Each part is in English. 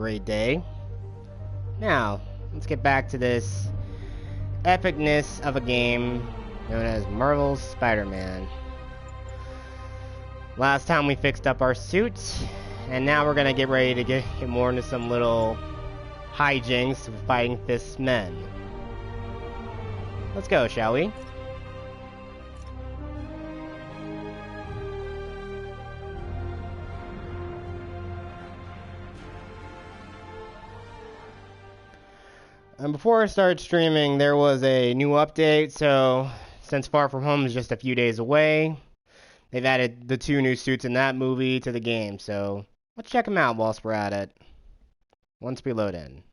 great day. Now, let's get back to this epicness of a game known as Marvel's Spider-Man. Last time we fixed up our suit, and now we're gonna get ready to get more into some little hijinks with fighting Fist's men. Let's go, shall we? And before I started streaming, there was a new update, so since Far From Home is just a few days away, they've added the 2 new suits in that movie to the game, so let's check them out whilst we're at it. Once we load in.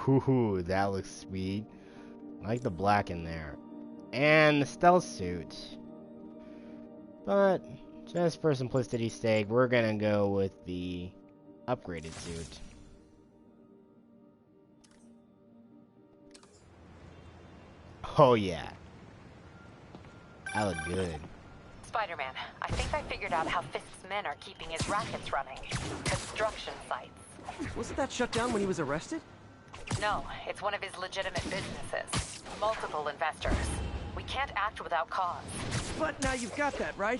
Ooh, that looks sweet. I like the black in there. And the stealth suit. But, just for simplicity's sake, we're gonna go with the upgraded suit. Oh yeah. That looked good. Spider-Man, I think I figured out how Fist's men are keeping his rackets running. Construction sites. Wasn't that shut down when he was arrested? No, it's one of his legitimate businesses. Multiple investors. We can't act without cause. But now you've got that, right?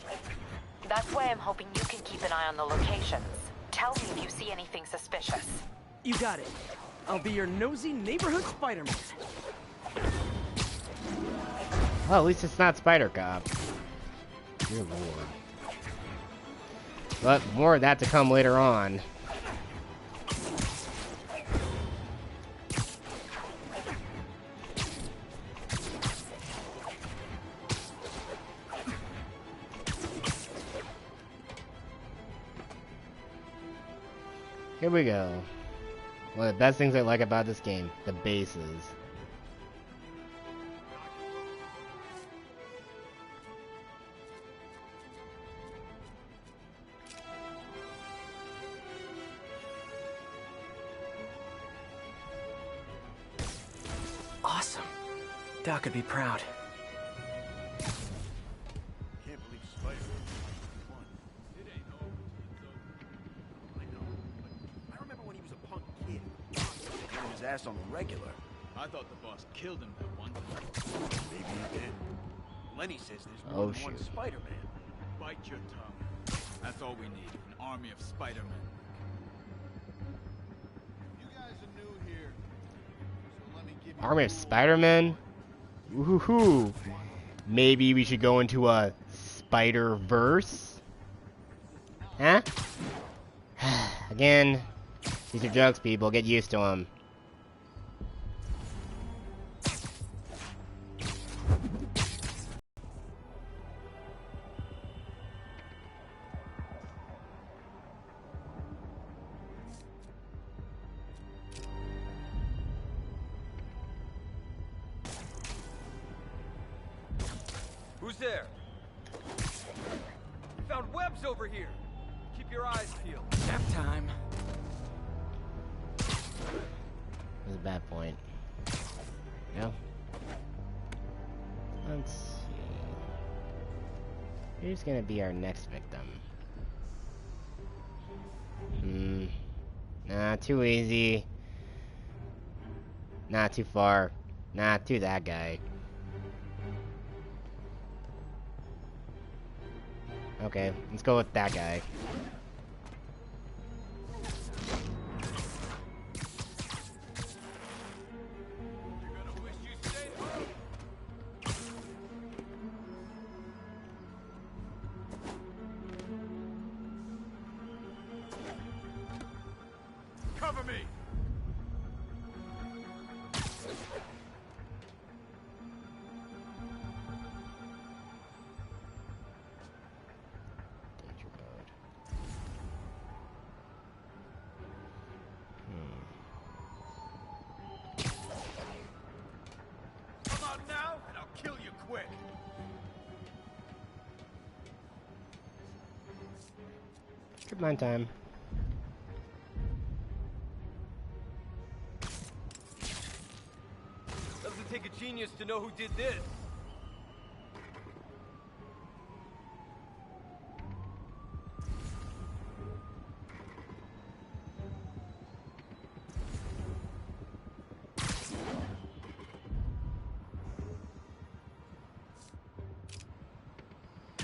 That's why I'm hoping you can keep an eye on the locations. Tell me if you see anything suspicious. You got it. I'll be your nosy neighborhood Spider-Man. Well, at least it's not Spider-Cop. Dear Lord. But more of that to come later on. Here we go. One of the best things I like about this game, the bases. Awesome. Doc could be proud. Can't believe Spider-Man won. It ain't over. I know. But I remember when he was a punk kid. Getting his ass on the regular. I thought the boss killed him that one. Maybe he did. Lenny says there's more than one Spider-Man. Bite your tongue. That's all we need. An army of Spider-Men. You guys are new here. So let me give you Army of Spider-Man? Woohoo! Maybe we should go into a Spider-Verse? Huh? Again, these are jokes, people. Get used to them. Who's there? Found webs over here. Keep your eyes peeled. Nap time. That's a bad point. No. Let's see. Who's gonna be our next victim? Nah, too easy. Not too far. Nah, to that guy. Okay, let's go with that guy. You're gonna wish you stayed home. Cover me. Yep, mine time. Doesn't take a genius to know who did this.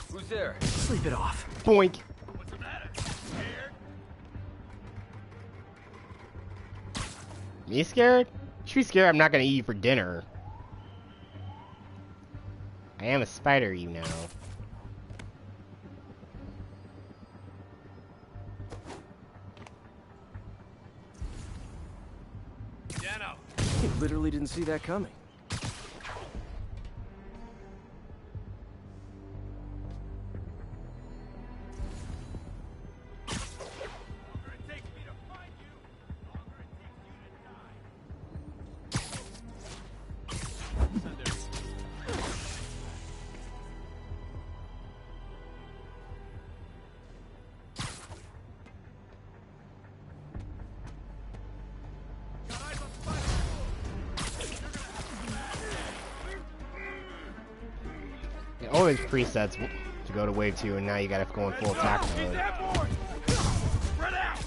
Who's there? Sleep it off. Boink. What's the matter? Scared? Me scared? You should be scared I'm not gonna eat you for dinner. I am a spider, you know. Dano. You literally didn't see that coming. Longer it takes me to find you, longer it takes you to die. Send it. Got eyes on Spider. It always presets to go to wave 2, and now you gotta go in full attack He's mode. airborne. Spread out.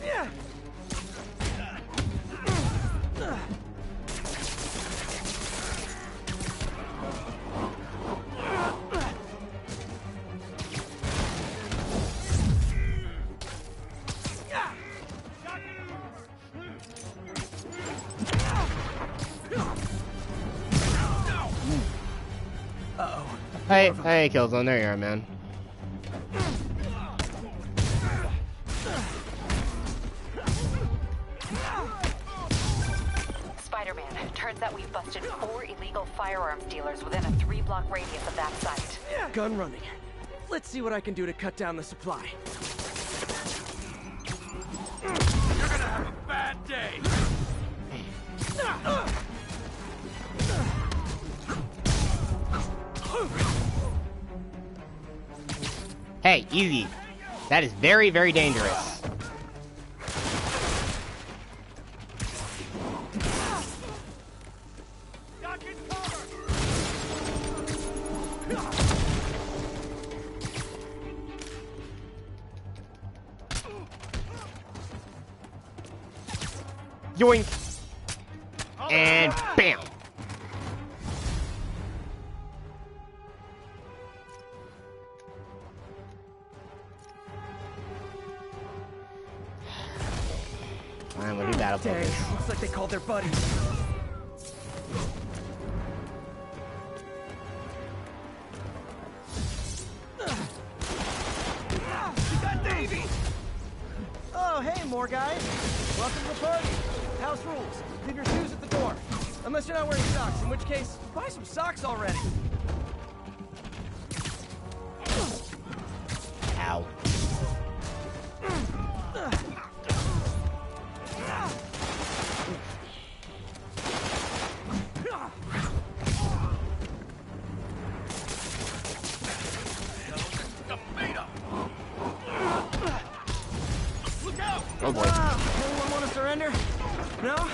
Yeah. Hey, Killzone, there you are, man. Spider-Man, turns out we've busted 4 illegal firearms dealers within a 3-block radius of that site. Gun running. Let's see what I can do to cut down the supply. You're gonna have a bad day. Hey, easy. That is very, very dangerous. Duck in cover. Yoink. And bam. Fine, we'll do battle Dang, focus. looks like they called their buddies. Oh, hey, more guys. Welcome to the party. House rules. Leave your shoes at the door. Unless you're not wearing socks, in which case, buy some socks already. Ow. Oh boy. Anyone want to surrender? No?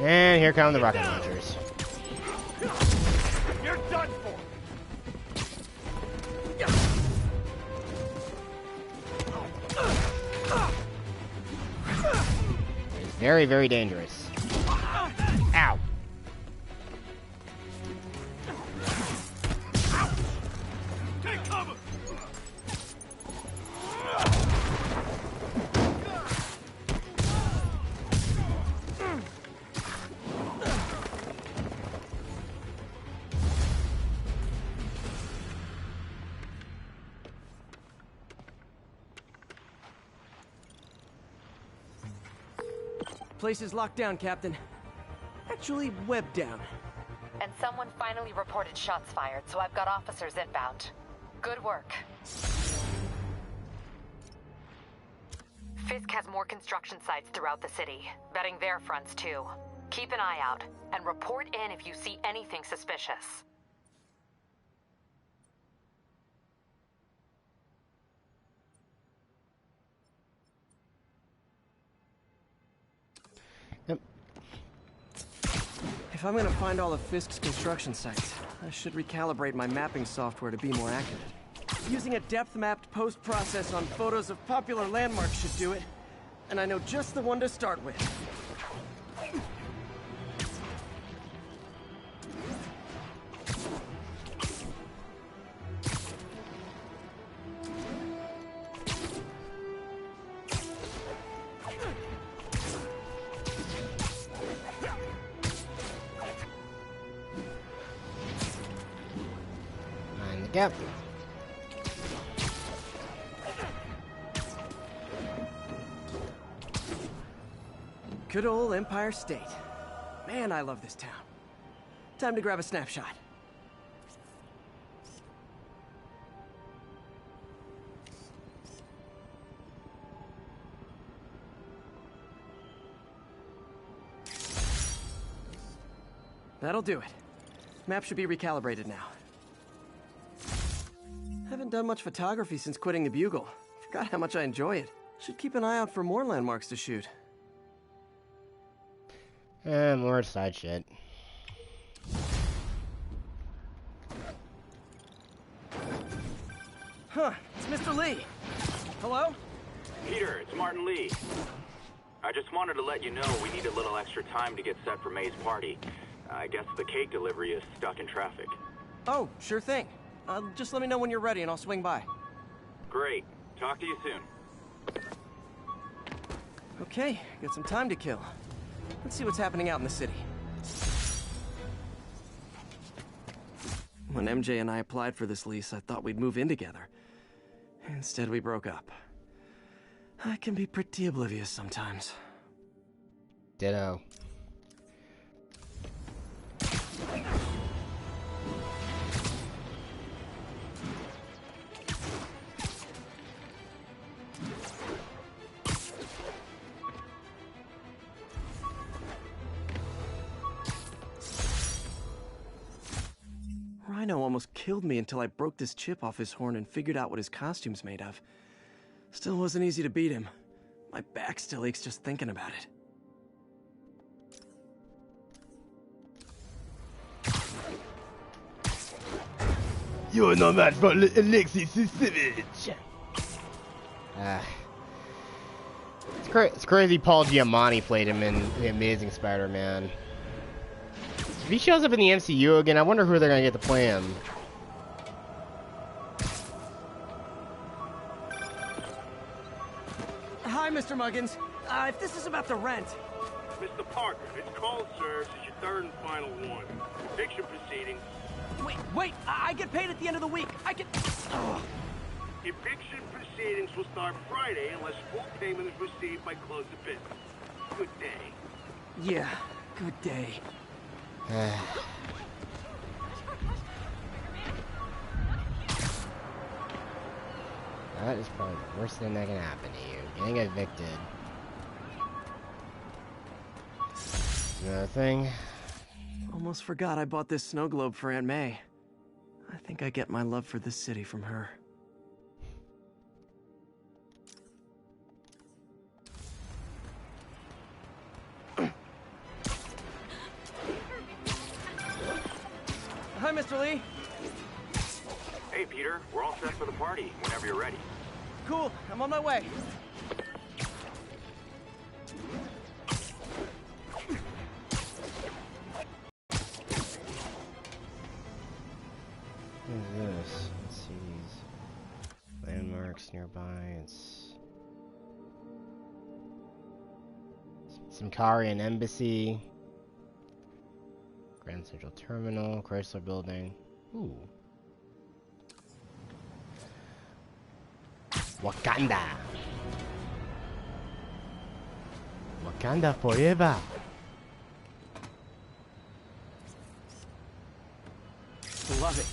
And here come the rocket launchers. You're done for. It's very, very dangerous. Ow. Take cover. Place is locked down, Captain. Actually, webbed down. And someone finally reported shots fired, so I've got officers inbound. Good work. Fisk has more construction sites throughout the city, vetting their fronts too. Keep an eye out, and report in if you see anything suspicious. Yep. If I'm gonna find all of Fisk's construction sites, I should recalibrate my mapping software to be more accurate. Using a depth-mapped post-process on photos of popular landmarks should do it, and I know just the one to start with. Mind the gap. Good old Empire State. Man, I love this town. Time to grab a snapshot. That'll do it. Map should be recalibrated now. Haven't done much photography since quitting the Bugle. Forgot how much I enjoy it. Should keep an eye out for more landmarks to shoot. More side shit. Huh, it's Mr. Lee. Hello? Peter, it's Martin Lee. I just wanted to let you know we need a little extra time to get set for May's party. I guess the cake delivery is stuck in traffic. Oh, sure thing. Just let me know when you're ready and I'll swing by. Great. Talk to you soon. Okay, got some time to kill. Let's see what's happening out in the city. When MJ and I applied for this lease, I thought we'd move in together. Instead, we broke up. I can be pretty oblivious sometimes. Ditto. Rhino almost killed me until I broke this chip off his horn and figured out what his costume's made of. Still wasn't easy to beat him. My back still aches just thinking about it. You're no match for Alexis Savage. It's crazy Paul Giamatti played him in The Amazing Spider-Man. If he shows up in the MCU again, I wonder who they're gonna get to play him. Hi, Mr. Muggins. If this is about the rent... Mr. Parker, this call serves as your third and final one. Eviction proceedings. Wait, I get paid at the end of the week. I get... Ugh. Eviction proceedings will start Friday unless full payment is received by close of business. Good day. Yeah, good day. That is probably the worst thing that can happen to you. Getting evicted. Another thing. Almost forgot I bought this snow globe for Aunt May. I think I get my love for this city from her. Hi, Mr. Lee. Hey, Peter. We're all set for the party whenever you're ready. Cool, I'm on my way. What is this? Let's see these landmarks nearby. It's Simkarian Embassy, Grand Central Terminal, Chrysler Building. Ooh. Wakanda. Wakanda forever. Love it.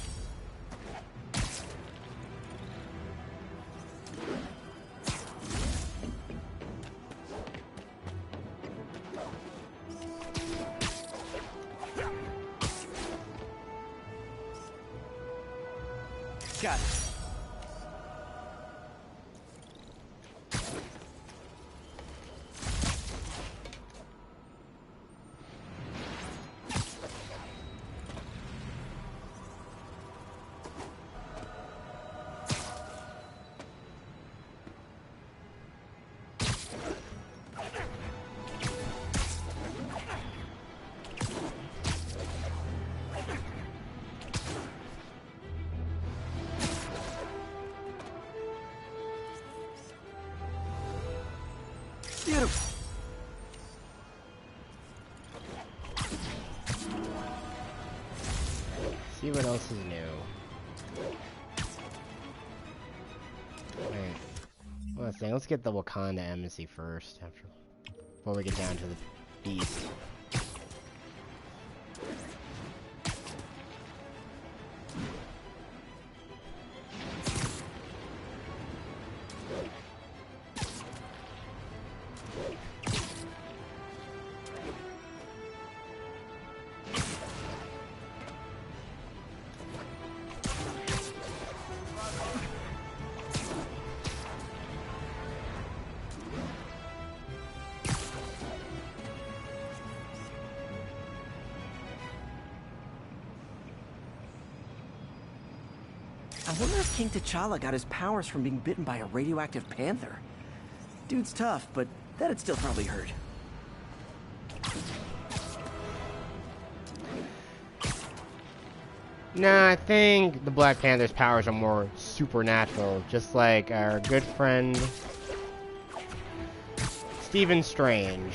Got it. Beautiful. See what else is new. Wait. Let's get the Wakanda embassy first before we get down to the beast. I wonder if King T'Challa got his powers from being bitten by a radioactive panther. Dude's tough, but that'd still probably hurt. Nah, I think the Black Panther's powers are more supernatural, just like our good friend Stephen Strange.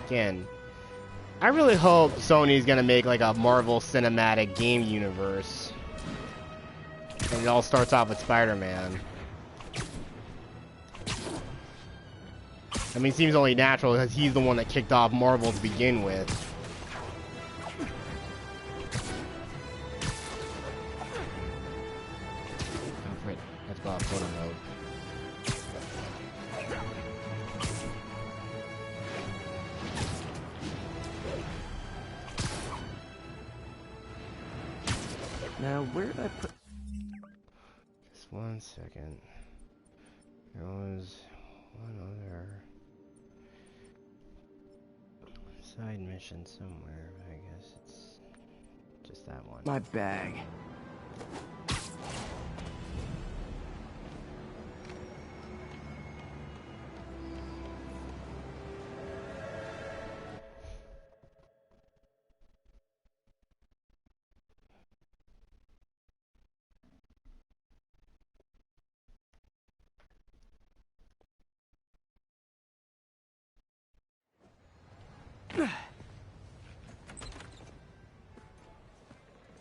Again, I really hope Sony's gonna make like a Marvel Cinematic Game Universe. And it all starts off with Spider-Man. I mean, it seems only natural because he's the one that kicked off Marvel to begin with. Oh, frick. Let's go off photo mode. Now, where did I put... Just 1 second. There was one other side mission somewhere, but I guess it's just that one. My bag.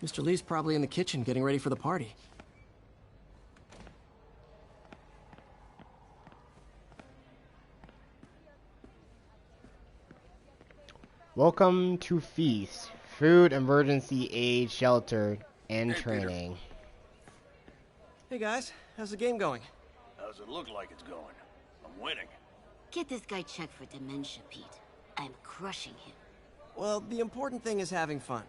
Mr. Lee's probably in the kitchen getting ready for the party. Welcome to Feast, Food Emergency Aid Shelter and Training. Hey guys, how's the game going? How's it look like it's going? I'm winning. Get this guy checked for dementia, Pete. I'm crushing him. Well, the important thing is having fun.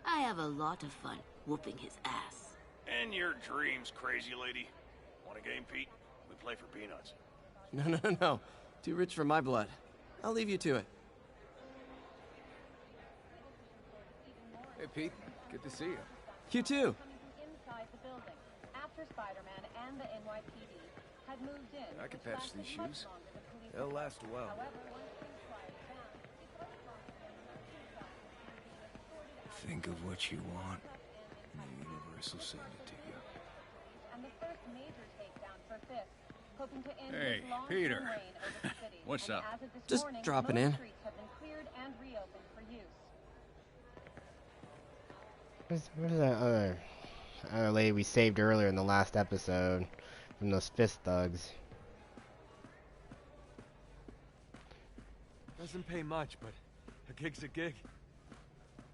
I have a lot of fun whooping his ass. And your dreams, crazy lady. Want a game, Pete? We play for peanuts. No. Too rich for my blood. I'll leave you to it. Hey, Pete. Good to see you. You too. Inside the building, after Spider-Man and the NYPD had moved in. I could patch these shoes. They'll last a while. Think of what you want, and the universe will send it to you. And the first major takedown for Fisk, hoping to end Hey, his long-term Peter. reign over the city. What's And up? as of this Just morning, dropping most in. streets have been cleared and reopened for use. Where's that other lady we saved earlier in the last episode from those fist thugs? Doesn't pay much, but a gig's a gig.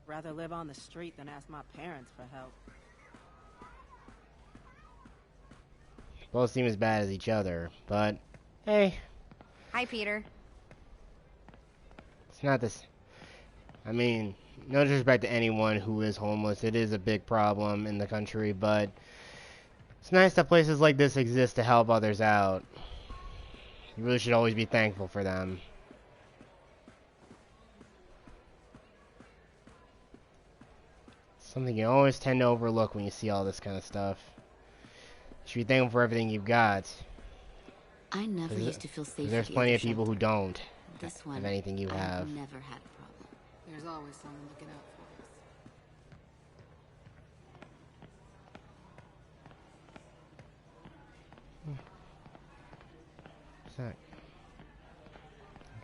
Rather live on the street than ask my parents for help. Both seem as bad as each other, but hey, Hi, Peter. it's not this. I mean, no disrespect to anyone who is homeless. It is a big problem in the country, but it's nice that places like this exist to help others out. You really should always be thankful for them. Something you always tend to overlook when you see all this kind of stuff. You should be thankful for everything you've got. I never used to feel safe. There's plenty of people who don't This one, have anything you have. I've never had a problem. There's always someone looking out for us. What's that?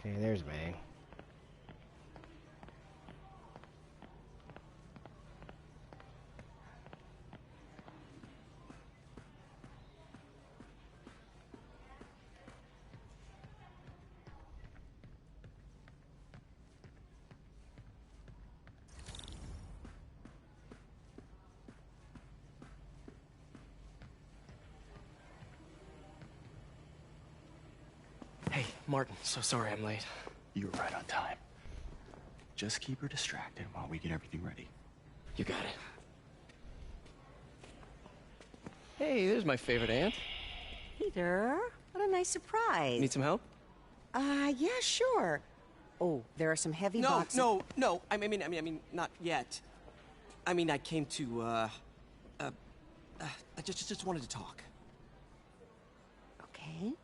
Okay, there's May. Hey, Martin, so sorry I'm late. You were right on time. Just keep her distracted while we get everything ready. You got it. Hey, there's my favorite aunt. Peter, what a nice surprise. Need some help? Yeah, sure. Oh, there are some heavy boxes. No. I mean, not yet. I mean, I came to, I just wanted to talk. Okay.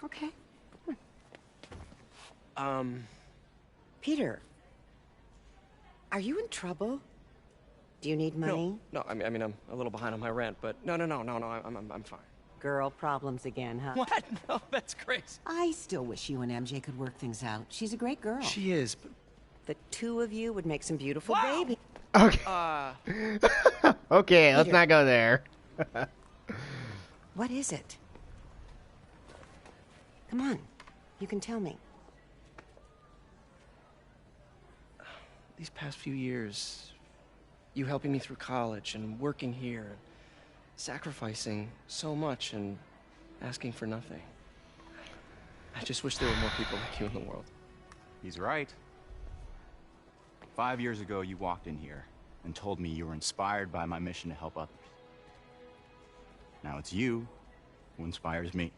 Okay. Peter, are you in trouble? Do you need money? No, I mean, I'm a little behind on my rent, but no, I'm fine. Girl problems again, huh? What? No, that's crazy. I still wish you and MJ could work things out. She's a great girl. She is, but... The two of you would make some beautiful babies. Okay. Okay, let's not go there. What is it? Come on, you can tell me. These past few years, you helping me through college and working here, sacrificing so much and asking for nothing. I just wish there were more people like you in the world. He's right. 5 years ago, you walked in here and told me you were inspired by my mission to help others. Now it's you who inspires me.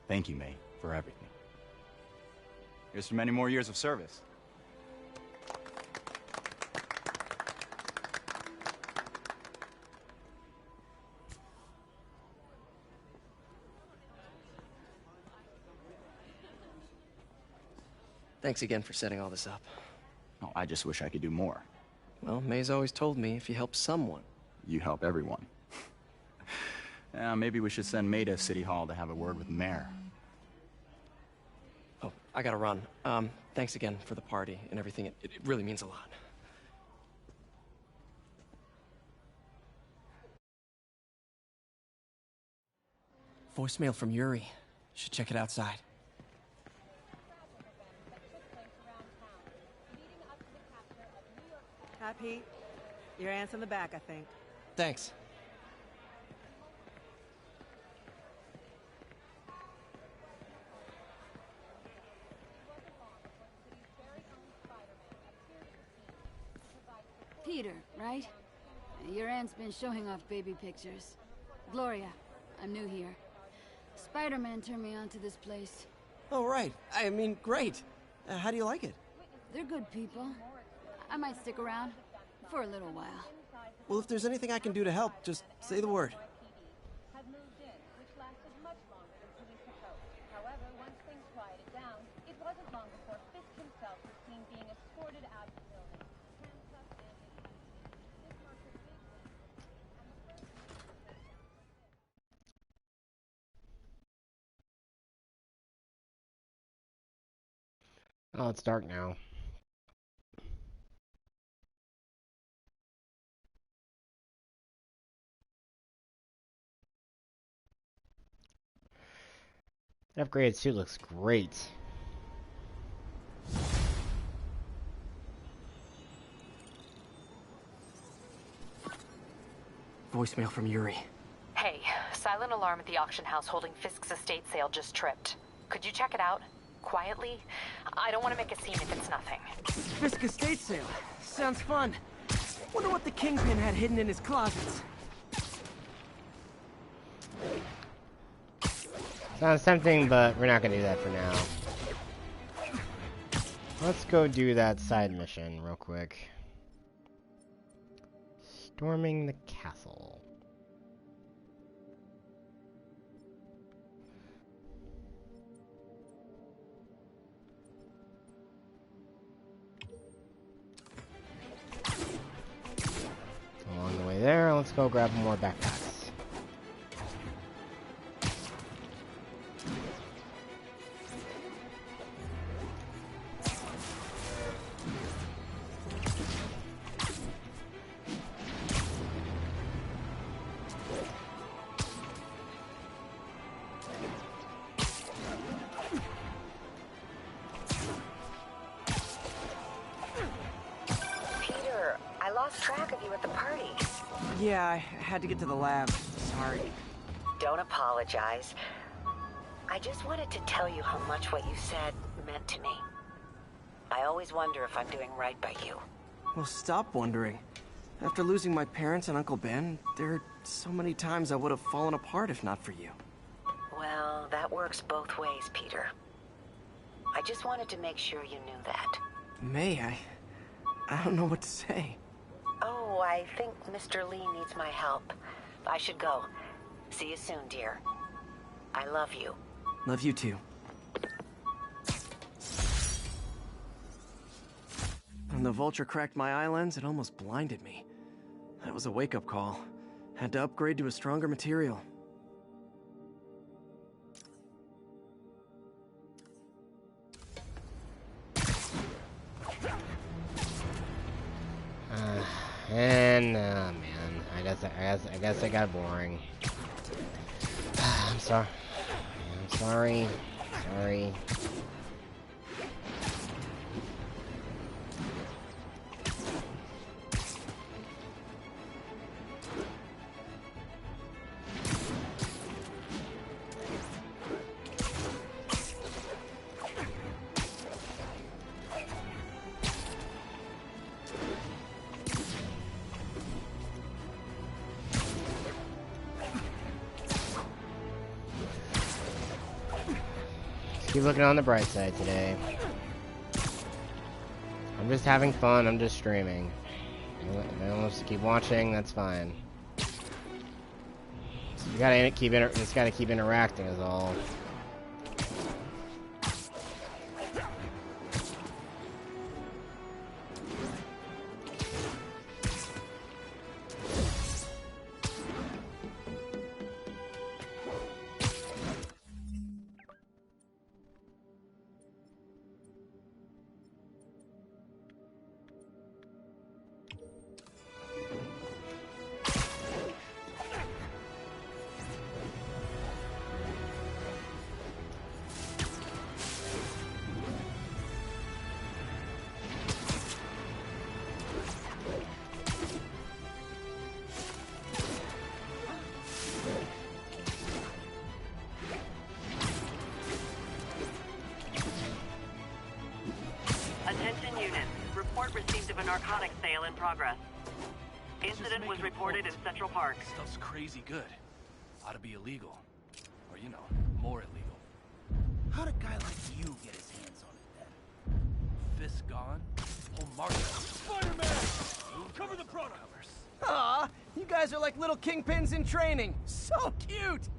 Thank you, May, for everything. Here's to many more years of service. Thanks again for setting all this up. Oh, I just wish I could do more. Well, May's always told me if you help someone, you help everyone. Maybe we should send May to City Hall to have a word with the mayor. Oh, I gotta run. Thanks again for the party and everything. It really means a lot. Voicemail from Yuri. Should check it outside. Hi, Pete. Your aunt's in the back, I think. Thanks. Peter, right? Your aunt's been showing off baby pictures. Gloria, I'm new here. Spider-Man turned me on to this place. Oh, right. I mean, great. How do you like it? They're good people. I might stick around for a little while. Well, if there's anything I can do to help, just say the word. Had moved in, which lasted much longer than police had hoped. However, once things quieted down, it wasn't long before Fisk himself was seen being escorted out of the building. Handcuffed and this marked a big Oh, it's dark now. That upgraded suit looks great. Voicemail from Yuri. Hey, silent alarm at the auction house holding Fisk's estate sale just tripped. Could you check it out? quietly. I don't want to make a scene if it's nothing. Fisk estate sale. Sounds fun. Wonder what the Kingpin had hidden in his closets. Sounds tempting, but we're not gonna do that for now. Let's go do that side mission real quick. Storming the castle. Along the way there, let's go grab more backpacks. Peter, I lost track of you at the party. Yeah, I had to get to the lab. Sorry. Don't apologize. I just wanted to tell you how much what you said meant to me. I always wonder if I'm doing right by you. Well, stop wondering. After losing my parents and Uncle Ben, there are so many times I would have fallen apart if not for you. Well, that works both ways, Peter. I just wanted to make sure you knew that. May, I don't know what to say. Oh, I think Mr. Lee needs my help. I should go. See you soon, dear. I love you. Love you too. When the vulture cracked my eye lens, it almost blinded me. That was a wake-up call. Had to upgrade to a stronger material. Man, I guess I got boring. I'm sorry. I'm sorry. Sorry. Keep looking on the bright side today. I'm just having fun. I'm just streaming. If anyone wants to keep watching, that's fine. You gotta keep just gotta keep interacting is all. Attention units. Report received of a narcotics sale in progress. Incident was reported in Central Park. Stuff's crazy good. Ought to be illegal. Or, you know, more illegal. How'd a guy like you get his hands on it then? Fisk gone? Whole market. Spider-Man! Cover the product! Aw, you guys are like little kingpins in training. So cute!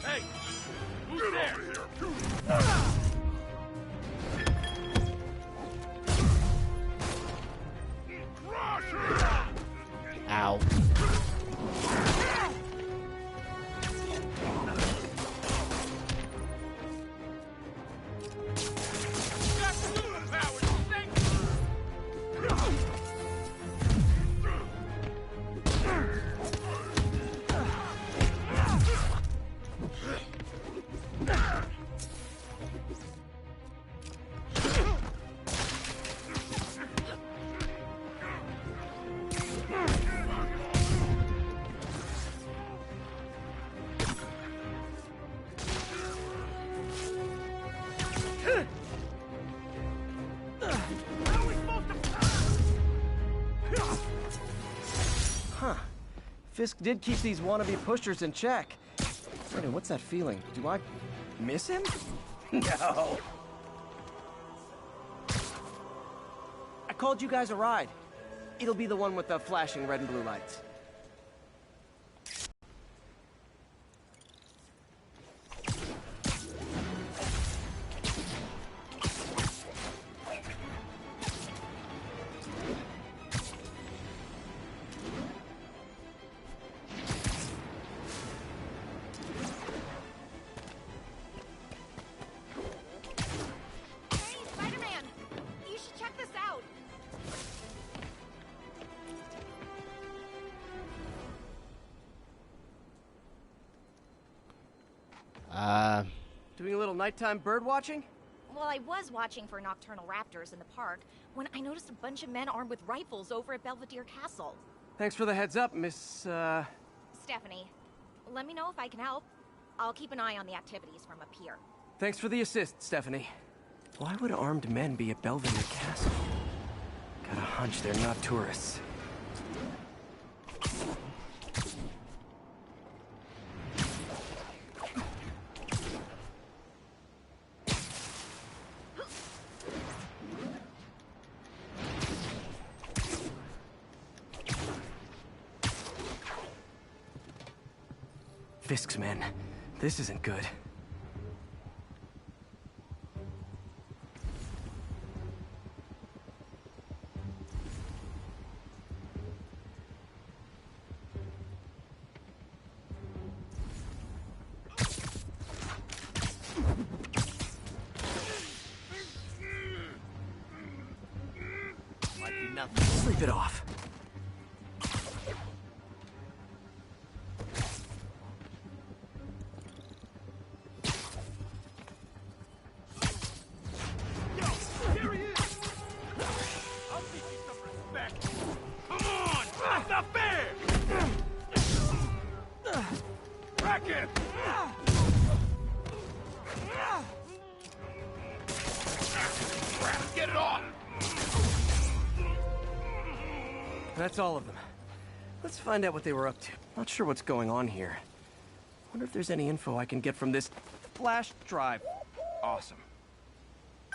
Hey! Who's there? Ow. Fisk did keep these wannabe pushers in check. Wait, what's that feeling? Do I miss him? No. I called you guys a ride. It'll be the one with the flashing red and blue lights. Doing a little nighttime bird watching? Well, I was watching for nocturnal raptors in the park when I noticed a bunch of men armed with rifles over at Belvedere Castle. Thanks for the heads up, Miss, Stephanie, let me know if I can help. I'll keep an eye on the activities from up here. Thanks for the assist, Stephanie. Why would armed men be at Belvedere Castle? Got a hunch they're not tourists. Fisk's men. This isn't good. Might be nothing. Sleep it off. That's all of them. Let's find out what they were up to. Not sure what's going on here. Wonder if there's any info I can get from this flash drive. Awesome.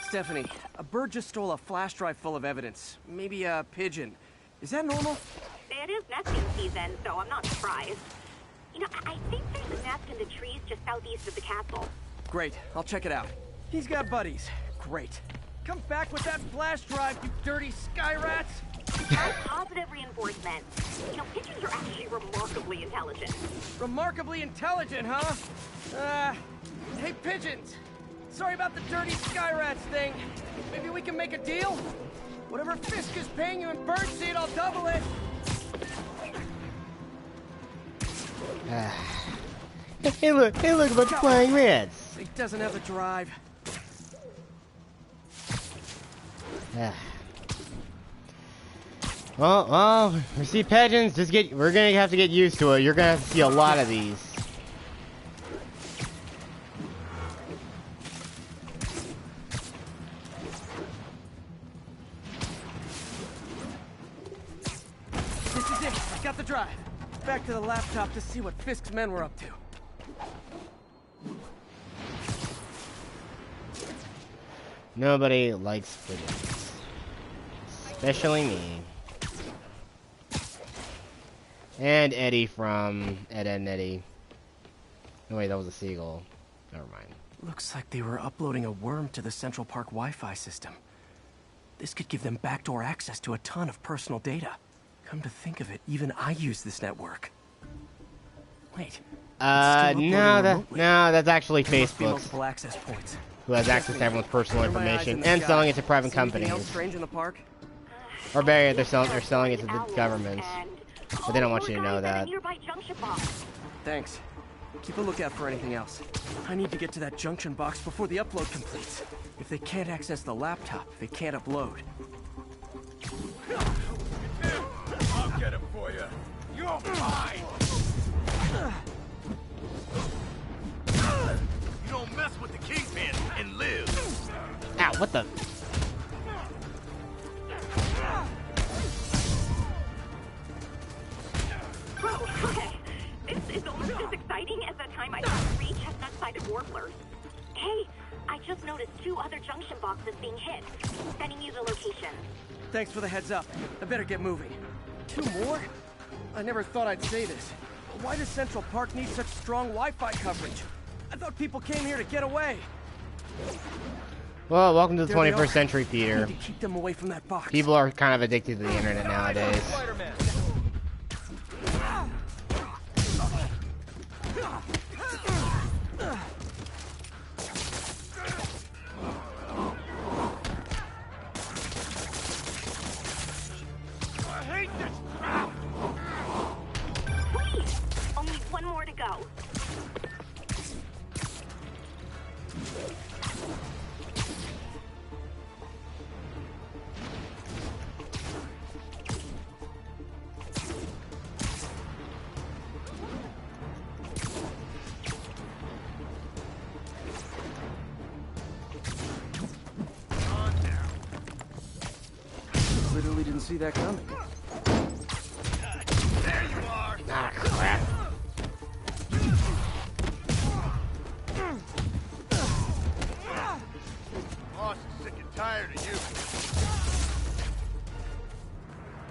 Stephanie, a bird just stole a flash drive full of evidence. Maybe a pigeon. Is that normal? It is nesting season, so I'm not surprised. You know, I think there's a nest in the trees just southeast of the castle. Great, I'll check it out. He's got buddies. Great. Come back with that flash drive, you dirty sky rats! Positive reinforcement. You know, pigeons are actually remarkably intelligent. Remarkably intelligent, huh? Hey, pigeons! Sorry about the dirty sky rats thing. Maybe we can make a deal? Whatever Fisk is paying you in birdseed, I'll double it! Hey look, a bunch of flying rats! He doesn't have the drive. Well, we see pigeons, we're gonna have to get used to it. You're gonna have to see a lot of these. This is it, I got the drive. Back to the laptop to see what Fisk's men were up to. Nobody likes pigeons. Especially me. And Eddie from Ed, Edd n Eddy. No, wait, that was a seagull. Never mind. Looks like they were uploading a worm to the Central Park Wi-Fi system. This could give them backdoor access to a ton of personal data. Come to think of it, even I use this network. Wait. No, that's actually Facebook. Multiple access points. Who has access to everyone's personal information and selling it to private companies. Strange in the park? Or better, they're selling it to the government. But they don't want you to know that. Thanks. Keep a lookout for anything else. I need to get to that junction box before the upload completes. If they can't access the laptop, they can't upload. I'll get him for you. You're mine! You don't mess with the Kingpin and live. Ow, what the? Whoa, okay. time I saw 3 chestnut-sided warblers. Hey, I just noticed 2 other junction boxes being hit. Sending you the location. Thanks for the heads up. I better get moving. 2 more? I never thought I'd say this. Why does Central Park need such strong Wi-Fi coverage? I thought people came here to get away. Well, welcome to the 21st century, Peter. Need to keep them away from that box. People are kind of addicted to the internet nowadays. I hate this crowd! Please! Only 1 more to go. Literally didn't see that coming. There you are! Ah, crap. Boss is sick and tired of you.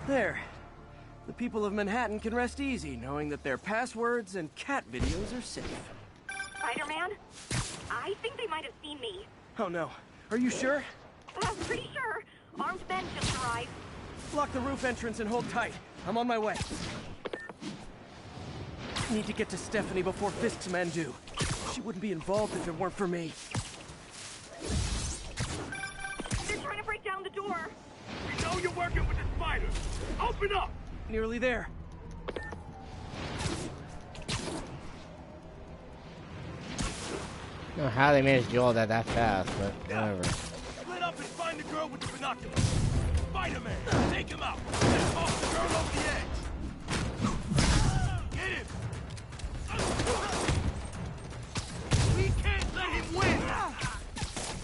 There. The people of Manhattan can rest easy knowing that their passwords and cat videos are safe. Spider-Man? I think they might have seen me. Oh no. Are you sure? Pretty sure. Armed men just arrived. Block the roof entrance and hold tight. I'm on my way. Need to get to Stephanie before Fisk's men do. She wouldn't be involved if it weren't for me. They're trying to break down the door. We know you're working with the spiders. Open up! Nearly there. I don't know how they managed to do all that fast, but whatever. Split up and find the girl with the binoculars. Spider-Man, take him out. Let's off the girl off the edge. Get him! We can't let him win!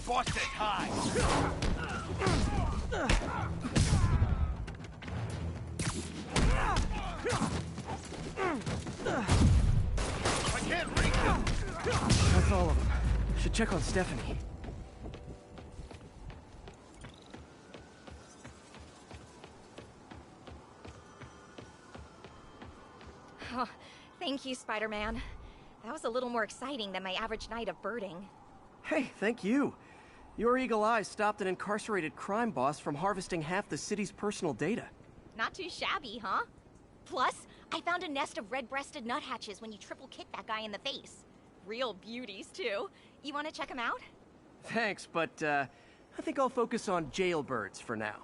Boss said hi. I can't reach him! That's all of them. Should check on Stephanie. Oh, thank you, Spider-Man. That was a little more exciting than my average night of birding. Hey, thank you. Your eagle eyes stopped an incarcerated crime boss from harvesting half the city's personal data. Not too shabby, huh? Plus, I found a nest of red-breasted nuthatches when you triple-kicked that guy in the face. Real beauties, too. You want to check them out? Thanks, but I think I'll focus on jailbirds for now.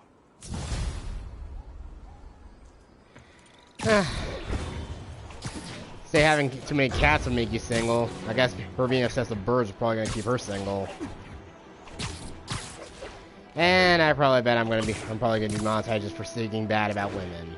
Say having too many cats will make you single. I guess her being obsessed with birds is probably gonna keep her single. And I probably bet I'm probably gonna be monetized just for speaking bad about women.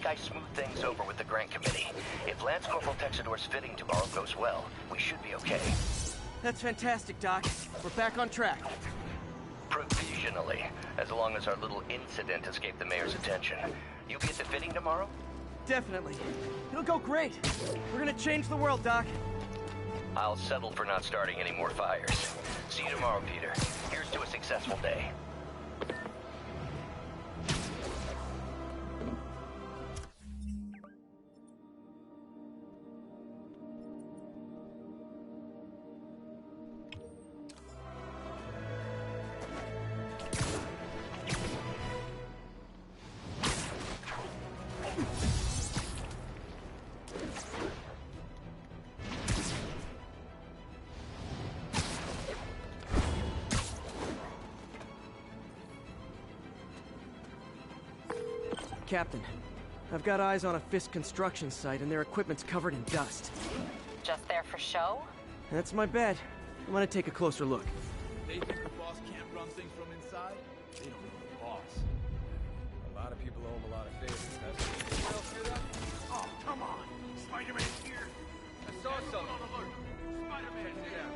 I smoothed things over with the grant committee. If Lance Corporal Texidor's fitting tomorrow goes well, we should be okay. That's fantastic, Doc. We're back on track. Provisionally, as long as our little incident escaped the mayor's attention. You'll be at the fitting tomorrow? Definitely. It'll go great. We're gonna change the world, Doc. I'll settle for not starting any more fires. See you tomorrow, Peter. Here's to a successful day. Captain. I've got eyes on a Fisk construction site, and their equipment's covered in dust. Just there for show? That's my bet. I'm gonna take a closer look. They think the boss can't run things from inside? They don't know the boss. A lot of people owe him a lot of favors. Oh, come on! Spider-Man's here! I saw something. On alert! Spider-Man's here!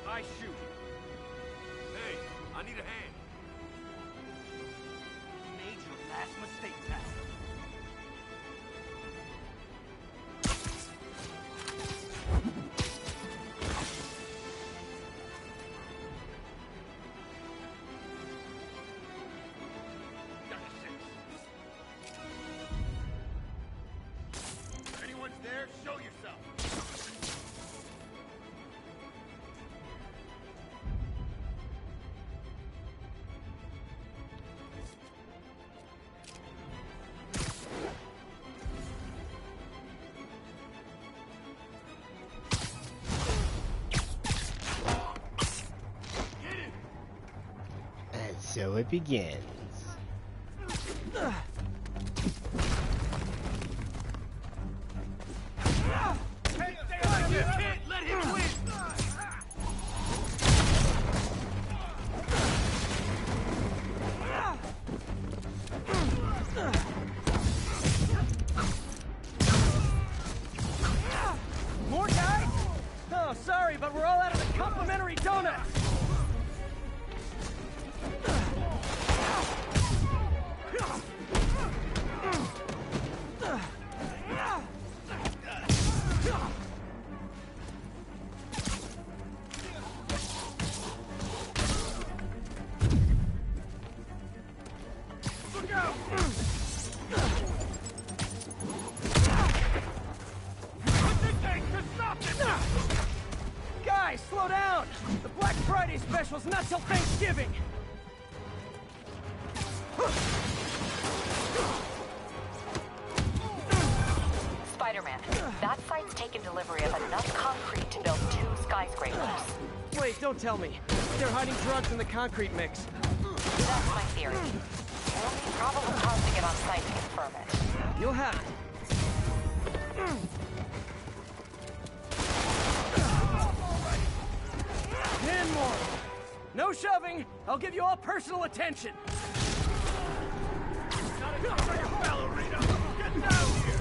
I shoot. Hey, I need a hand. You made your last mistake, Tal. Got a 6. If anyone's there, show yourself. And so it begins. Hey, stay on you can't let him win! More guys? Oh, sorry, but we're all out of the complimentary donuts. Look out! Put the tank to stop it! Guys, slow down! The Black Friday special's not till Thanksgiving! Spider-Man, that site's taken delivery of enough concrete to build 2 skyscrapers. Wait, don't tell me. They're hiding drugs in the concrete mix. That's my theory. We'll need probable cause to get on site to confirm it. You'll have it. 10 more. No shoving. I'll give you all personal attention. Not enough for your ballerina! Get down here!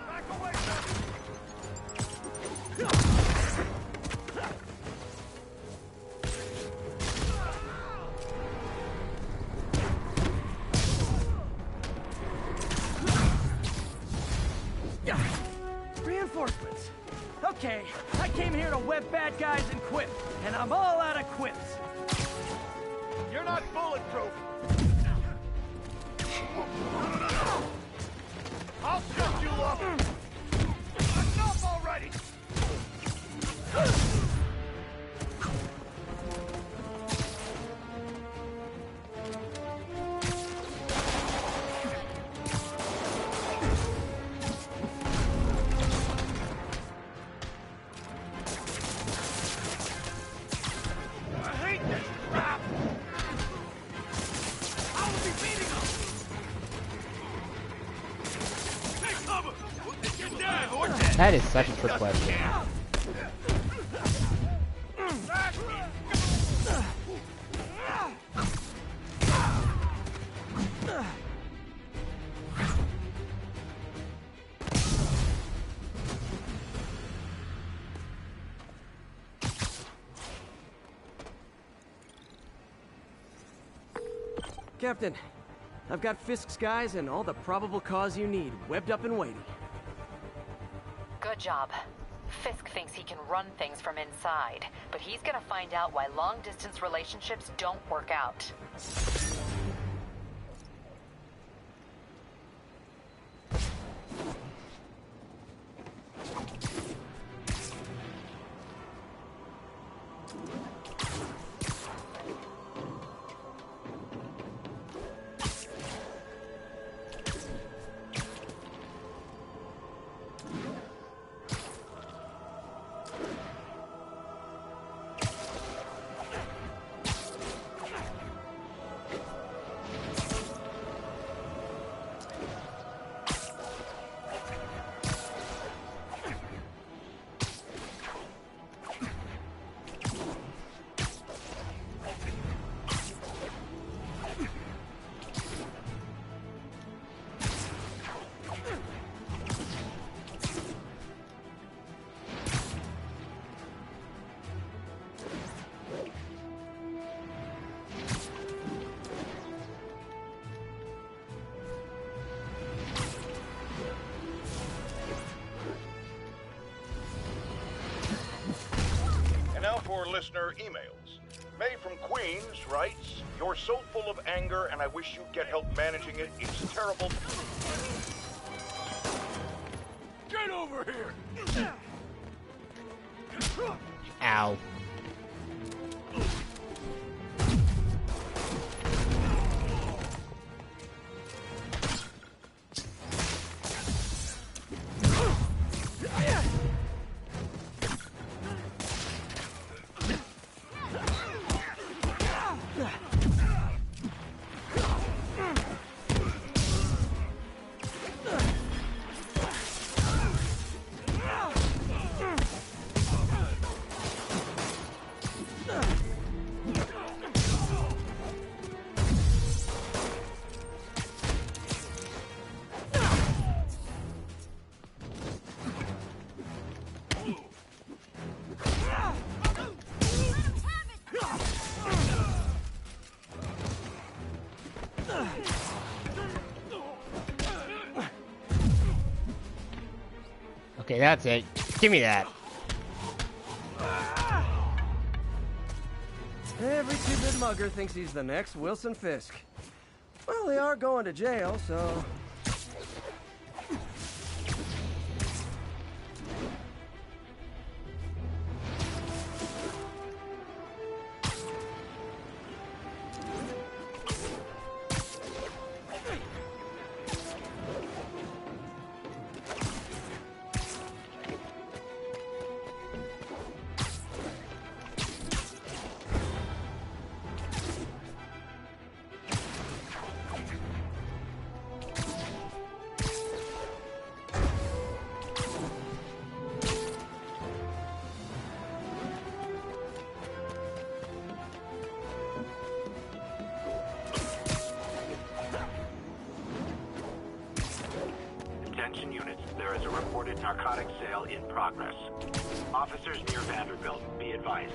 Back away, Reinforcements. Okay, I came here to web bad guys and quip, and I'm all out of quips. You're not bulletproof! I'll shut you up! Enough already! I hate this crap! I will be beating them! Take cover! Get down! That is such a trick question. Captain, I've got Fisk's guys and all the probable cause you need, webbed up and waiting. Good job. Fisk thinks he can run things from inside, but he's gonna find out why long-distance relationships don't work out. For listener emails. May from Queens writes, "You're so full of anger and I wish you'd get help managing it. It's terrible." Get over here! Ow. Okay, that's it. Give me that. Every two-bit mugger thinks he's the next Wilson Fisk. Well, they are going to jail, so... Attention units, there is a reported narcotic sale in progress. Officers near Vanderbilt, be advised.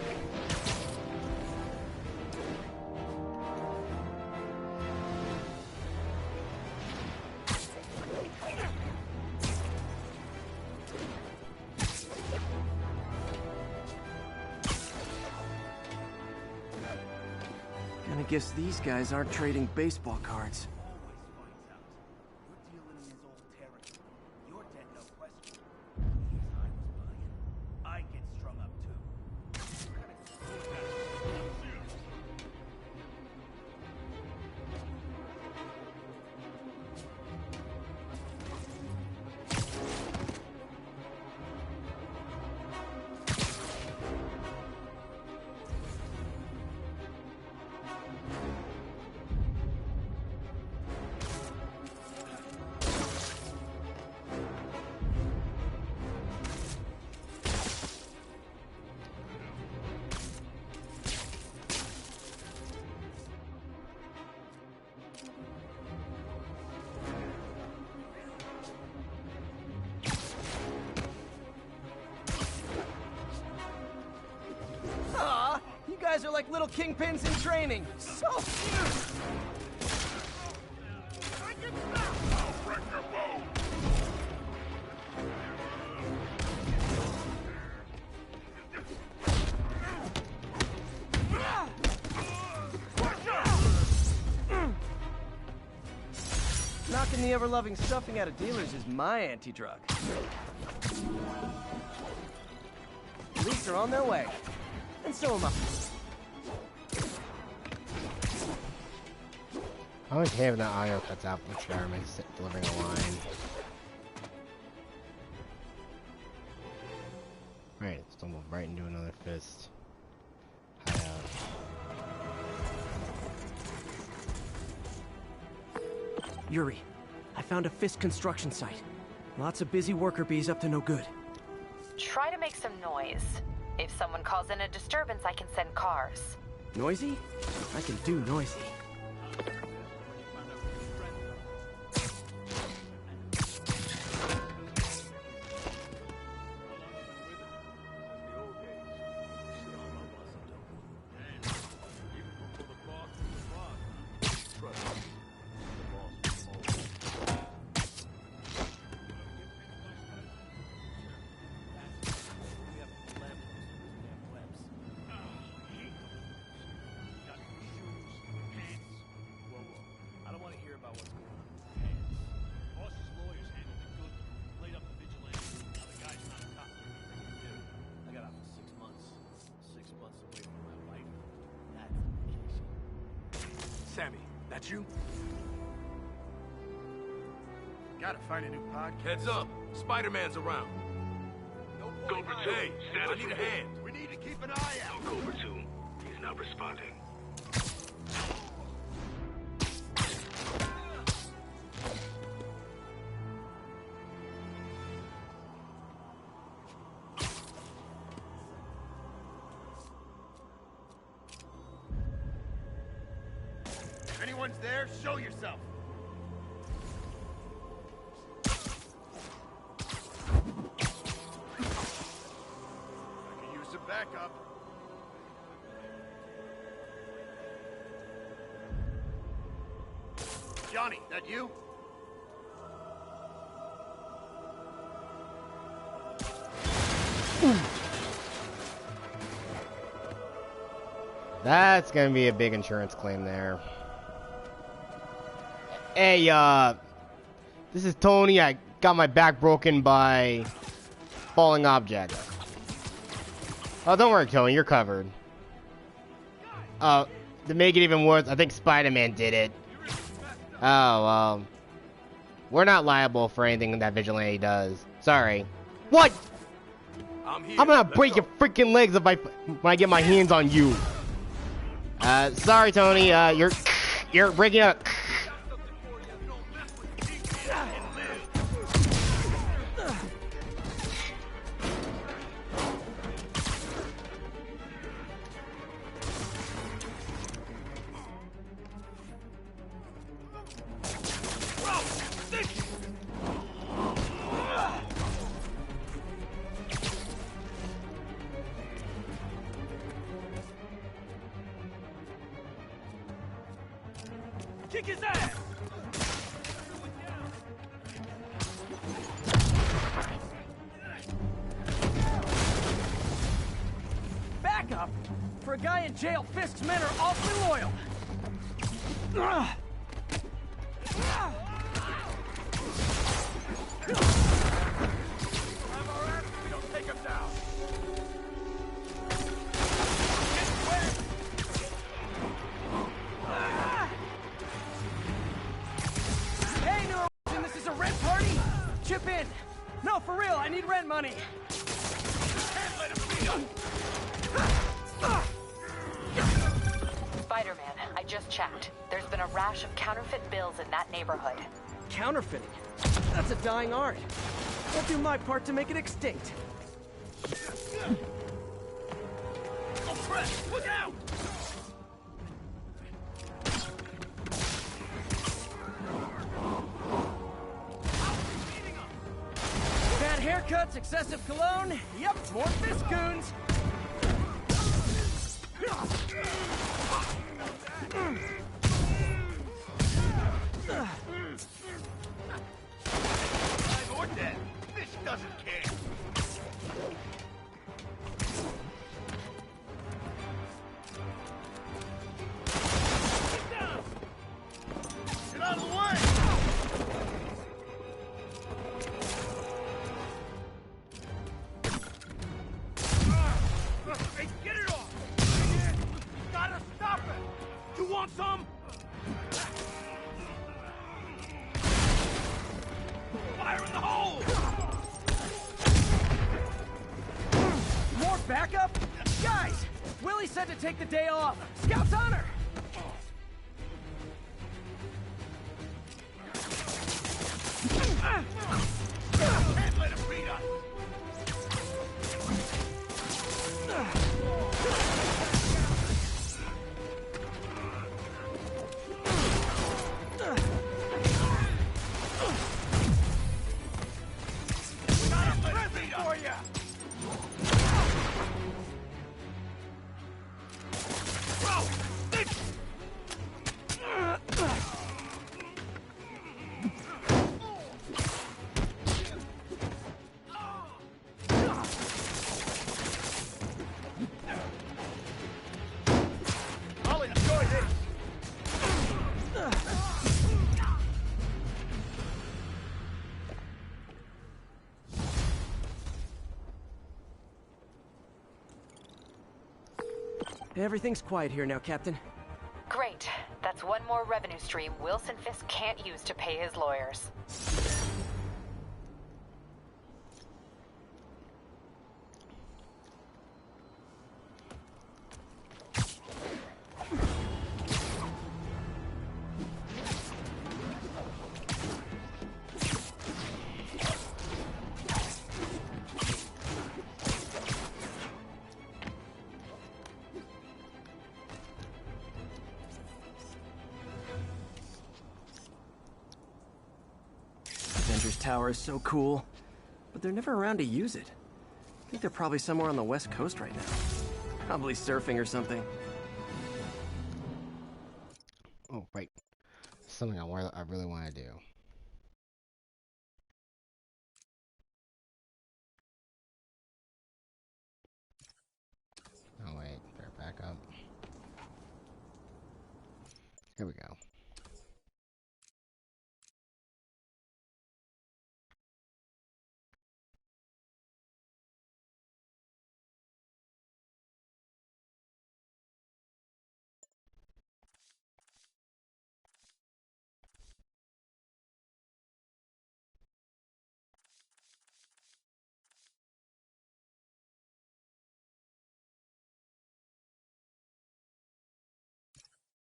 Gonna guess these guys aren't trading baseball cards. You guys are like little kingpins in training. So cute! Knocking the ever-loving stuffing out of dealers is my anti-drug. Police are on their way. And so am I. I always hate when that audio cuts out from Jeremy delivering a line. Right, stumbled right into another fist. Hideout. Yuri, I found a Fisk construction site. Lots of busy worker bees up to no good. Try to make some noise. If someone calls in a disturbance, I can send cars. Noisy? I can do noisy. Sammy, that you? Gotta find a new podcast. Heads up, Spider-Man's around. Cobra 2, hey, I need a hand. We need to keep an eye out. Cobra 2, he's not responding. If anyone's there, show yourself. I could use some backup. Johnny, that you? That's gonna be a big insurance claim there. Hey, this is Tony. I got my back broken by falling objects. Oh, don't worry, Tony. You're covered. To make it even worse, I think Spider-Man did it. Oh, we're not liable for anything that Vigilante does. Sorry. What? I'm gonna break your freaking legs if when I get my hands on you. Sorry, Tony. You're breaking up. Kick his ass! Backup? For a guy in jail, Fisk's men are awfully loyal. We don't take him down. Hey, Neurovision, this is a rent party? Chip in. No, for real, I need rent money. Can't let him beat us. Spider-Man, I just checked. There's been a rash of counterfeit bills in that neighborhood. Counterfeiting? That's a dying art. I'll do my part to make it extinct. Oh, crap! Look out! Bad haircuts, excessive cologne. Yep, more Fisk goons. Alive or dead, this doesn't care. Get out of the way! said to take the day off. Scout's honor! Can't let him beat us! We got a present for you! I'll enjoy this! Everything's quiet here now, Captain. Great. That's one more revenue stream Wilson Fisk can't use to pay his lawyers. Tower is so cool, but they're never around to use it. I think they're probably somewhere on the West Coast right now. Probably surfing or something. Oh, right. Something I really want to do. Oh, wait. Better back up. Here we go.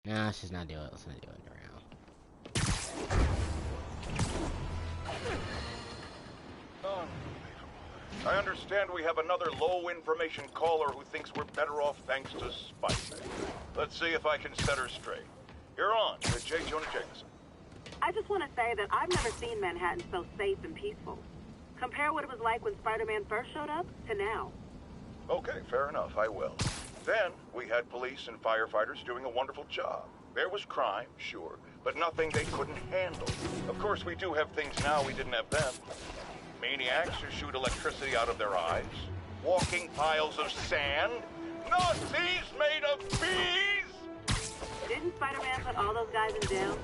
Nah, let's just not do it. Let's not do it around. I understand we have another low-information caller who thinks we're better off thanks to Spider-Man. Let's see if I can set her straight. You're on with J. Jonah Jameson. I just want to say that I've never seen Manhattan so safe and peaceful. Compare what it was like when Spider-Man first showed up to now. Okay, fair enough, I will. Then, we had police and firefighters doing a wonderful job. There was crime, sure, but nothing they couldn't handle. Of course, we do have things now we didn't have then. Maniacs who shoot electricity out of their eyes. Walking piles of sand. Nazis made of bees! Didn't Spider-Man put all those guys in jail?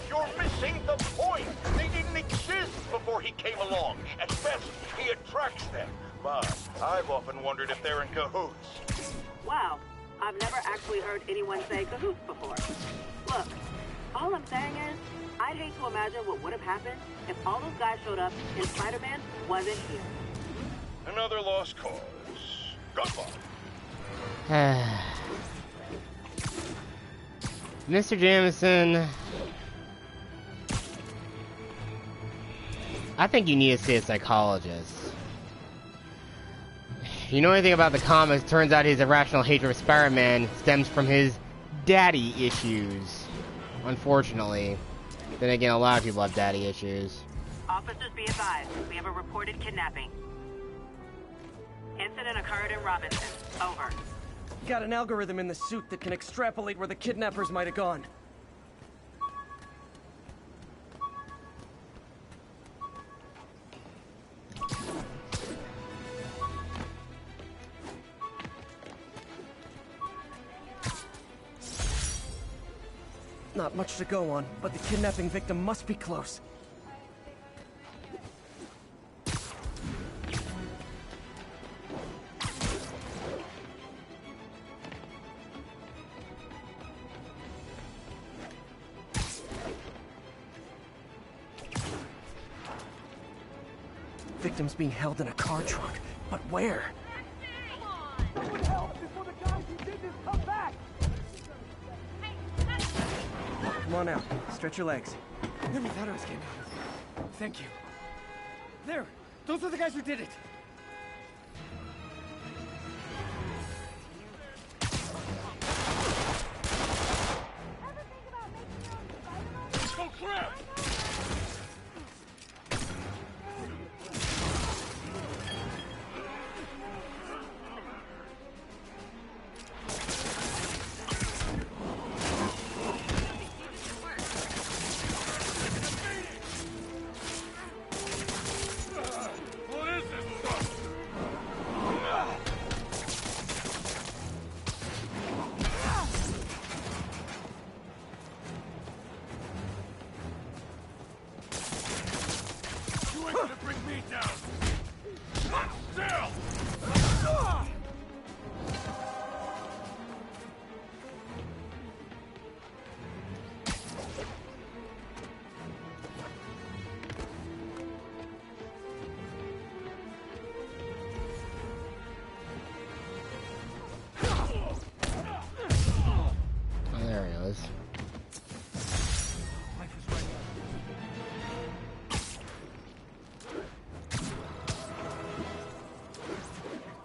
You're missing the point! They didn't exist before he came along. At best, he attracts them. But I've often wondered if they're in cahoots. Wow, I've never actually heard anyone say cahoots before. Look, all I'm saying is, I'd hate to imagine what would have happened if all those guys showed up and Spider-Man wasn't here. Another lost cause. Goodbye. Mr. Jameson, I think you need to see a psychologist. You know anything about the comics, turns out his irrational hatred of Spider-Man stems from his daddy issues. Unfortunately. Then again, a lot of people have daddy issues. Officers, be advised. We have a reported kidnapping. Incident occurred in Robinson. Over. Got an algorithm in the suit that can extrapolate where the kidnappers might have gone. Not much to go on, but the kidnapping victim must be close. Victim's being held in a car trunk, but where? It would help before the guys who did this Come on out. Stretch your legs. Never thought I was getting out. Thank you. There! Those are the guys who did it! Oh, crap!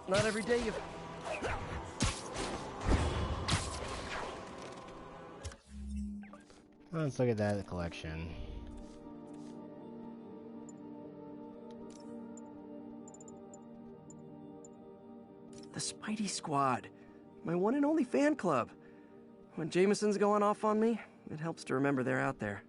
Not every day you... Let's look at that collection. The Spidey Squad. My one and only fan club. When Jameson's going off on me, it helps to remember they're out there.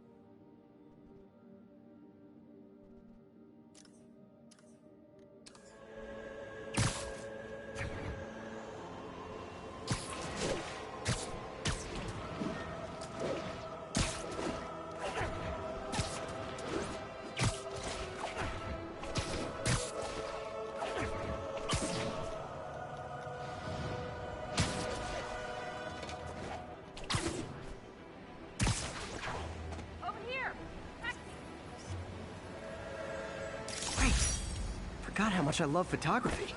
Forgot how much I love photography.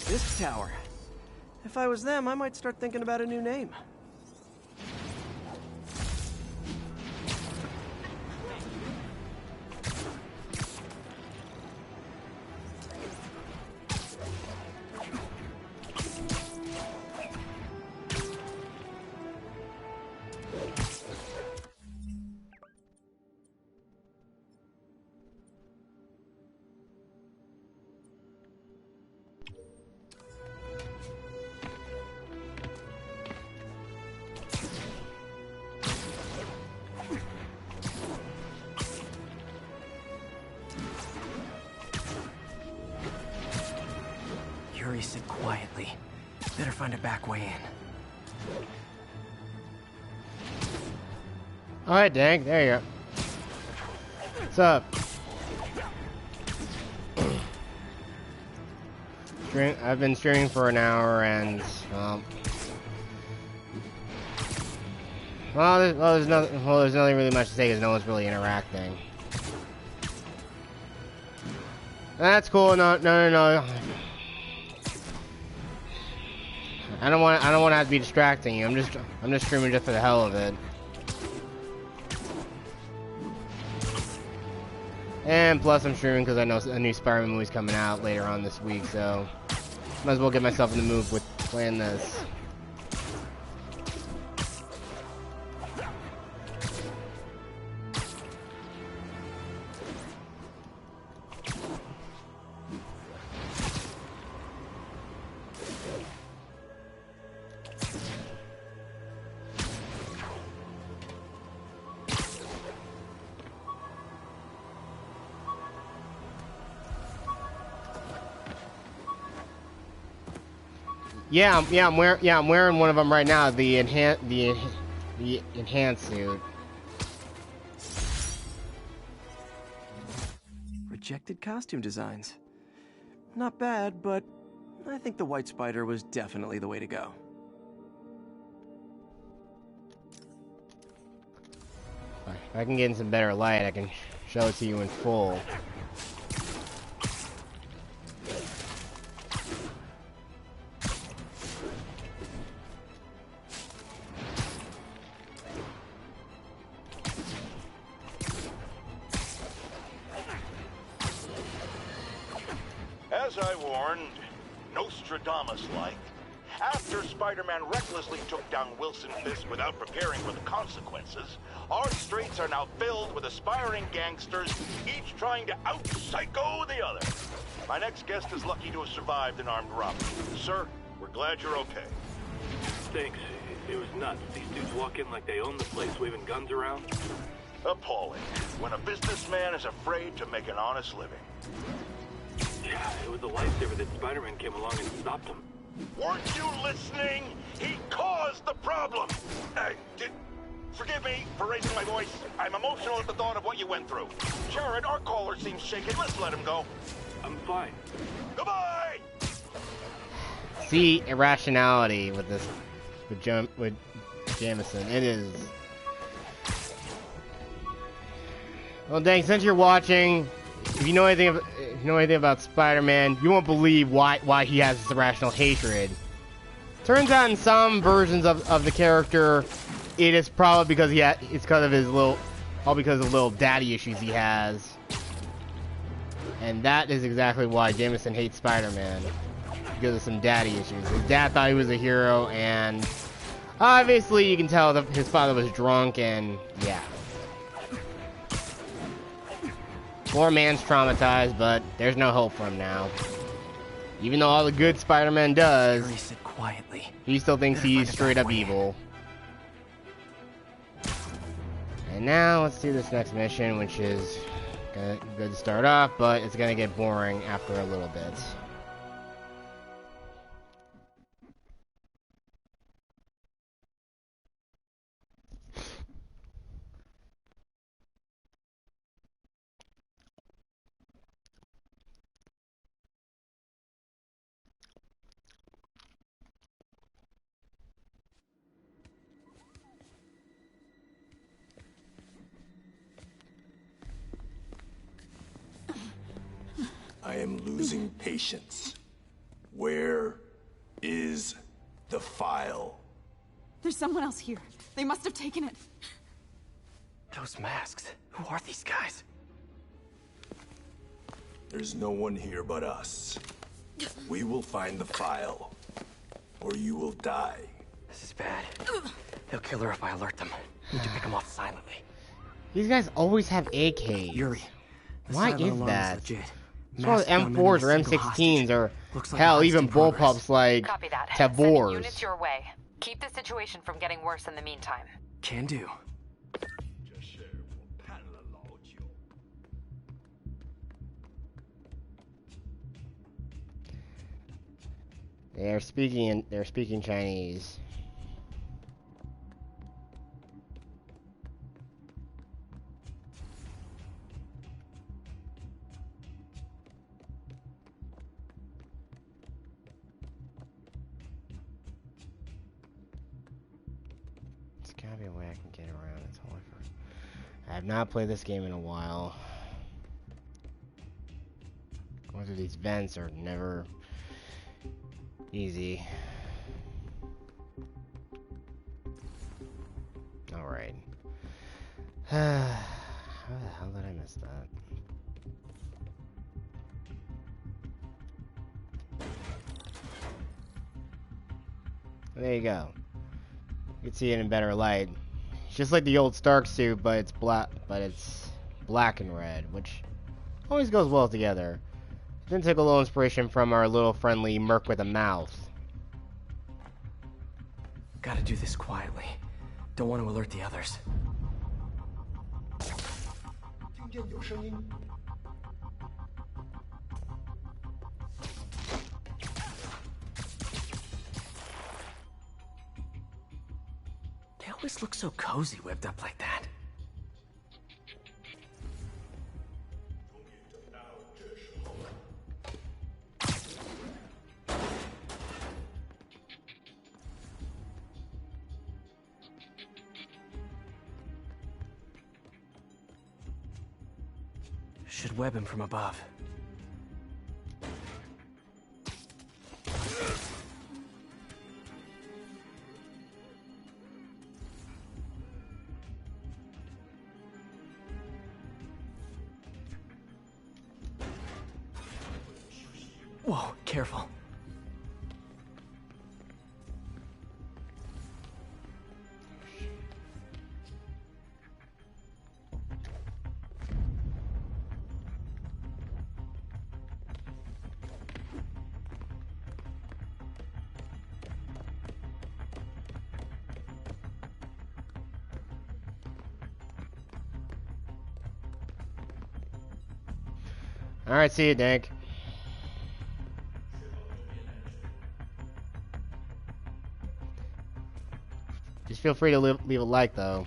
This tower. If I was them, I might start thinking about a new name. Yuri sit quietly. Better find a back way in. Alright, Dank, there you go. What's up? I've been streaming for an hour and, there's nothing really much to say because no one's really interacting. That's cool. No. I don't want to have to be distracting you. I'm just streaming just for the hell of it. And plus, I'm streaming because I know a new Spider-Man movie's coming out later on this week, so might as well get myself in the mood with playing this. I'm wearing one of them right now. The enhanced suit. Rejected costume designs. Not bad, but I think the white spider was definitely the way to go. If I can get in some better light, I can show it to you in full. As I warned, Nostradamus-like, after Spider-Man recklessly took down Wilson Fisk without preparing for the consequences, our streets are now filled with aspiring gangsters, each trying to out-psycho the other. My next guest is lucky to have survived an armed robbery. Sir, we're glad you're okay. Thanks. It was nuts. These dudes walk in like they own the place, waving guns around. Appalling. When a businessman is afraid to make an honest living. Yeah, it was a lifesaver that Spider-Man came along and stopped him. Weren't you listening? He caused the problem! Forgive me for raising my voice. I'm emotional at the thought of what you went through. Jared, our caller seems shaken. Let's let him go. I'm fine. Goodbye! See irrationality with this, with Jameson. It is. Well, dang, since you're watching, if you know anything about Spider-Man, you won't believe why he has this irrational hatred. Turns out in some versions of the character, it is probably because it's because of his little daddy issues he has. And that is exactly why Jameson hates Spider-Man. Because of some daddy issues. His dad thought he was a hero, and obviously you can tell that his father was drunk, and yeah. Poor man's traumatized, but there's no hope for him now. Even though all the good Spider-Man does, Sit quietly. he still thinks he's straight up evil. And now let's do this next mission, which is good to start off, but it's gonna get boring after a little bit. I am losing patience. Where is the file? There's someone else here. They must have taken it. Those masks. Who are these guys? There's no one here but us. We will find the file, or you will die. This is bad. They'll kill her if I alert them. Need to pick them off silently. These guys always have AKs. Yuri, why is alarm that? legit. As well as M4s or M16s or hell, even bullpups like Copy that. Send Tavors. units your way. Keep the situation from getting worse in the meantime. Can do. They're speaking Chinese. There's gotta be a way I can get around it. I have not played this game in a while. Going through these vents are never easy. Alright. How the hell did I miss that? There you go. You can see it in better light. It's just like the old Stark suit, but it's black and red, which always goes well together. Then take a little inspiration from our little friendly Merc with a mouth. Gotta do this quietly. Don't want to alert the others. always look so cozy whipped up like that. Should web him from above. Whoa, careful. Alright, see you, Dank. Just feel free to leave a like, though.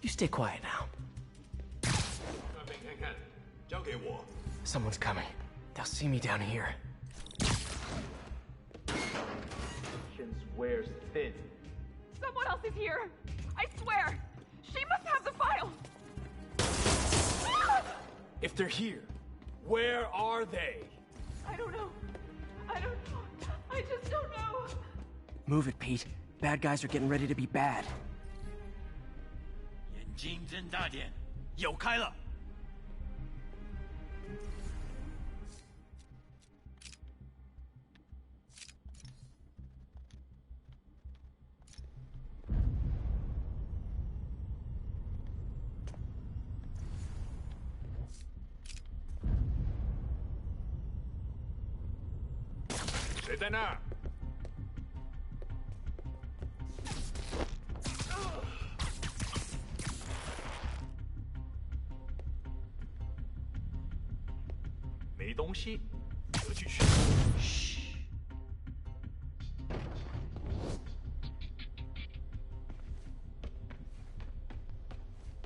You stay quiet now. Someone's coming. They'll see me down here. Wears thin. Someone else is here. I swear. She must have the file. If they're here, where are they? I don't know. I don't know. I just don't know. Move it, Pete. Bad guys are getting ready to be bad. 眼睛睁大点，有开了。谁在那儿？没东西，得继续。嘘。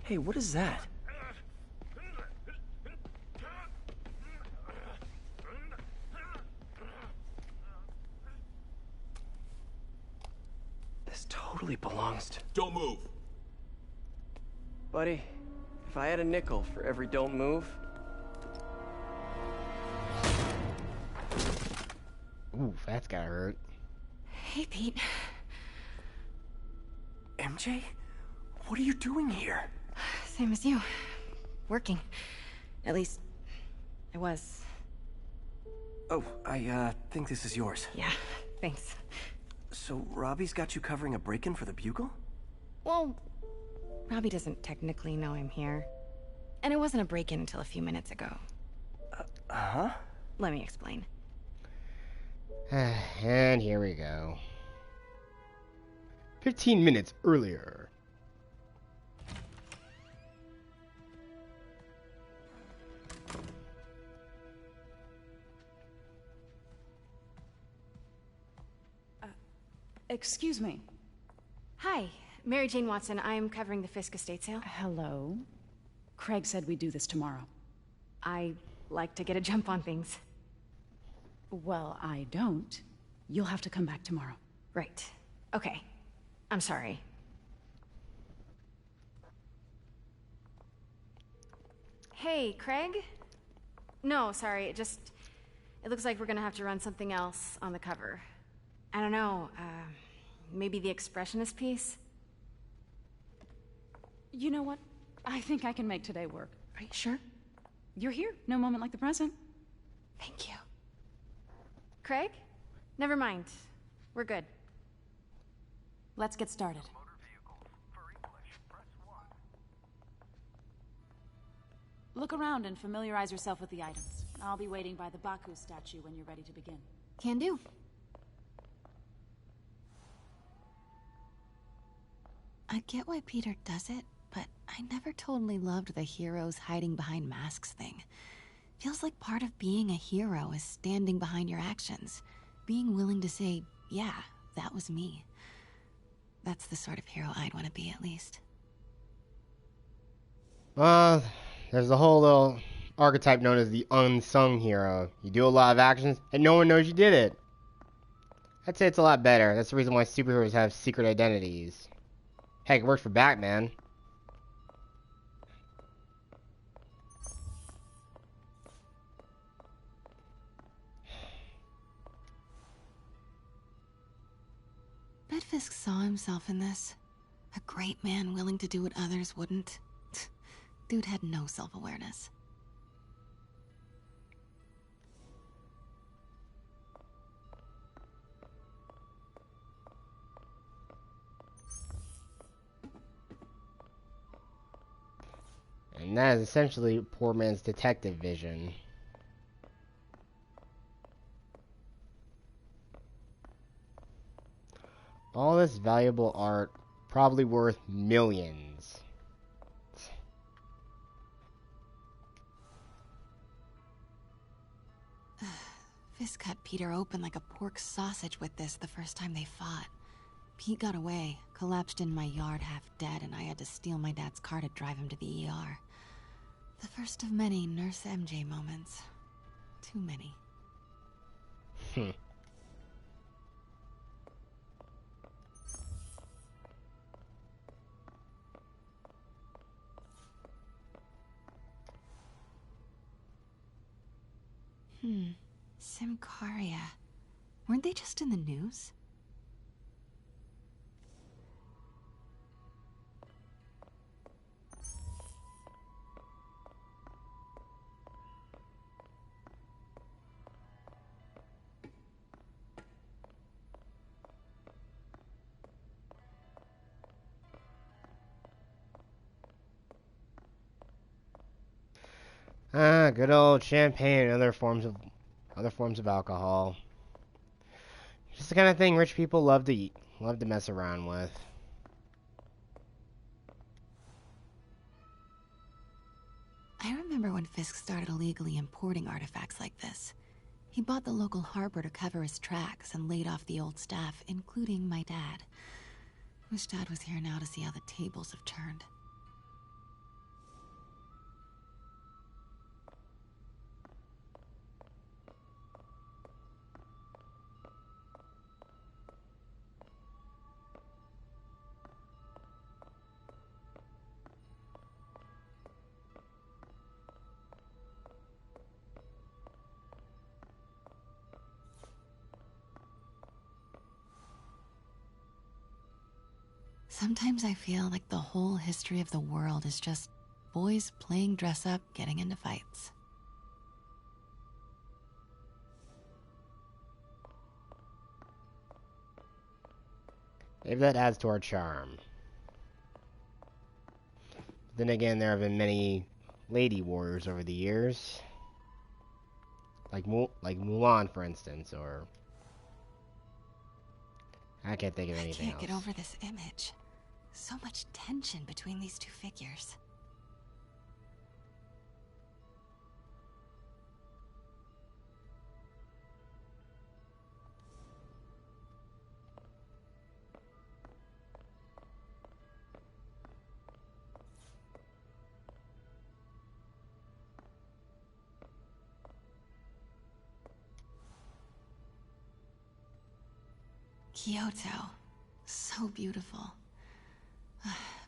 Hey, what is that? This totally belongs to... Don't move. Buddy, if I had a nickel for every don't move... Ooh, that's gotta hurt. Hey, Pete. MJ? What are you doing here? Same as you. Working. At least, I was. Oh, I think this is yours. Yeah, thanks. So, Robbie's got you covering a break-in for the Bugle? Well, Robbie doesn't technically know I'm here. And it wasn't a break-in until a few minutes ago. Uh-huh? Let me explain. And here we go. 15 minutes earlier. Excuse me. Hi, Mary Jane Watson. I'm covering the Fisk estate sale. Hello. Craig said we'd do this tomorrow. I like to get a jump on things. Well, I don't. You'll have to come back tomorrow. Right. Okay. I'm sorry. Hey, Craig? No, sorry. It looks like we're gonna have to run something else on the cover. I don't know, maybe the expressionist piece? You know what? I think I can make today work. Are you sure? You're here. No moment like the present. Thank you. Craig? Never mind. We're good. Let's get started. Look around and familiarize yourself with the items. I'll be waiting by the Baku statue when you're ready to begin. Can do. I get why Peter does it, but I never totally loved the heroes hiding behind masks thing. Feels like part of being a hero is standing behind your actions, being willing to say, yeah, that was me. That's the sort of hero I'd want to be, at least. There's a whole little archetype known as the unsung hero. You do a lot of actions, and no one knows you did it. I'd say it's a lot better. That's the reason why superheroes have secret identities. Heck, it works for Batman. Bet Fisk saw himself in this. A great man willing to do what others wouldn't. Dude had no self-awareness. And that is essentially poor man's detective vision. All this valuable art, probably worth millions. Fisk cut Peter open like a pork sausage with this the first time they fought. Pete got away, collapsed in my yard half dead, and I had to steal my dad's car to drive him to the ER. The first of many Nurse MJ moments. Too many. Simcaria. Weren't they just in the news? Good old champagne and other forms of alcohol. Just the kind of thing rich people love to eat, love to mess around with. I remember when Fisk started illegally importing artifacts like this. He bought the local harbor to cover his tracks and laid off the old staff, including my dad. Wish Dad was here now to see how the tables have turned. Sometimes I feel like the whole history of the world is just boys playing dress up, getting into fights. Maybe that adds to our charm. Then again, there have been many lady warriors over the years. Like Mulan, for instance, or... I can't think of anything else. I can't get over this image. So much tension between these two figures. Kyoto. So beautiful.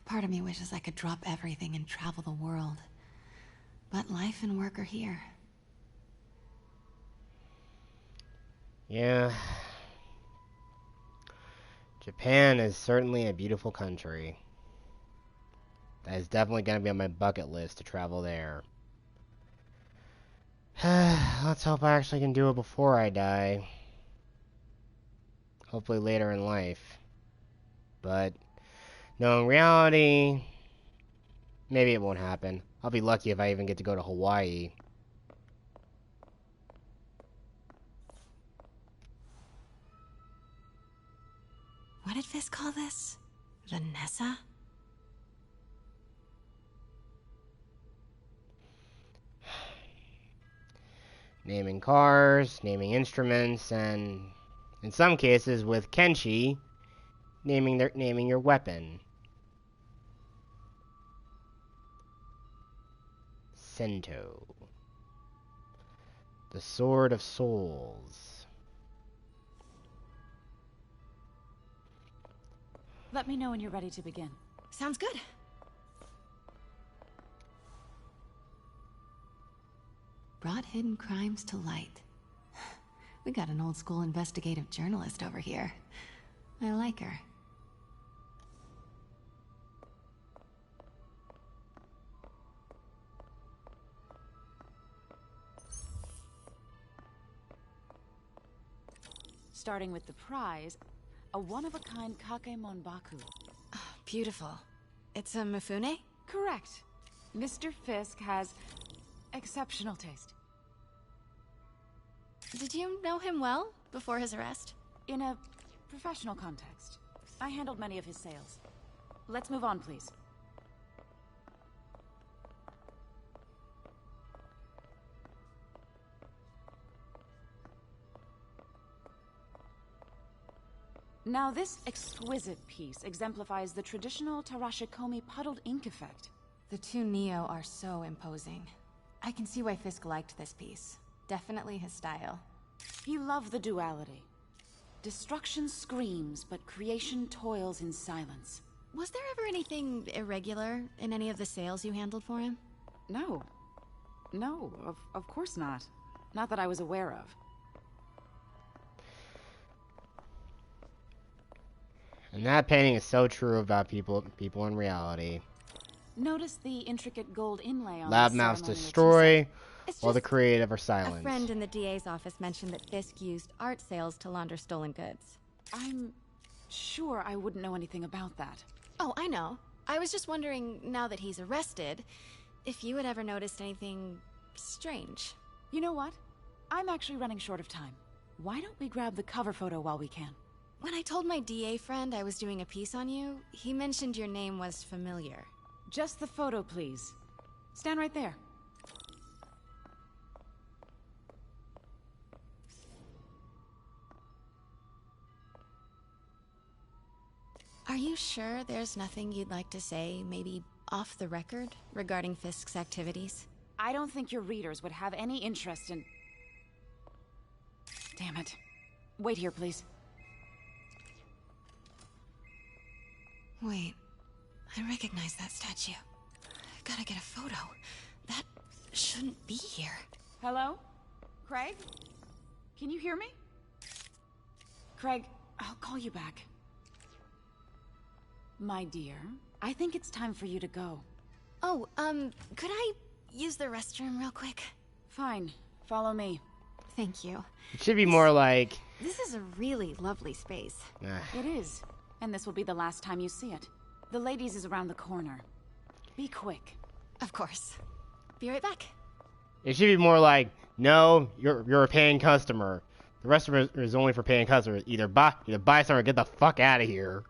Part of me wishes I could drop everything and travel the world. But life and work are here. Yeah. Japan is certainly a beautiful country. That is definitely going to be on my bucket list to travel there. Let's hope I actually can do it before I die. Hopefully later in life. But, no, in reality, maybe it won't happen. I'll be lucky if I even get to go to Hawaii. What did Fisk call this? Vanessa? Naming cars, naming instruments, and in some cases with Kenshi, naming your weapon. Sento. The Sword of Souls. Let me know when you're ready to begin. Sounds good. Brought hidden crimes to light. We got an old school investigative journalist over here. I like her. Starting with the prize, a one-of-a-kind Kakemon Baku. Beautiful. It's a Mifune? Correct. Mr. Fisk has exceptional taste. Did you know him well before his arrest? In a professional context. I handled many of his sales. Let's move on, please. Now, this exquisite piece exemplifies the traditional Tarashikomi puddled ink effect. The two Neo are so imposing. I can see why Fisk liked this piece. Definitely his style. He loved the duality. Destruction screams, but creation toils in silence. Was there ever anything irregular in any of the sales you handled for him? No. No, of course not. Not that I was aware of. And that painting is so true about people in reality. Notice the intricate gold inlay on Loud the mouths ceremonial destroy, It's while the just creative are A silent. friend in the DA's office mentioned that Fisk used art sales to launder stolen goods. I'm sure I wouldn't know anything about that. Oh, I know. I was just wondering, now that he's arrested, if you had ever noticed anything strange. You know what? I'm actually running short of time. Why don't we grab the cover photo while we can? When I told my DA friend I was doing a piece on you, he mentioned your name was familiar. Just the photo, please. Stand right there. Are you sure there's nothing you'd like to say, maybe off the record, regarding Fisk's activities? I don't think your readers would have any interest in... Damn it. Wait here, please. Wait, I recognize that statue. Gotta get a photo. That shouldn't be here. Hello? Craig? Can you hear me? Craig, I'll call you back. My dear, I think it's time for you to go. Oh, could I use the restroom real quick? Fine. Follow me. Thank you. It should be more like... This is a really lovely space. It is. And this will be the last time you see it. The ladies is around the corner. Be quick. Of course. Be right back. It should be more like, no, you're a paying customer. The restaurant is only for paying customers. Either buy something or get the fuck out of here.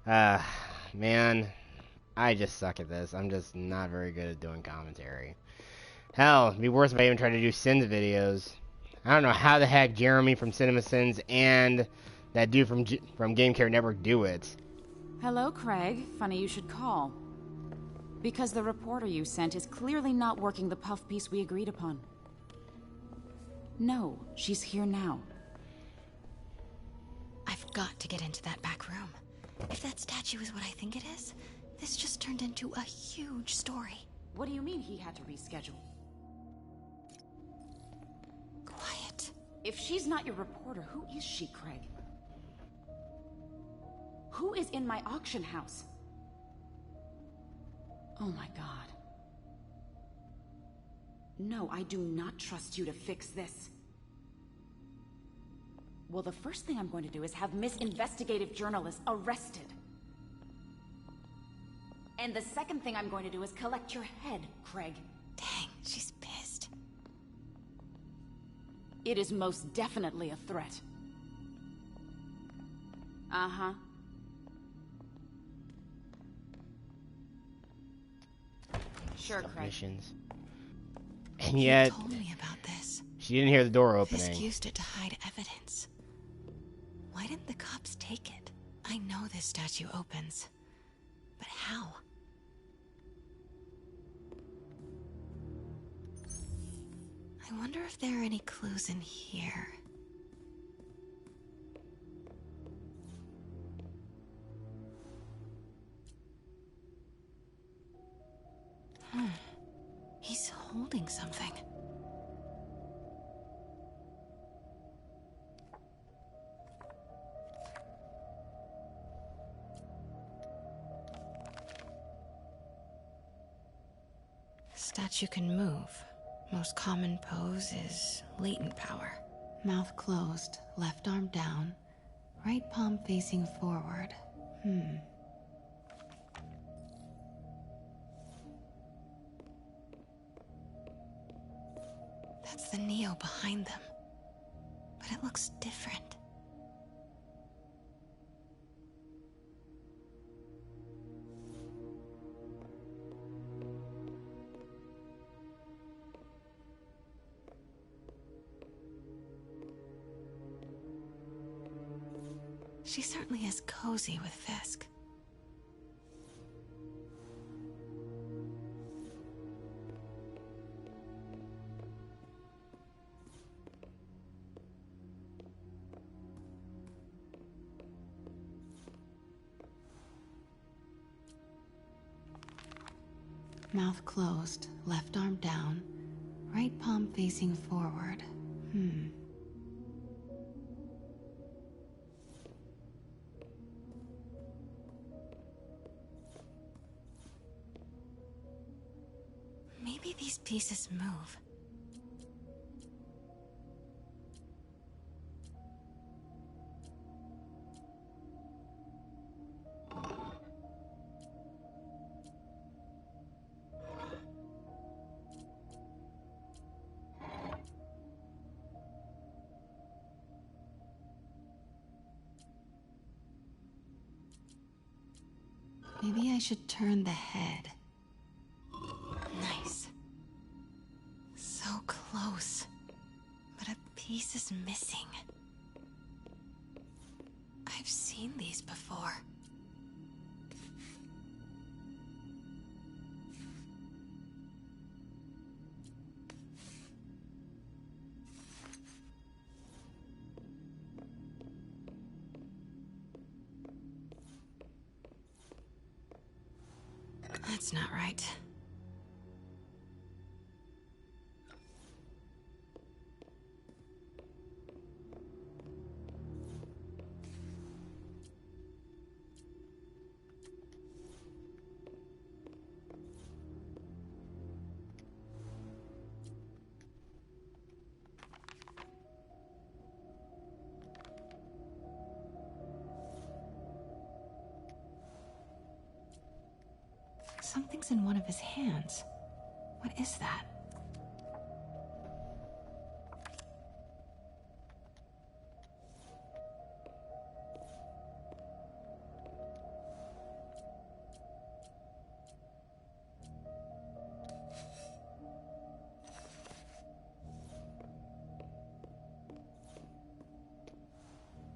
Man, I just suck at this. I'm just not very good at doing commentary. Hell, it'd be worse if I even tried to do Sins videos. I don't know how the heck Jeremy from Cinema Sins and that dude from Game Care Network do it. Hello, Craig. Funny you should call. Because the reporter you sent is clearly not working the puff piece we agreed upon. No, she's here now. I've got to get into that back room. If that statue is what I think it is, this just turned into a huge story. What do you mean he had to reschedule? Quiet. If she's not your reporter, who is she, Craig? Who is in my auction house? Oh my god. No, I do not trust you to fix this. Well, the first thing I'm going to do is have Miss Investigative Journalist arrested. And the second thing I'm going to do is collect your head, Craig. Dang, she's pissed. It is most definitely a threat. Uh-huh. Sure, Craig. Missions. And yet, He told me about this. she didn't hear the door Fisk opening. used it to hide evidence. Why didn't the cops take it? I know this statue opens, but how? I wonder if there are any clues in here. He's holding something. Statue can move. Most common pose is latent power. Mouth closed, left arm down, right palm facing forward. That's the Neo behind them. But it looks different. She certainly is cozy with Fisk. Mouth closed, left arm down, right palm facing forward. Maybe these pieces move. Maybe I should turn the head. Nice. So close. But a piece is missing. I've seen these before. That's not right. Something's in one of his hands. What is that?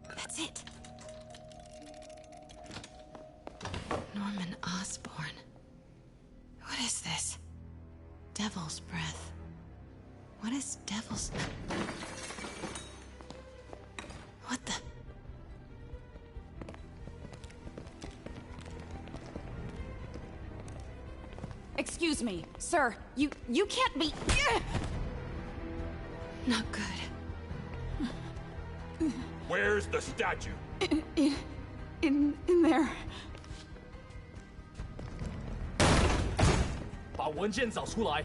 That's it. Norman Osborn. What is this? Devil's breath. What is devil's... What the... Excuse me, sir. You can't be... Not good. Where's the statue? In there. 把文件找出来。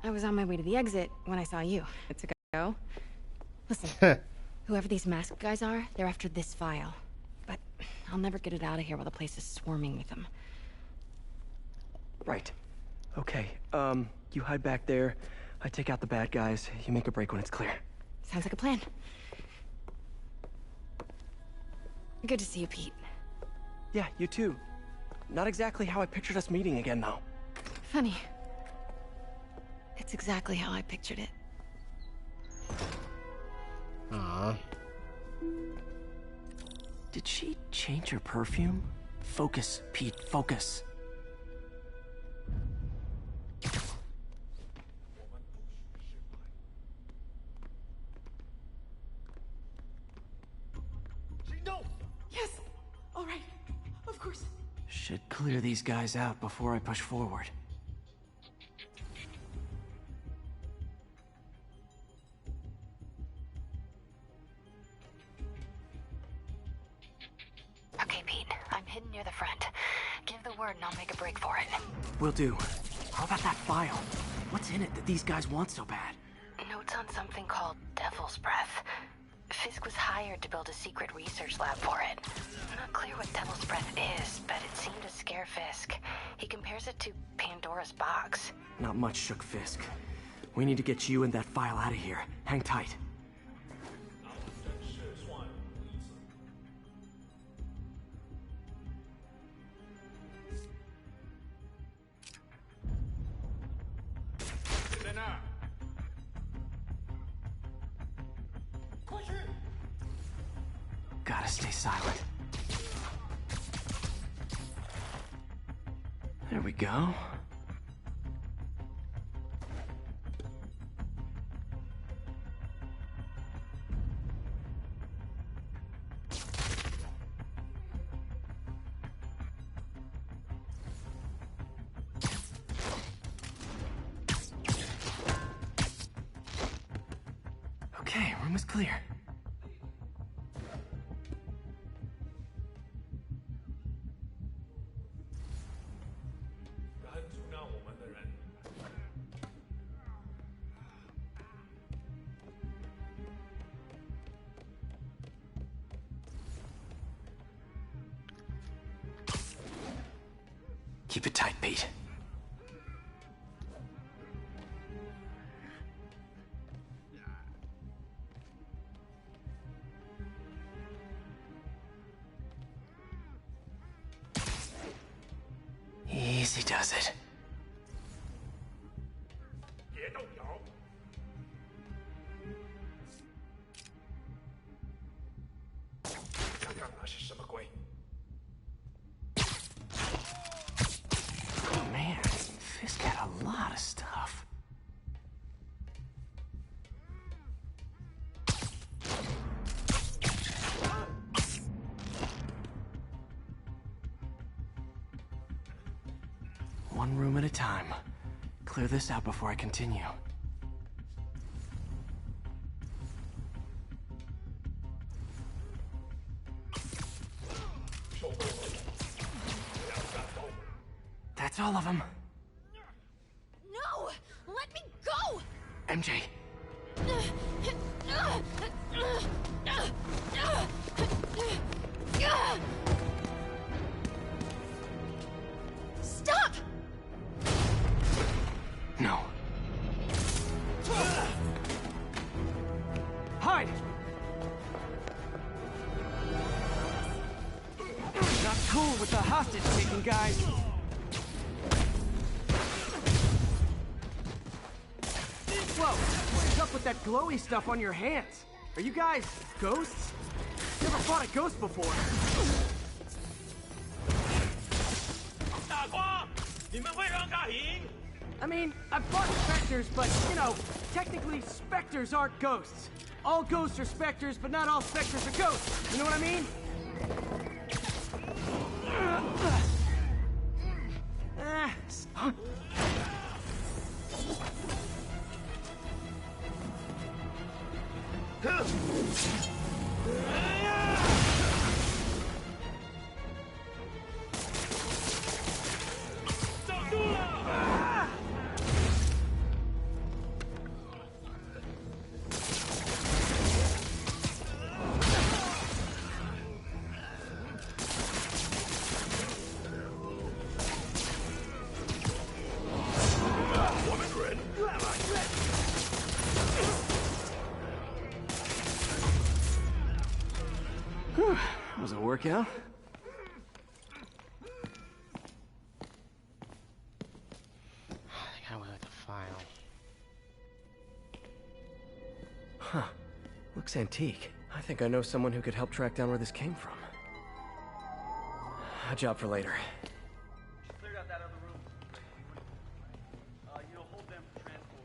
I was on my way to the exit when I saw you. It's a go. Listen, whoever these masked guys are, they're after this file. But I'll never get it out of here while the place is swarming with them. Right. Okay, you hide back there. I take out the bad guys, you make a break when it's clear. Sounds like a plan. Good to see you, Pete. Yeah, you too. Not exactly how I pictured us meeting again, though. Funny. It's exactly how I pictured it. Aww. Did she change her perfume? Focus, Pete, focus. Yes! All right. Of course. Should clear these guys out before I push forward. Okay, Pete. I'm hidden near the front. Give the word and I'll make a break for it. Will do. How about that file? What's in it that these guys want so bad? Notes on something called Devil's Breath. Fisk was hired to build a secret research lab for it. Not clear what Devil's Breath is, but it seemed to scare Fisk. He compares it to Pandora's box. Not much shook Fisk. We need to get you and that file out of here. Hang tight. Gotta stay silent. There we go. Okay, room is clear. Keep it tight, Pete. Easy does it. Man, Fisk had a lot of stuff. One room at a time. Clear this out before I continue. That's all of them. No! Let me go! MJ. Stop! No. Hide! Not cool with the hostage-taking guys. Whoa! What's up with that glowy stuff on your hands? Are you guys ghosts? Never fought a ghost before. 大光，你们会让他赢？ I mean, I've fought specters, but, you know, technically specters aren't ghosts. All ghosts are specters, but not all specters are ghosts. You know what I mean? was a workout. I got away with the file. Huh. Looks antique. I think I know someone who could help track down where this came from. A job for later.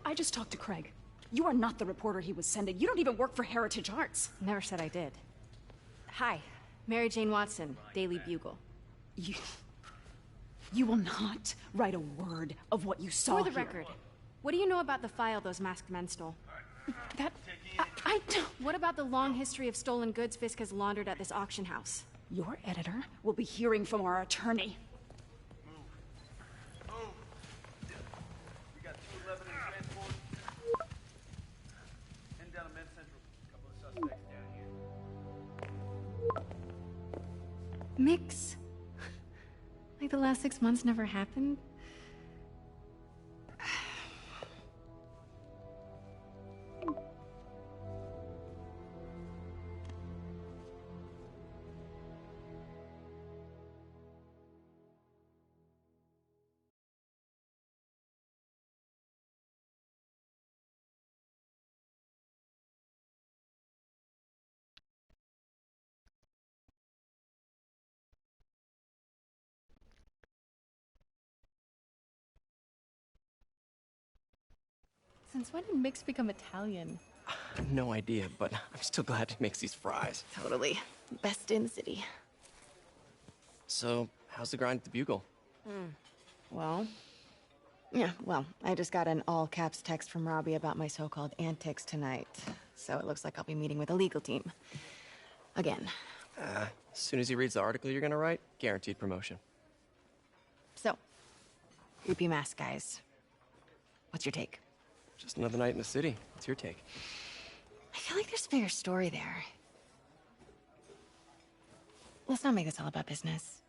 I just talked to Craig. You are not the reporter he was sending. You don't even work for Heritage Arts. Never said I did. Hi, Mary Jane Watson, Daily Bugle. You will not write a word of what you saw For the here. record, what do you know about the file those masked men stole? I don't... What about the long history of stolen goods Fisk has laundered at this auction house? Your editor will be hearing from our attorney. Mix? Like the last 6 months never happened? Since when did Mix become Italian? No idea, but I'm still glad he makes these fries. Totally. Best in the city. So, how's the grind at the Bugle? Well, I just got an all-caps text from Robbie about my so-called antics tonight. So it looks like I'll be meeting with the legal team. Again. As soon as he reads the article you're gonna write, guaranteed promotion. So, creepy mask guys. What's your take? Just another night in the city. What's your take? I feel like there's a bigger story there. Let's not make this all about business.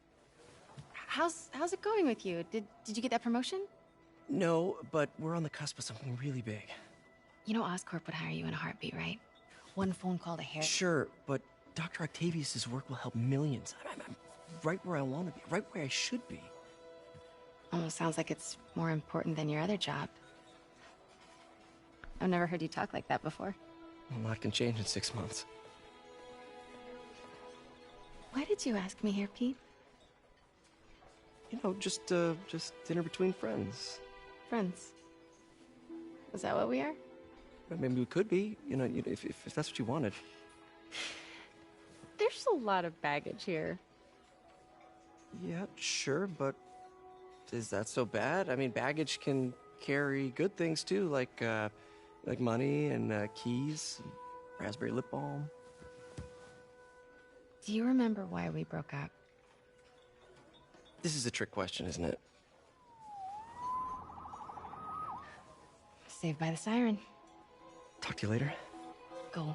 How's it going with you? Did you get that promotion? No, but we're on the cusp of something really big. You know Oscorp would hire you in a heartbeat, right? One phone call to Harry. Sure, but Dr. Octavius's work will help millions. I'm right where I want to be, right where I should be. Almost sounds like it's more important than your other job. I've never heard you talk like that before. A lot can change in 6 months. Why did you ask me here, Pete? You know, just dinner between friends. Friends. Is that what we are? Well, maybe we could be, you know, if that's what you wanted. There's a lot of baggage here. Yeah, sure, but is that so bad? I mean, baggage can carry good things too, like money and keys, and raspberry lip balm. Do you remember why we broke up? This is a trick question, isn't it? Saved by the siren. Talk to you later. Go.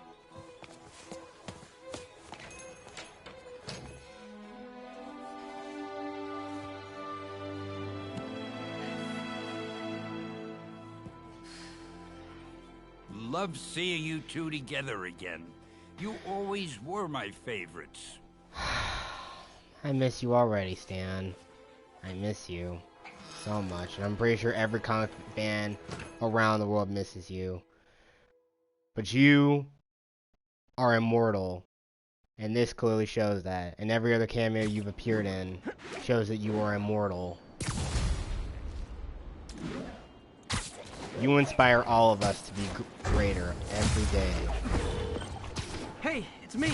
Love seeing you two together again. You always were my favorites. I miss you already, Stan. I miss you so much. And I'm pretty sure every comic fan around the world misses you. But you are immortal. And this clearly shows that. And every other cameo you've appeared in shows that you are immortal. You inspire all of us to be greater every day. Hey, it's me.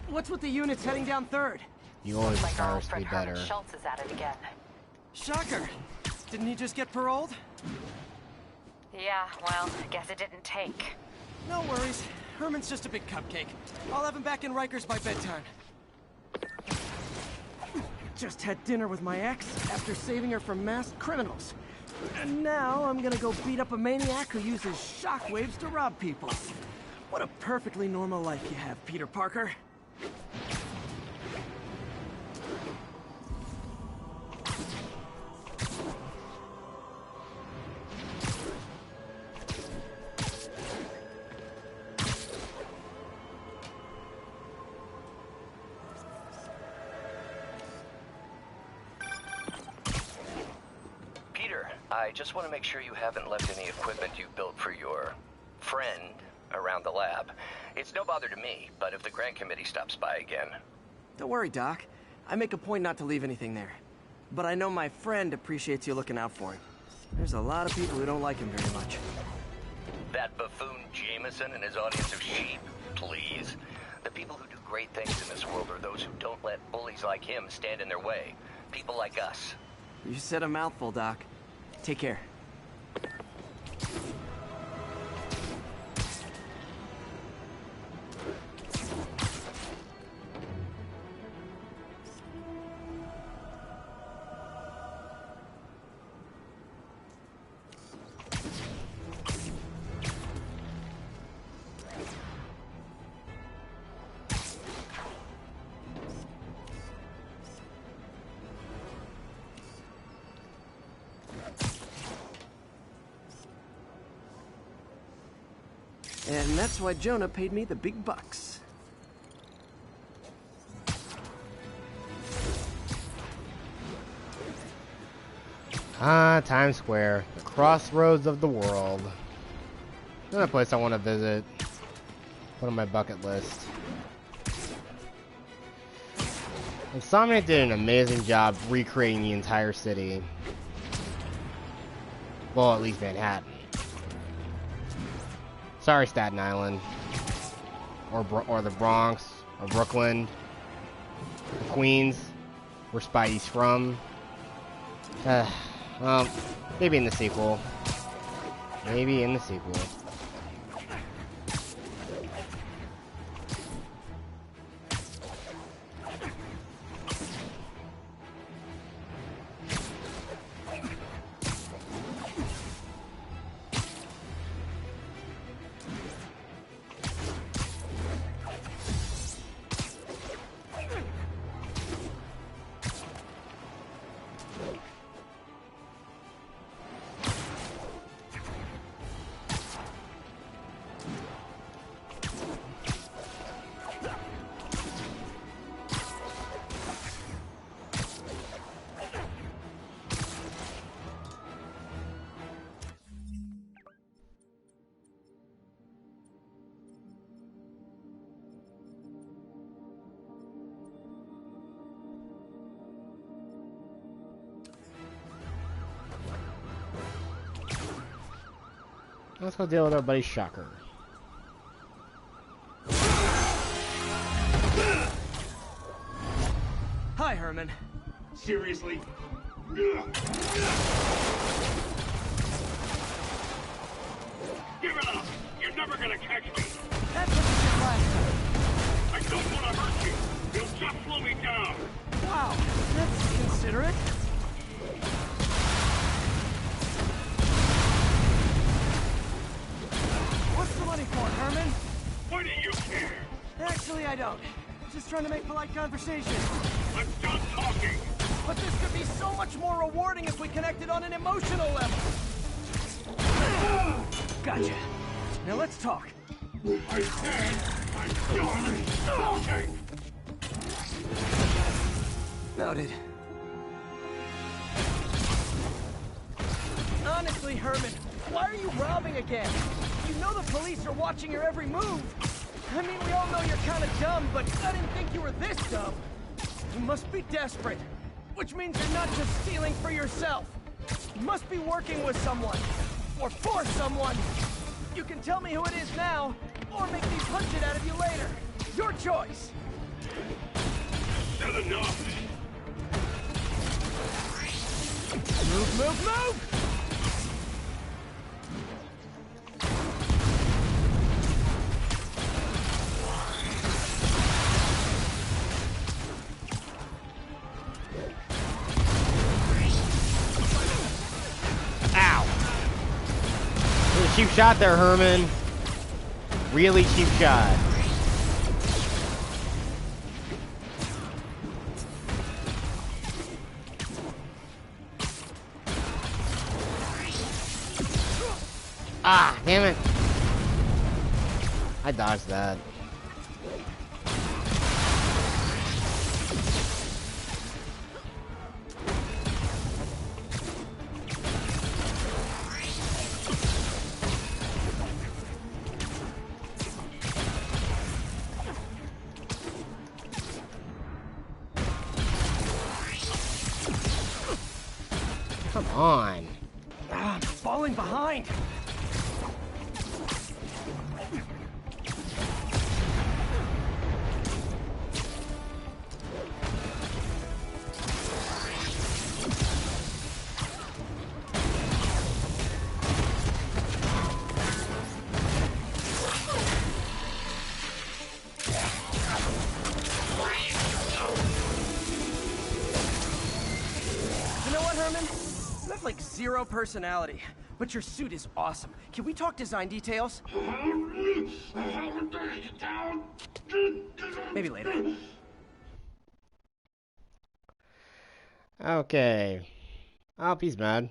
What's with the units heading down third? You always inspire us to be better. Schultz is at it again. Shocker. Didn't he just get paroled? Yeah, well, guess it didn't take. No worries. Herman's just a big cupcake. I'll have him back in Rikers by bedtime. Just had dinner with my ex after saving her from masked criminals. And now I'm gonna go beat up a maniac who uses shockwaves to rob people. What a perfectly normal life you have, Peter Parker. I just want to make sure you haven't left any equipment you built for your friend around the lab. It's no bother to me, but if the grant committee stops by again... Don't worry, Doc. I make a point not to leave anything there. But I know my friend appreciates you looking out for him. There's a lot of people who don't like him very much. That buffoon Jameson and his audience of sheep, please. The people who do great things in this world are those who don't let bullies like him stand in their way. People like us. You said a mouthful, Doc. Take care. And that's why Jonah paid me the big bucks. Ah, Times Square, the crossroads of the world. Another place I want to visit. Put on my bucket list. Insomniac did an amazing job recreating the entire city. Well, at least Manhattan. Sorry, Staten Island, or the Bronx, or Brooklyn, Queens, where Spidey's from. Well, maybe in the sequel. Maybe in the sequel. Let's go deal with our buddy Shocker. Hi, Herman. Seriously? Give it up! You're never gonna catch me! That's what you did last time. I don't want to hurt you! You'll just slow me down! Wow, that's considerate. What's the money for, Herman? Why do you care? Actually, I don't. Just trying to make polite conversation. I'm done talking! But this could be so much more rewarding if we connected on an emotional level. Gotcha. Now let's talk. I said I'm done talking! Noted. Honestly, Herman, why are you robbing again? You know the police are watching your every move. I mean, we all know you're kind of dumb, but I didn't think you were this dumb. You must be desperate, which means you're not just stealing for yourself. You must be working with someone, or for someone. You can tell me who it is now, or make me punch it out of you later. Your choice. Said enough! Move, move, move! Cheap shot there, Herman. Really cheap shot. Ah, damn it. I dodged that. on. Ah, I'm falling behind. Like zero personality, but your suit is awesome. Can we talk design details? Maybe later. Okay. Oh, he's mad.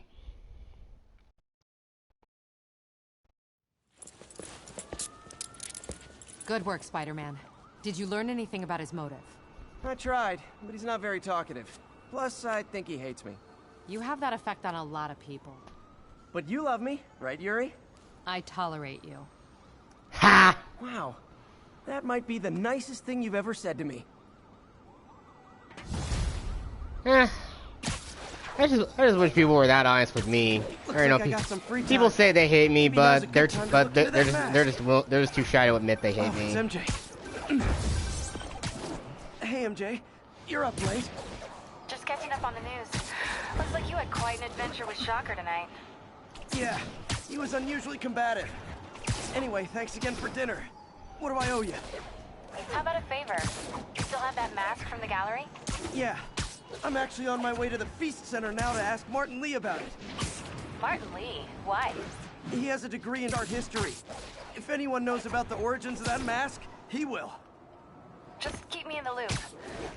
Good work, Spider-Man. Did you learn anything about his motive? I tried, but he's not very talkative. Plus, I think he hates me. You have that effect on a lot of people. But you love me, right, Yuri? I tolerate you. Ha! Wow. That might be the nicest thing you've ever said to me. I just wish people were that honest with me. Looks like I got some free time. People say they hate me, Maybe but they're they're just too shy to admit they hate me. It's MJ. Hey, MJ. You're up late. Just catching up on the news. Looks like you had quite an adventure with Shocker tonight. Yeah, he was unusually combative. Anyway, thanks again for dinner. What do I owe you? How about a favor? You still have that mask from the gallery? Yeah. I'm actually on my way to the Feast Center now to ask Martin Lee about it. Martin Lee? Why? He has a degree in art history. If anyone knows about the origins of that mask, he will. Just keep me in the loop.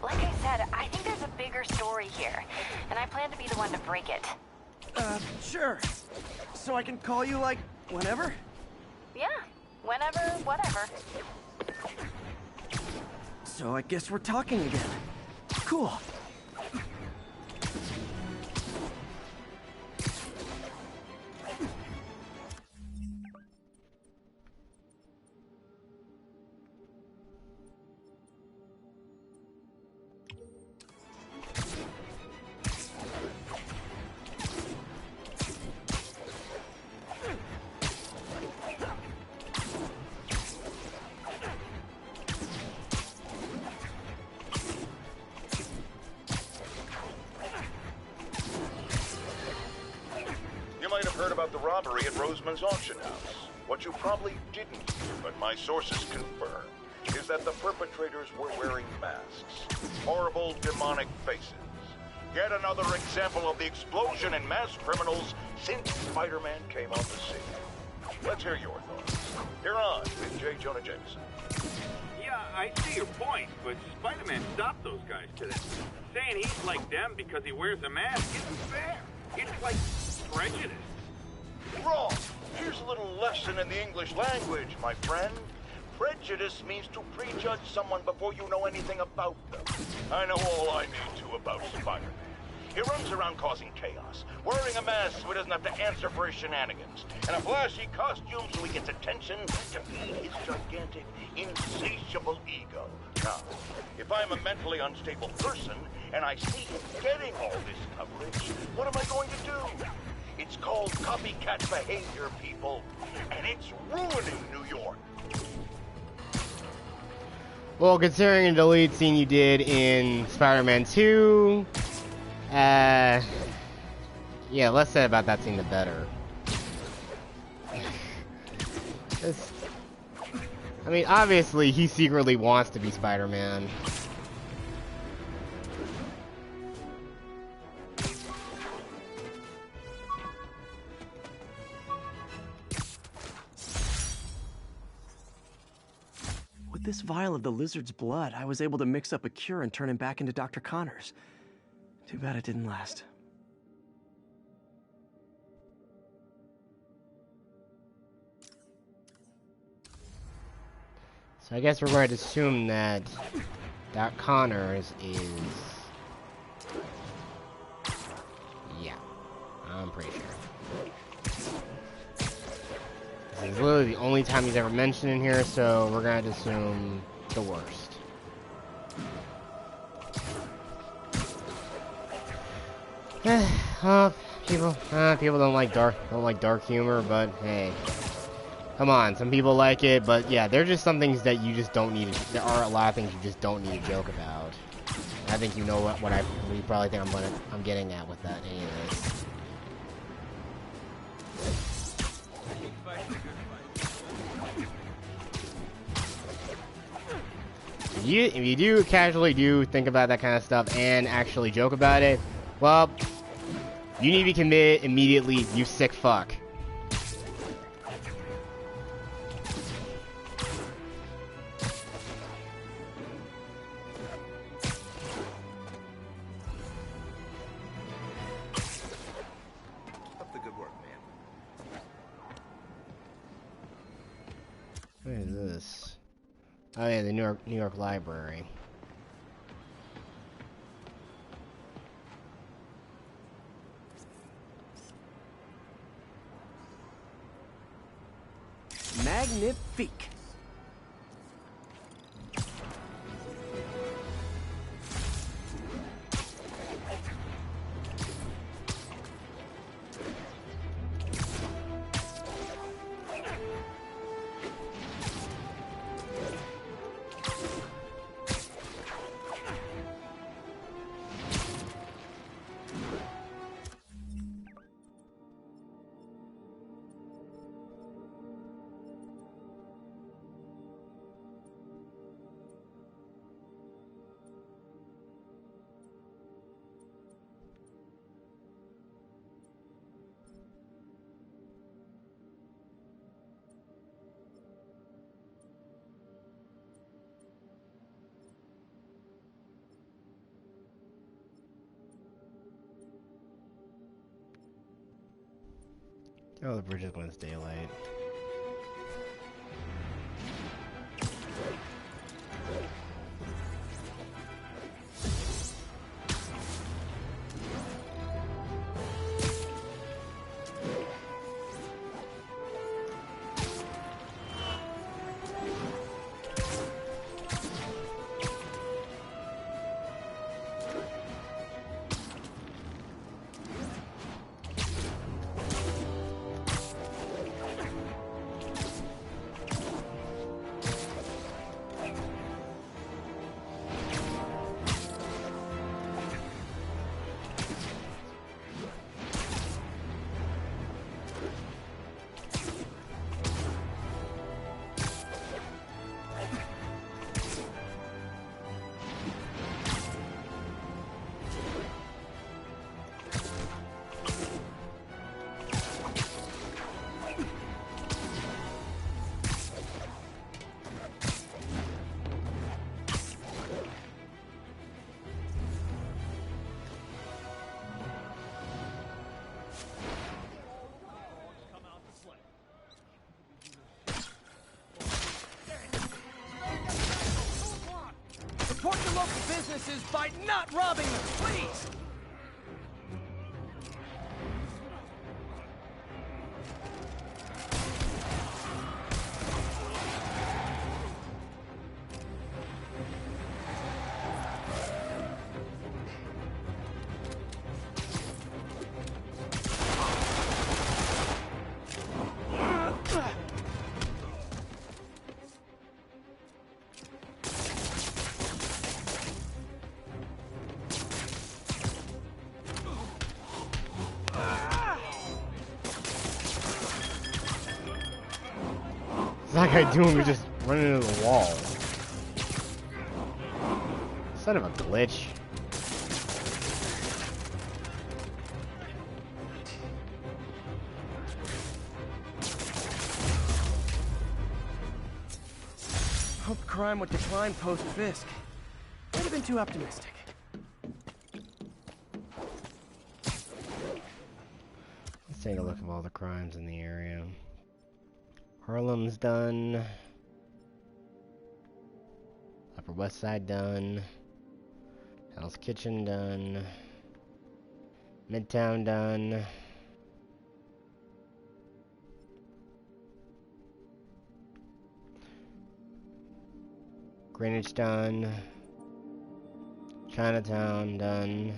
Like I said, I think there's a bigger story here, and I plan to be the one to break it. Sure. So I can call you, like, whenever? Yeah, whenever, whatever. So I guess we're talking again. Cool. Auction house. What you probably didn't hear, but my sources confirm, is that the perpetrators were wearing masks. Horrible, demonic faces. Yet another example of the explosion in mass criminals since Spider-Man came on the scene. Let's hear your thoughts. Here on with J. Jonah Jameson. Yeah, I see your point, but Spider-Man stopped those guys today. Saying he's like them because he wears a mask isn't fair. It's like prejudice. Wrong. Here's a little lesson in the English language, my friend. Prejudice means to prejudge someone before you know anything about them. I know all I need to about Spider-Man. He runs around causing chaos, wearing a mask so he doesn't have to answer for his shenanigans, and a flashy costume so he gets attention to feed his gigantic, insatiable ego. Now, if I'm a mentally unstable person and I see him getting all this coverage, what am I going to do? It's called copycat behavior, people, and it's ruining New York. Well, considering the lead scene you did in Spider-Man 2, yeah, less said about that scene, the better. I mean, obviously, he secretly wants to be Spider-Man. This vial of the lizard's blood, I was able to mix up a cure and turn him back into Dr. Connors. Too bad it didn't last. So I guess we're going to assume that Doc Connors is... Yeah, I'm pretty sure. This is literally the only time he's ever mentioned in here, so we're going to assume the worst. People don't like dark humor, but hey, come on, some people like it, but yeah, there's just some things that you just don't need. There are a lot of things you just don't need to joke about. I think you know what you probably think I'm getting at with that. Anyways. If you do casually think about that kind of stuff and actually joke about it, well, you need to be committed immediately, you sick fuck. Keep up the good work, man. What is this? Oh yeah, the New York Library. Magnifique. Oh, the bridge is when it's daylight. Support your local businesses by not robbing them, please! What's that guy doing? We're just running into the wall. Son of a glitch. Hope crime would decline post-Fisk. Might have been too optimistic. Let's take a look at all the crimes in the area. Harlem's done. Upper West Side done. Hell's Kitchen done. Midtown done. Greenwich done. Chinatown done.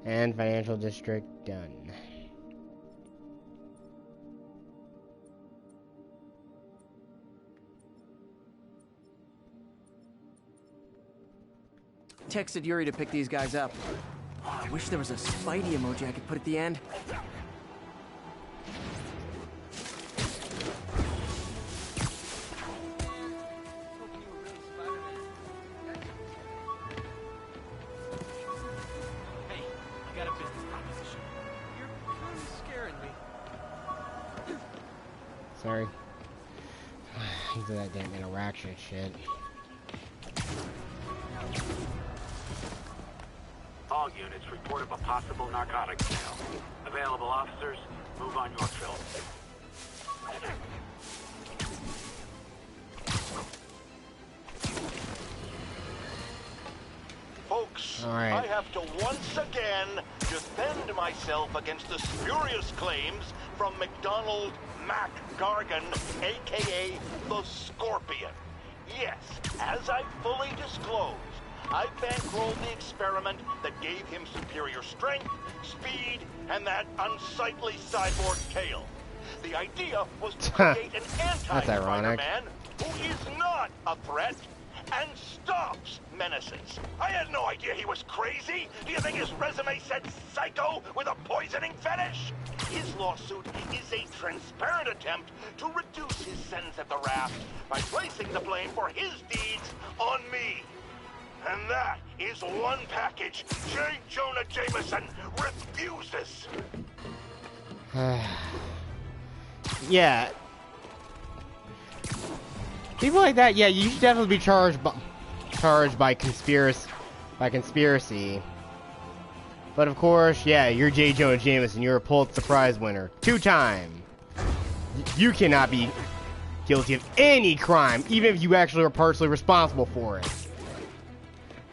And Financial District done. texted Yuri to pick these guys up. Oh, I wish there was a Spidey emoji I could put at the end. Hey, I got a business proposition. You're really scaring me. Sorry. Into that damn interaction shit. All units report of a possible narcotics sale. Available officers, move on Yorkville. Folks, All right. I have to once again defend myself against the spurious claims from McDonald Mac Gargan, aka the Scorpion. Yes, as I fully disclosed, I bankrolled the experiment that gave him superior strength, speed, and that unsightly cyborg tail. The idea was to create an anti-Spider-Man who is not a threat and stops menaces. I had no idea he was crazy. Do you think his resume said psycho with a poisoning fetish? His lawsuit is a transparent attempt to reduce his sentence at the raft by placing the blame for his deeds on me. And that is one package J. Jonah Jameson refuses. Yeah. People like that, yeah, you should definitely be charged by conspiracy. But of course, yeah, you're J. Jonah Jameson. You're a Pulitzer Prize winner, 2-time. You cannot be guilty of any crime, even if you actually were partially responsible for it.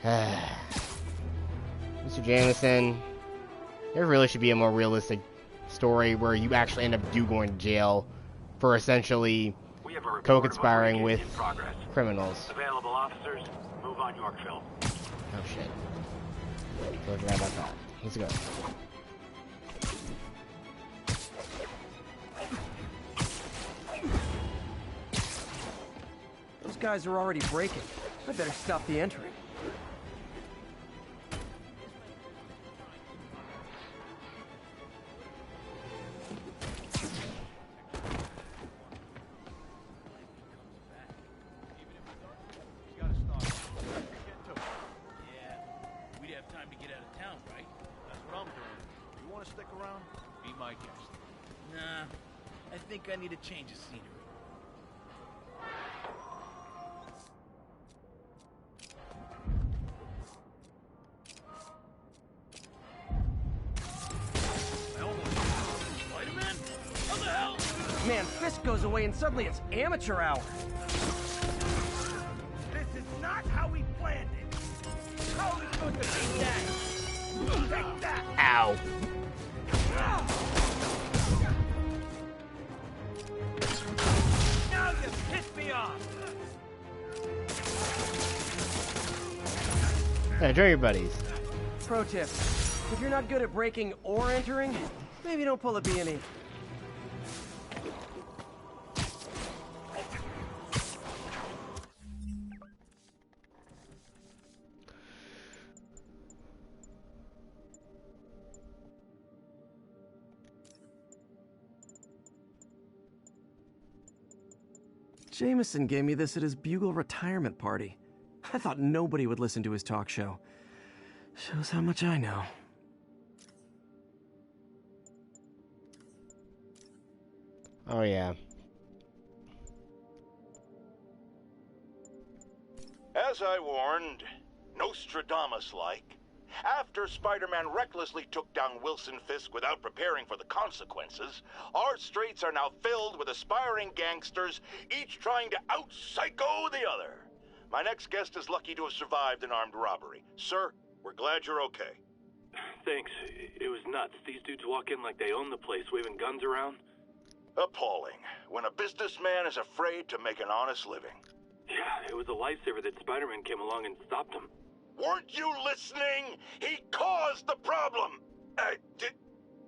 Mr. Jameson, there really should be a more realistic story where you actually end up going to jail for essentially co-conspiring with criminals. Available officers, move on Yorkville. Oh shit. So I forgot about that. Let's go. Those guys are already breaking. I better stop the entry. I need a change of scenery. Spider-Man? What the hell? Man, Fisk goes away and suddenly it's amateur hour. This is not how we planned it. How are we supposed to beat that? Take that! Ow. Now you pissed me off! Yeah, join your buddies. Pro tip, if you're not good at breaking or entering, maybe don't pull a B&E. Jameson gave me this at his Bugle retirement party. I thought nobody would listen to his talk show. Shows how much I know. Oh, yeah. As I warned, Nostradamus-like, after Spider-Man recklessly took down Wilson Fisk without preparing for the consequences, our streets are now filled with aspiring gangsters, each trying to out-psycho the other. My next guest is lucky to have survived an armed robbery. Sir, we're glad you're okay. Thanks. It was nuts. These dudes walk in like they own the place, waving guns around. Appalling. When a businessman is afraid to make an honest living. Yeah, it was a lifesaver that Spider-Man came along and stopped him. Weren't you listening? He caused the problem!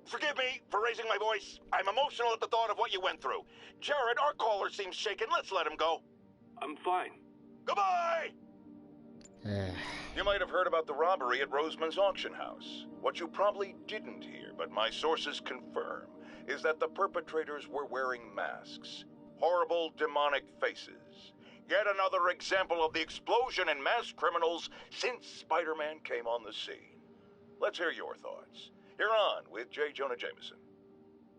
Forgive me for raising my voice. I'm emotional at the thought of what you went through. Jared, our caller seems shaken. Let's let him go. I'm fine. Goodbye! You might have heard about the robbery at Roseman's auction house. What you probably didn't hear, but my sources confirm, is that the perpetrators were wearing masks. Horrible, demonic faces. Yet another example of the explosion in mass criminals since Spider-Man came on the scene. Let's hear your thoughts. You're on with J. Jonah Jameson.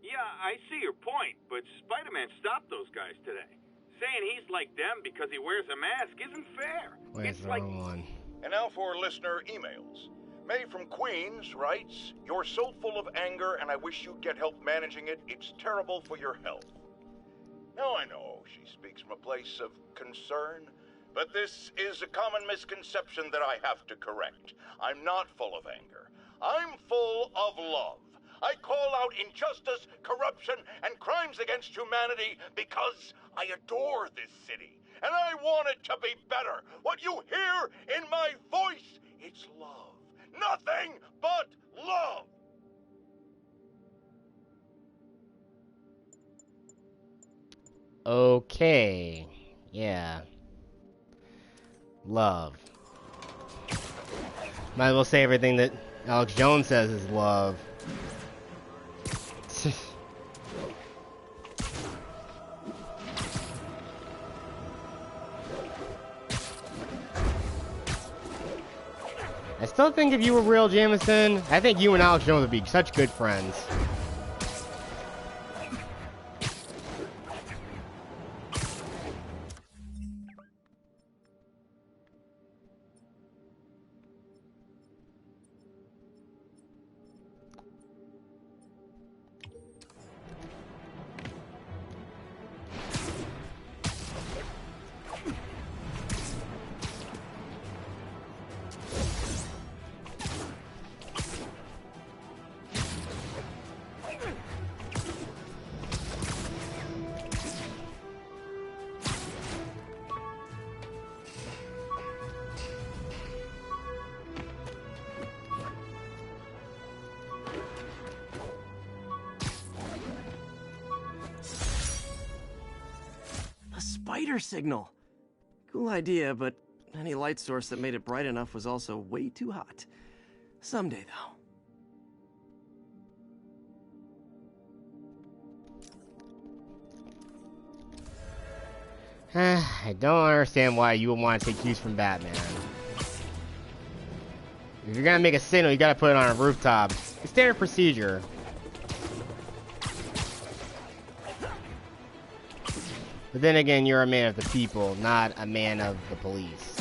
Yeah, I see your point, but Spider-Man stopped those guys today. Saying he's like them because he wears a mask isn't fair. Where's the wrong one? And now for listener emails. May from Queens writes, "You're so full of anger and I wish you'd get help managing it. It's terrible for your health." Now I know she speaks from a place of concern, but this is a common misconception that I have to correct. I'm not full of anger. I'm full of love. I call out injustice, corruption, and crimes against humanity because I adore this city, and I want it to be better. What you hear in my voice, it's love. Nothing but love. Okay. Yeah. Love. Might as well say everything that Alex Jones says is love. I still think if you were real Jameson, I think you and Alex Jones would be such good friends. Spider signal. Cool idea, but any light source that made it bright enough was also way too hot. Someday, though. I don't understand why you would want to take cues from Batman. If you're gonna make a signal, you gotta put it on a rooftop. It's standard procedure. But then again, you're a man of the people, not a man of the police.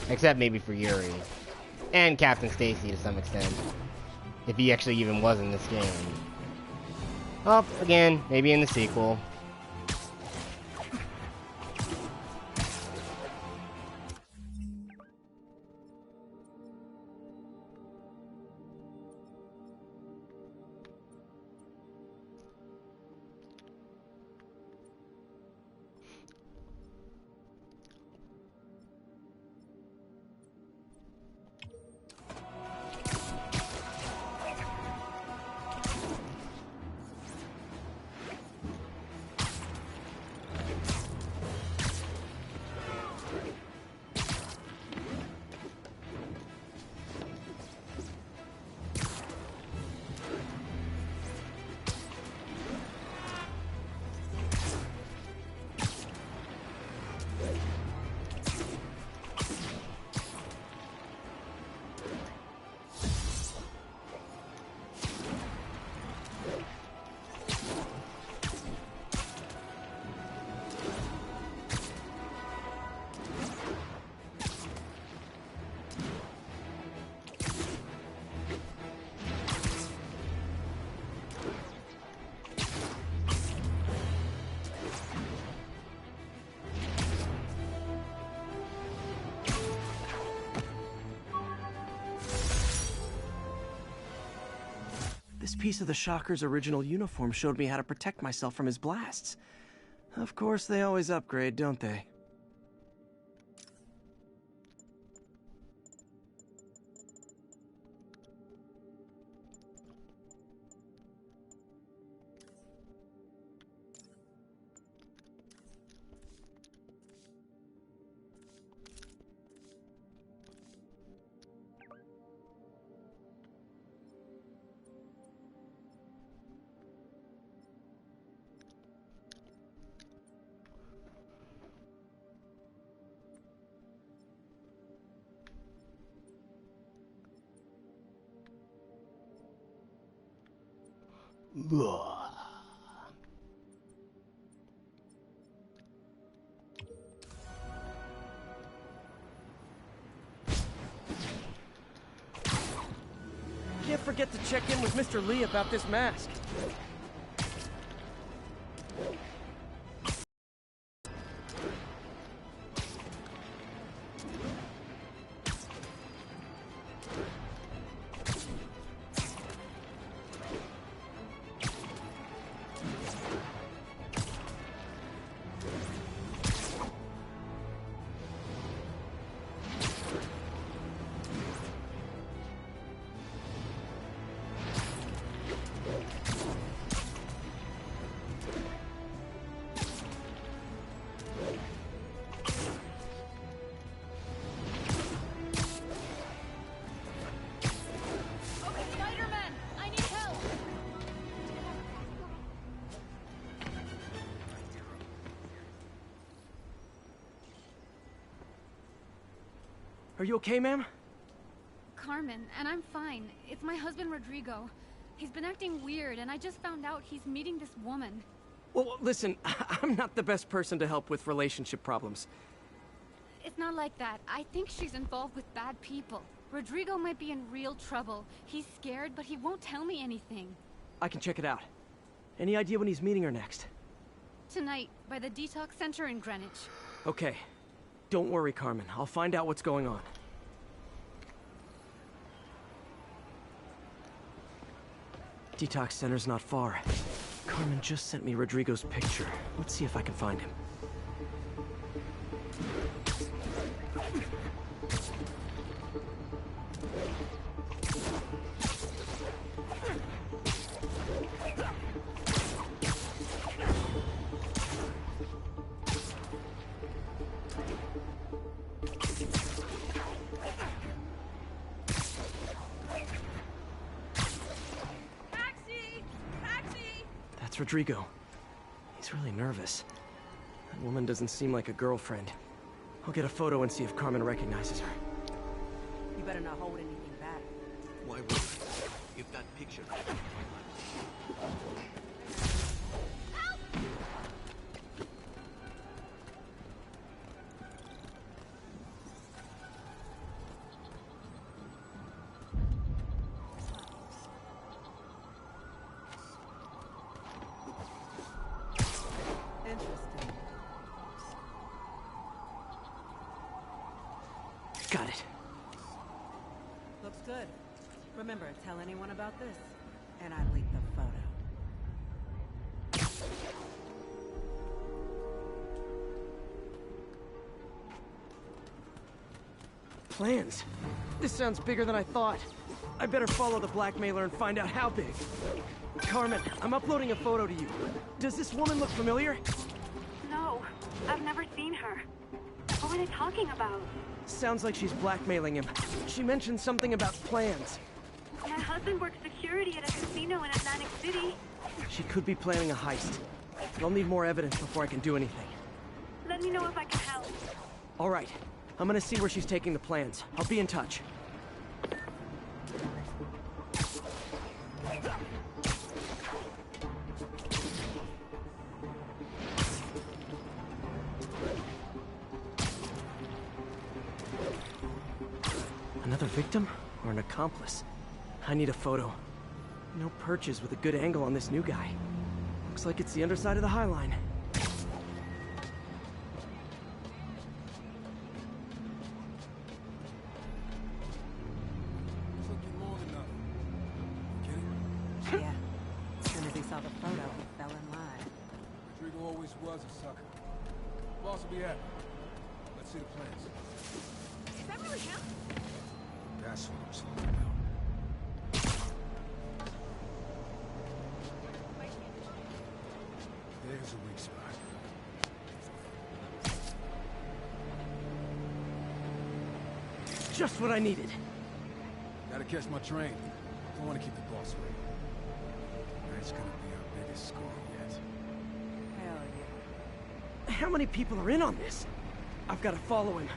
Except maybe for Yuri. And Captain Stacy to some extent. If he actually even was in this game. Oh, again, maybe in the sequel. This piece of the Shocker's original uniform showed me how to protect myself from his blasts. Of course, they always upgrade, don't they? Can't forget to check in with Mr. Lee about this mask. Are you okay, ma'am? Carmen, and I'm fine. It's my husband, Rodrigo. He's been acting weird, and I just found out he's meeting this woman. Well, listen, I'm not the best person to help with relationship problems. It's not like that. I think she's involved with bad people. Rodrigo might be in real trouble. He's scared, but he won't tell me anything. I can check it out. Any idea when he's meeting her next? Tonight, by the detox center in Greenwich. Okay. Don't worry, Carmen. I'll find out what's going on. Detox center's not far. Carmen just sent me Rodrigo's picture. Let's see if I can find him. That's Rodrigo. He's really nervous. That woman doesn't seem like a girlfriend. I'll get a photo and see if Carmen recognizes her. You better not hold anything back. Why would I? If that picture... Got it. Looks good. Remember, tell anyone about this, and I leak the photo. Plans? This sounds bigger than I thought. I better follow the blackmailer and find out how big. Carmen, I'm uploading a photo to you. Does this woman look familiar? No, I've never seen her. What were they talking about? Sounds like she's blackmailing him. She mentioned something about plans. My husband works security at a casino in Atlantic City. She could be planning a heist. I'll need more evidence before I can do anything. Let me know if I can help. All right. I'm gonna see where she's taking the plans. I'll be in touch. Another victim or an accomplice? I need a photo. No perches with a good angle on this new guy. Looks like it's the underside of the High Line. Yeah. As soon as he saw the photo, he fell in line. Rodrigo always was a sucker. Boss will be happy. Let's see the plans. Is that really him? That's what I'm talking about. There's a weak spot. Just what I needed. Gotta catch my train. Don't want to keep the boss waiting. That's gonna be our biggest score yet. Hell yeah. How many people are in on this? I've got to follow him.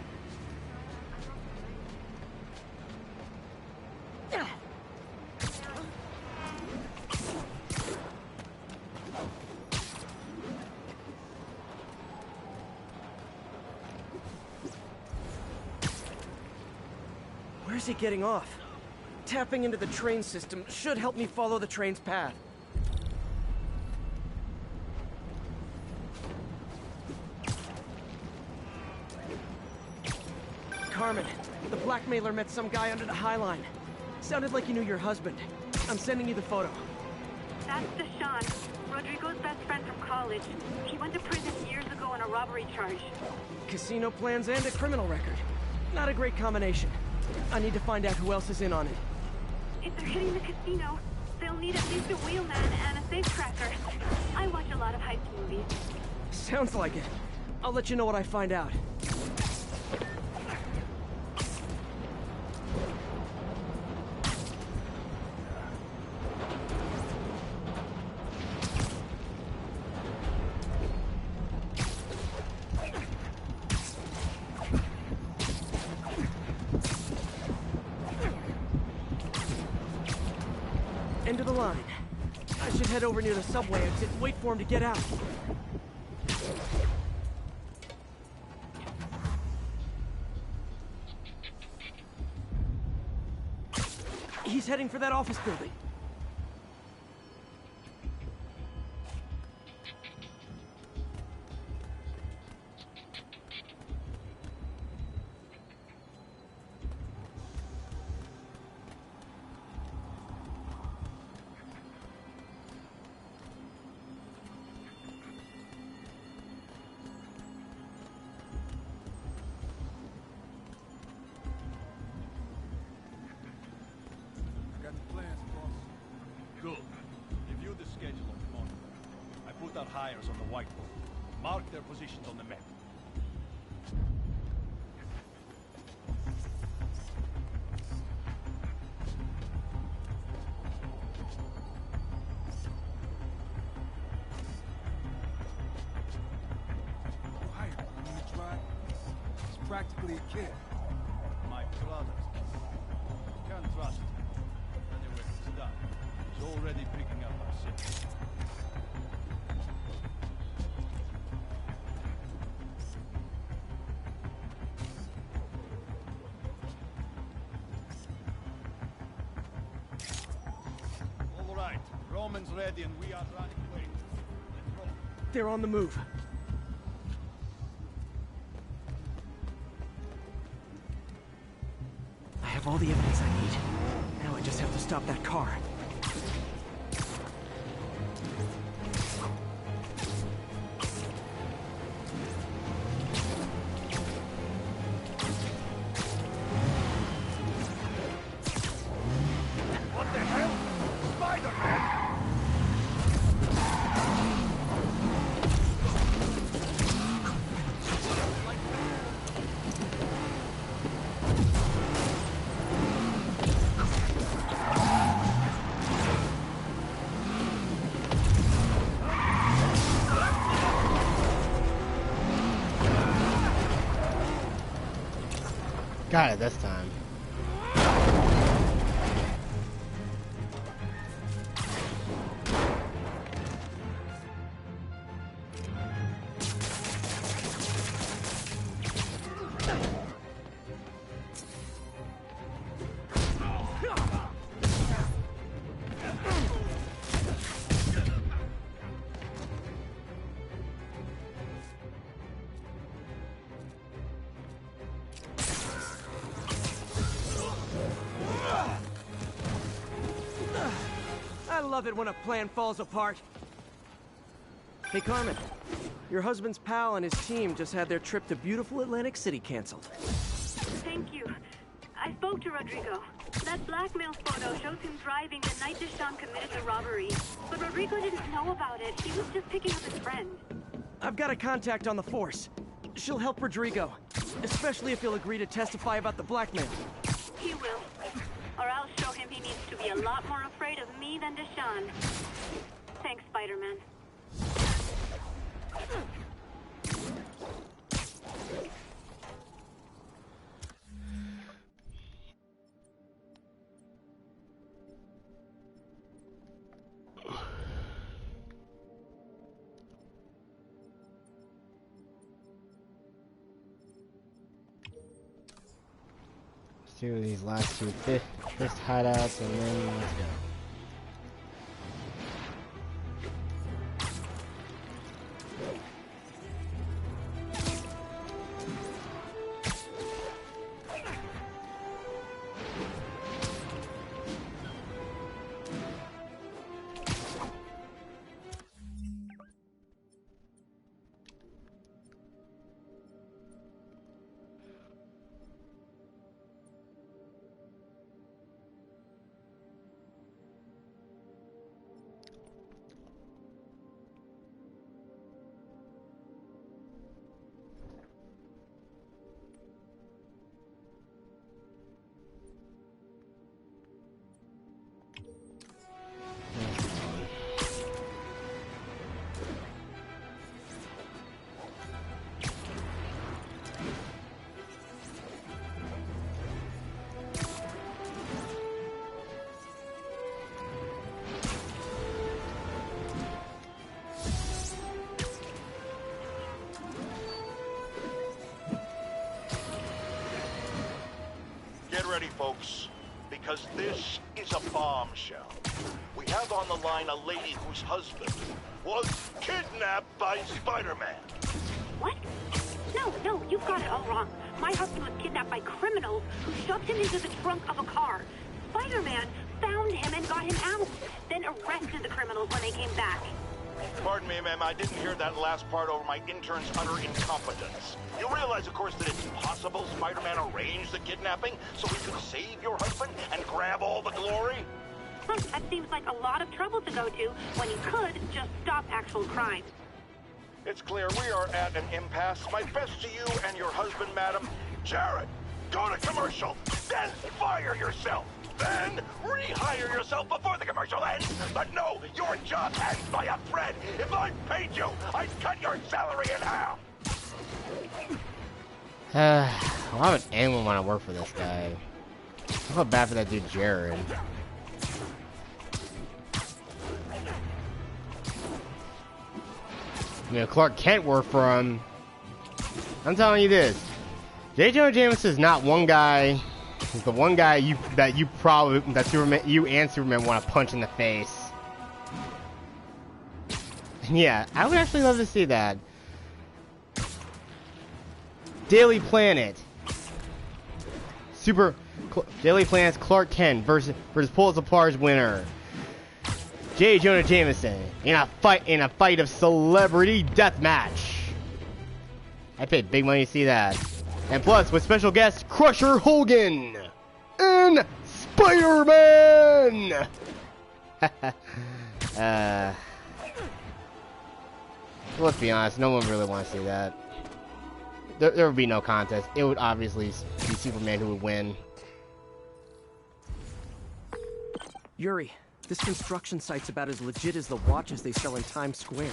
Where's he getting off? Tapping into the train system should help me follow the train's path. Carmen, the blackmailer met some guy under the High Line. Sounded like you knew your husband. I'm sending you the photo. That's Deshaun, Rodrigo's best friend from college. He went to prison years ago on a robbery charge. Casino plans and a criminal record. Not a great combination. I need to find out who else is in on it. If they're hitting the casino, they'll need at least a wheelman and a safecracker. I watch a lot of heist movies. Sounds like it. I'll let you know what I find out. End of the line. I should head over near the subway exit and wait for him to get out. He's heading for that office building. Good. Review the schedule on the monitor. I put out hires on the whiteboard. Mark their positions on the map. He's practically a kid. My brother. Can't trust him. Anyway, it's done. He's already picking up our scent. All right, Roman's ready and we are running away. Let's roll. They're on the move. I have all the evidence I need. Now I just have to stop that car. What the hell? Spider-Man! Got it this time. I love it when a plan falls apart. Hey, Carmen. Your husband's pal and his team just had their trip to beautiful Atlantic City canceled. Thank you. I spoke to Rodrigo. That blackmail photo shows him driving the night Deshaun committed the robbery. But Rodrigo didn't know about it. He was just picking up his friend. I've got a contact on the force. She'll help Rodrigo, especially if he'll agree to testify about the blackmail. He will. Or I'll show him he needs to be a lot more afraid of me than Deshaun. Thanks, Spider-Man. do these last two first hideouts, and then let's go. Get ready, folks, because this is a bombshell. We have on the line a lady whose husband was kidnapped by Spider-Man. What? No, you've got it all wrong. My husband was kidnapped by criminals who shoved him into the trunk of a car. Spider-Man found him and got him out, then arrested the criminals when they came back. Pardon me, ma'am, I didn't hear that last part over my intern's utter incompetence. You realize, of course, that it's possible Spider-Man arranged the kidnapping so he could save your husband and grab all the glory? That seems like a lot of trouble to go to when you could just stop actual crime. It's clear we are at an impasse. My best to you and your husband, madam. Jared, go to commercial, then fire yourself. Then rehire yourself before the commercial ends. But no, your job ends by a thread. If I paid you, I'd cut your salary in half. Why would anyone want to work for this guy? I feel bad for that dude, Jared. You know, Clark Kent worked for him. I'm telling you this. J. Jonah Jameson is not one guy. He's the one guy you and Superman want to punch in the face. Yeah, I would actually love to see that. Daily Planet. Daily Planet's Clark Kent versus Pulitzer Prize winner J. Jonah Jameson in a fight of celebrity deathmatch. I paid big money to see that. And plus, with special guest Crusher Hogan and Spider-Man. Let's be honest, no one really wants to see that. There would be no contest. It would obviously be Superman who would win. Yuri, this construction site's about as legit as the watches they sell in Times Square.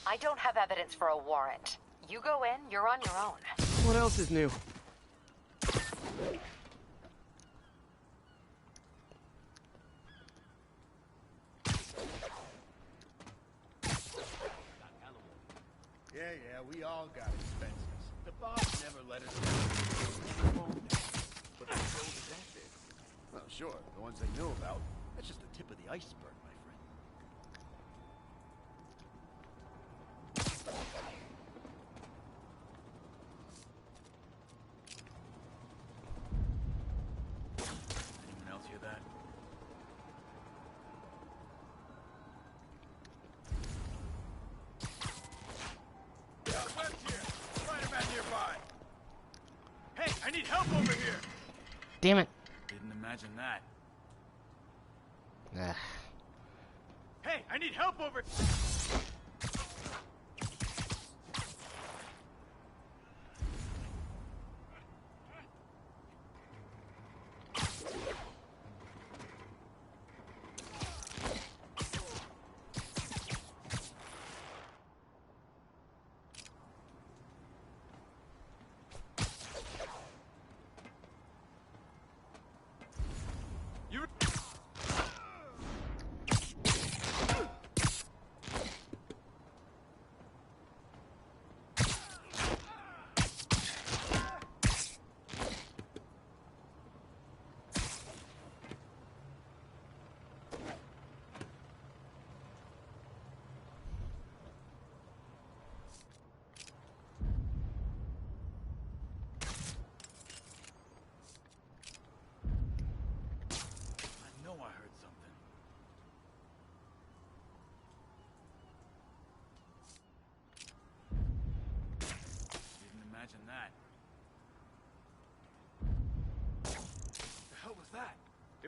I don't have evidence for a warrant. You go in, you're on your own. What else is new? Yeah, we all got expenses. The boss never let us down. But the road is that big. Well, sure, the ones they knew about. That's just the tip of the iceberg, my friend. Anyone else hear that? Hey, I need help over here! Damn it. Didn't imagine that. Ugh. Hey, I need help over...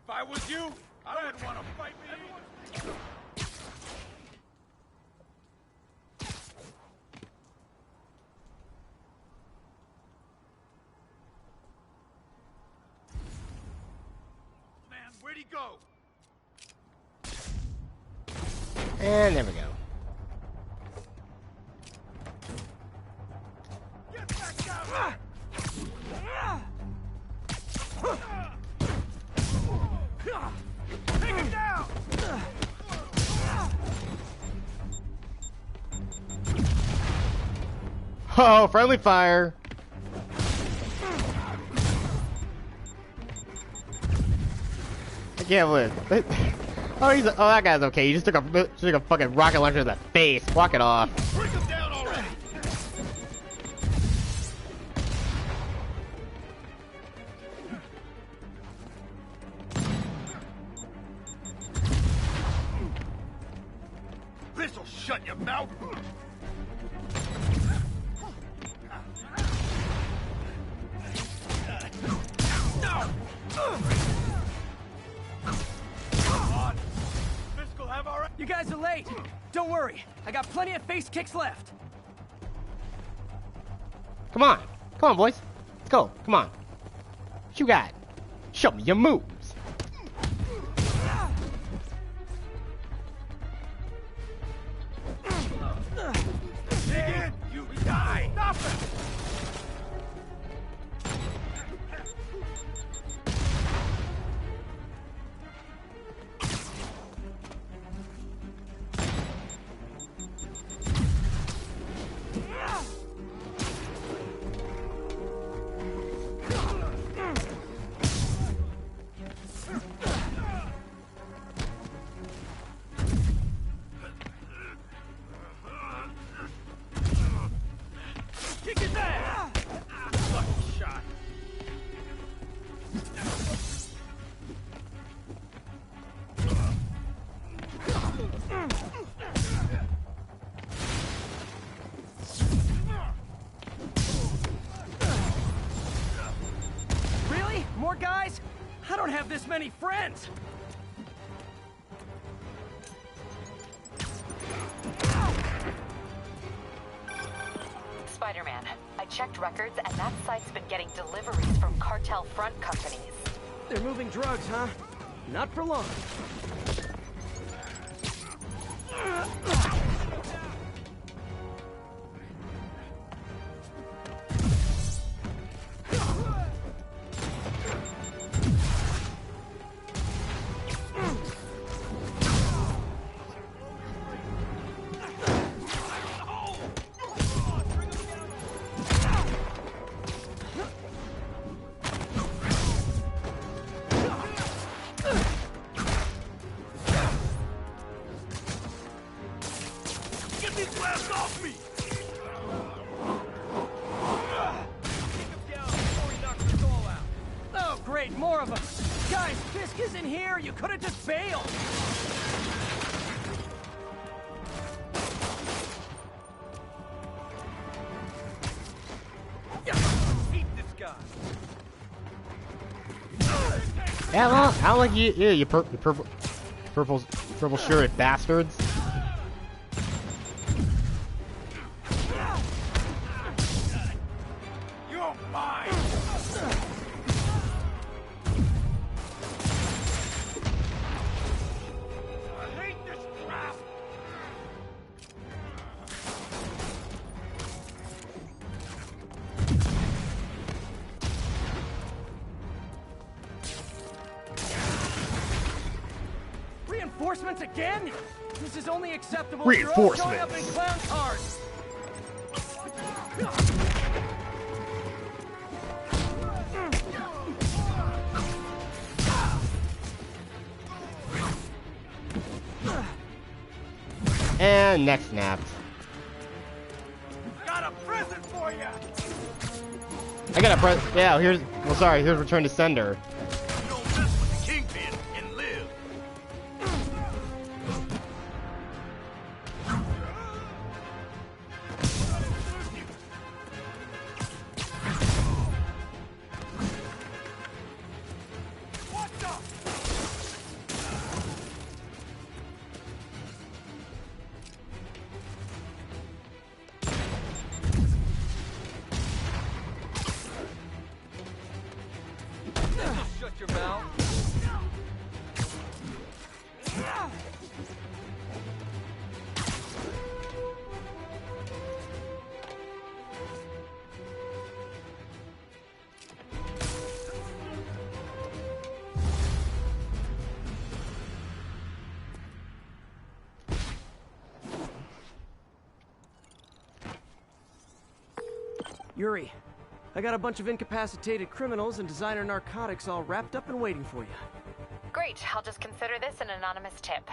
If I was you, I wouldn't want to fight me. Man, where'd he go? And there we go. Get back down! Take him down! Oh, friendly fire. I can't believe. Oh, that guy's okay. He just took a fucking rocket launcher to the face. Walk it off. Bring him down already! This'll shut your mouth. You guys are late. Don't worry. I got plenty of face kicks left. Come on. Come on, boys. Let's go. Come on. What you got? Show me your moves. Dig in! You die! Stop it! Kick his ass! Lucky shot. Really? More guys? I don't have this many friends. Spider-Man, I checked records and that site's been getting deliveries from cartel front companies. They're moving drugs, huh? Not for long. Get these blast off me! Oh, great, more of them. Guys, Fisk isn't here. You could have just bailed. Eat this guy! Yeah, well, I don't like you. Yeah, you purple shirted bastards. You're mine! I hate this crap! Reinforcements again? This is only acceptable if you're all showing up in clown cars. And next snapped. Got a present for you! I got a present. Yeah, here's. Well, sorry. Here's return to sender. You don't mess with the Kingpin and live. What's up? Yuri, I got a bunch of incapacitated criminals and designer narcotics all wrapped up and waiting for you. Great, I'll just consider this an anonymous tip.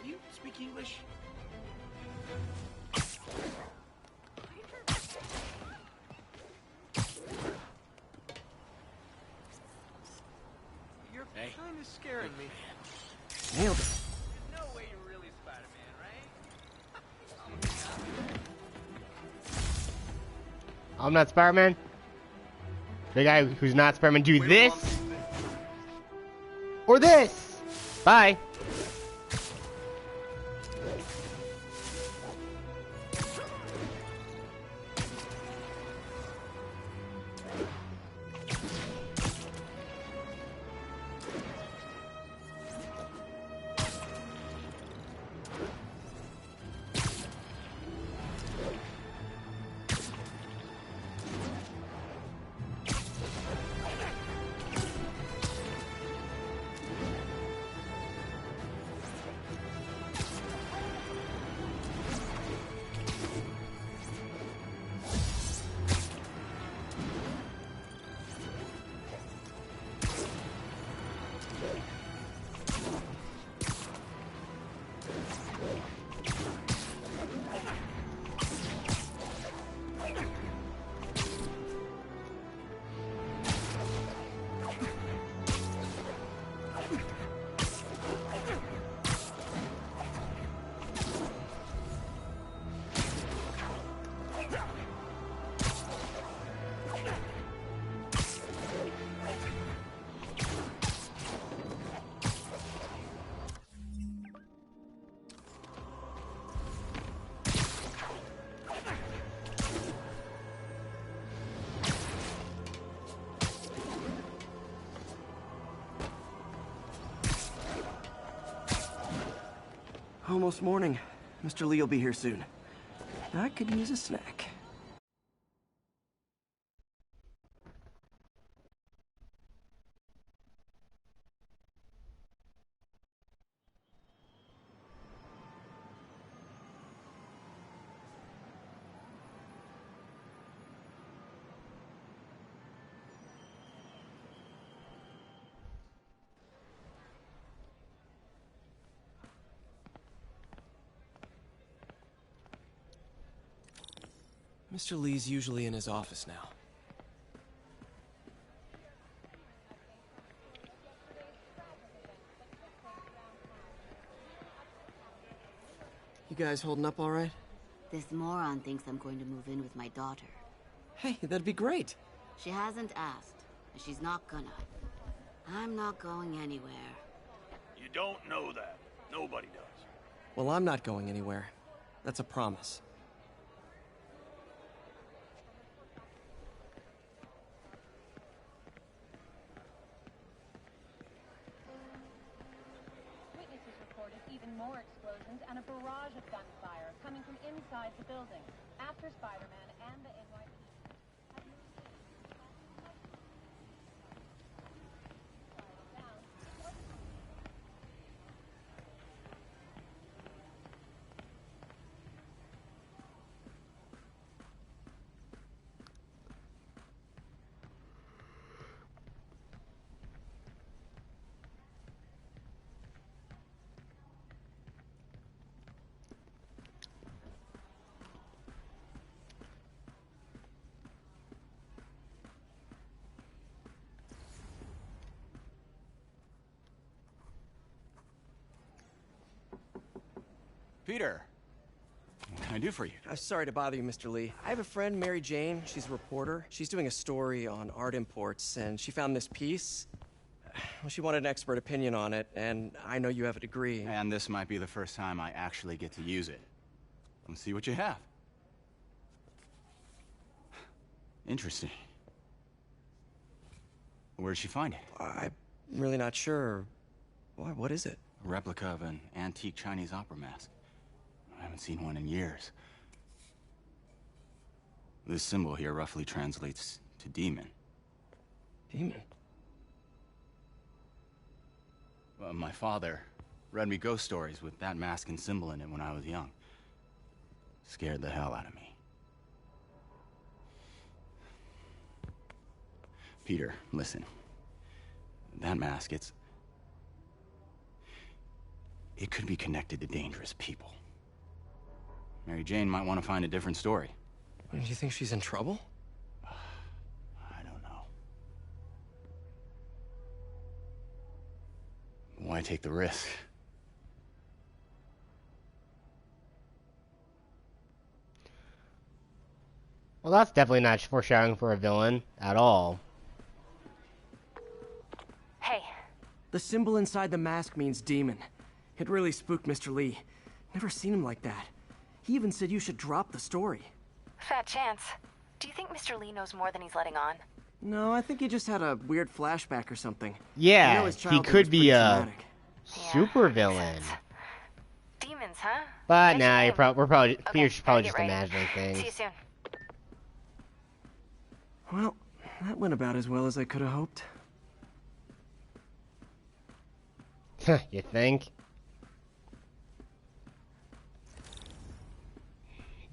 You speak English? You're kind of scaring me. Nailed it. There's no way you're really Spider-Man, right? I'm not Spider-Man. The guy who's not Spider-Man do this or this. Bye. Almost morning. Mr. Lee will be here soon. I could use a snack. Mr. Lee's usually in his office now. You guys holding up all right? This moron thinks I'm going to move in with my daughter. Hey, that'd be great. She hasn't asked, and she's not gonna. I'm not going anywhere. You don't know that. Nobody does. Well, I'm not going anywhere. That's a promise. Witnesses reported even more explosions and a barrage of gunfire coming from inside the building after Spider-Man and the NYPD have moved in. Peter, what can I do for you? Sorry to bother you, Mr. Lee. I have a friend, Mary Jane. She's a reporter. She's doing a story on art imports, and she found this piece. Well, she wanted an expert opinion on it, and I know you have a degree. And this might be the first time I actually get to use it. Let's see what you have. Interesting. Where'd she find it? I'm really not sure. Why, what is it? A replica of an antique Chinese opera mask. I haven't seen one in years. This symbol here roughly translates to demon. Demon? Well, my father read me ghost stories with that mask and symbol in it when I was young. Scared the hell out of me. Peter, listen. That mask, it could be connected to dangerous people. Mary Jane might want to find a different story. Do you think she's in trouble? I don't know. Why take the risk? Well, that's definitely not foreshadowing for a villain at all. Hey. The symbol inside the mask means demon. It really spooked Mr. Lee. Never seen him like that. He even said you should drop the story. Fat chance. Do you think Mr. Lee knows more than he's letting on? No, I think he just had a weird flashback or something. Yeah, I know his he childhood could was be pretty a traumatic. super villain. Demons, huh? But nah, Peter's probably Okay, just gotta get ready. imagining things. See you soon. Well, that went about as well as I could have hoped. You think?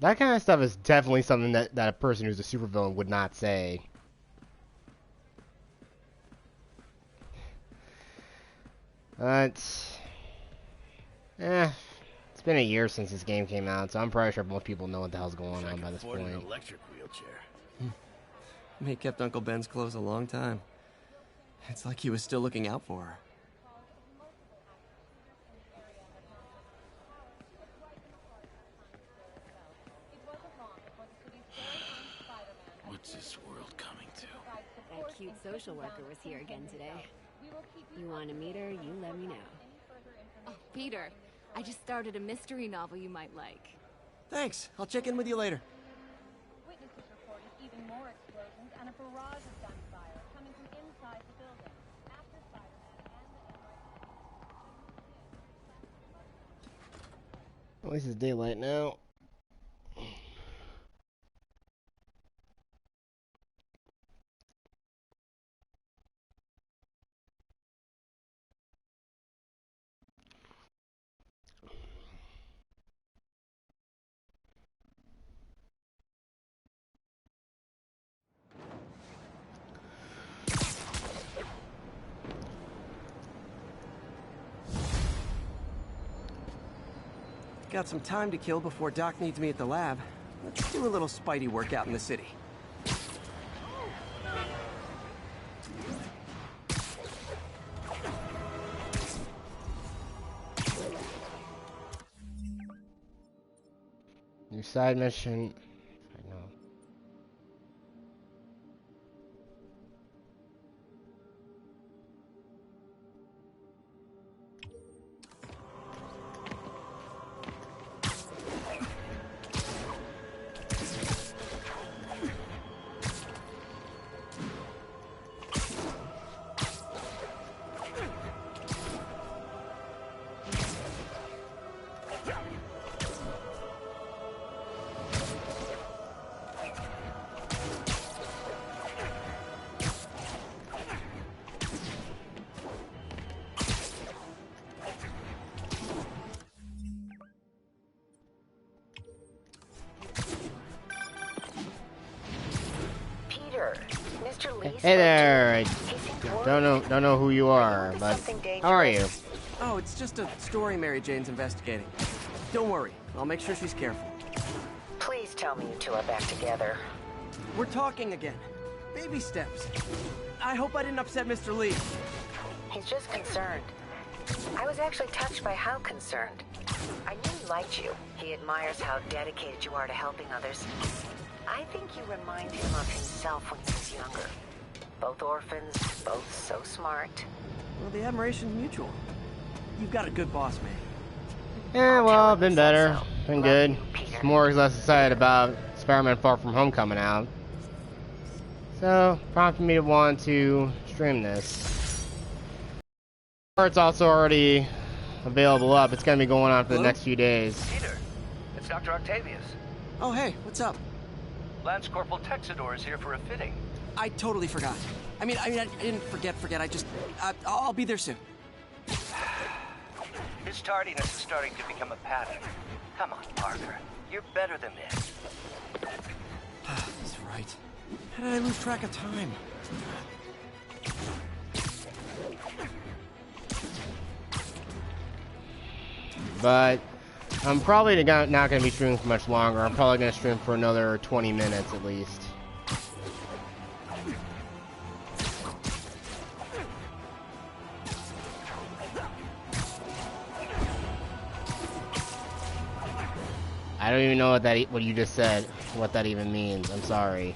That kind of stuff is definitely something that a person who's a supervillain would not say. It's been a year since this game came out, so I'm pretty sure most people know what the hell's going on by this point. An electric wheelchair. He kept Uncle Ben's clothes a long time. It's like he was still looking out for her. What's this world coming to? That cute social worker was here again today. You want to meet her, you let me know. Oh, Peter, I just started a mystery novel you might like. Thanks. I'll check in with you later. Witnesses reported even more explosions and a barrage of gunfire coming from inside the building. After Spider-Man and the At least it's daylight now. Got some time to kill before Doc needs me at the lab. Let's do a little Spidey workout in the city. New side mission. I know. Mr. Lee Hey there. I don't know who you are, but how are you? Oh, it's just a story Mary Jane's investigating. Don't worry, I'll make sure she's careful. Please tell me you two are back together. We're talking again. Baby steps. I hope I didn't upset Mr. Lee. He's just concerned. I was actually touched by how concerned. I knew he liked you. He admires how dedicated you are to helping others. I think you remind him of himself when he was younger. Both orphans, both so smart. Well, the admiration's mutual. You've got a good boss, man. Yeah, well, been better. Been good. More or less excited about Spider-Man Far From Home coming out. So, prompted me to want to stream this. It's also already available up. It's going to be going on for the next few days. Peter, it's Dr. Octavius. Oh, hey, what's up? Lance Corporal Texador is here for a fitting. I totally forgot. I mean, I didn't forget. I just, I'll be there soon. His tardiness is starting to become a pattern. Come on, Parker. You're better than this. He's right. How did I lose track of time? But I'm probably not going to be streaming for much longer. I'm probably going to stream for another 20 minutes at least. I don't even know what you just said, what that even means. I'm sorry.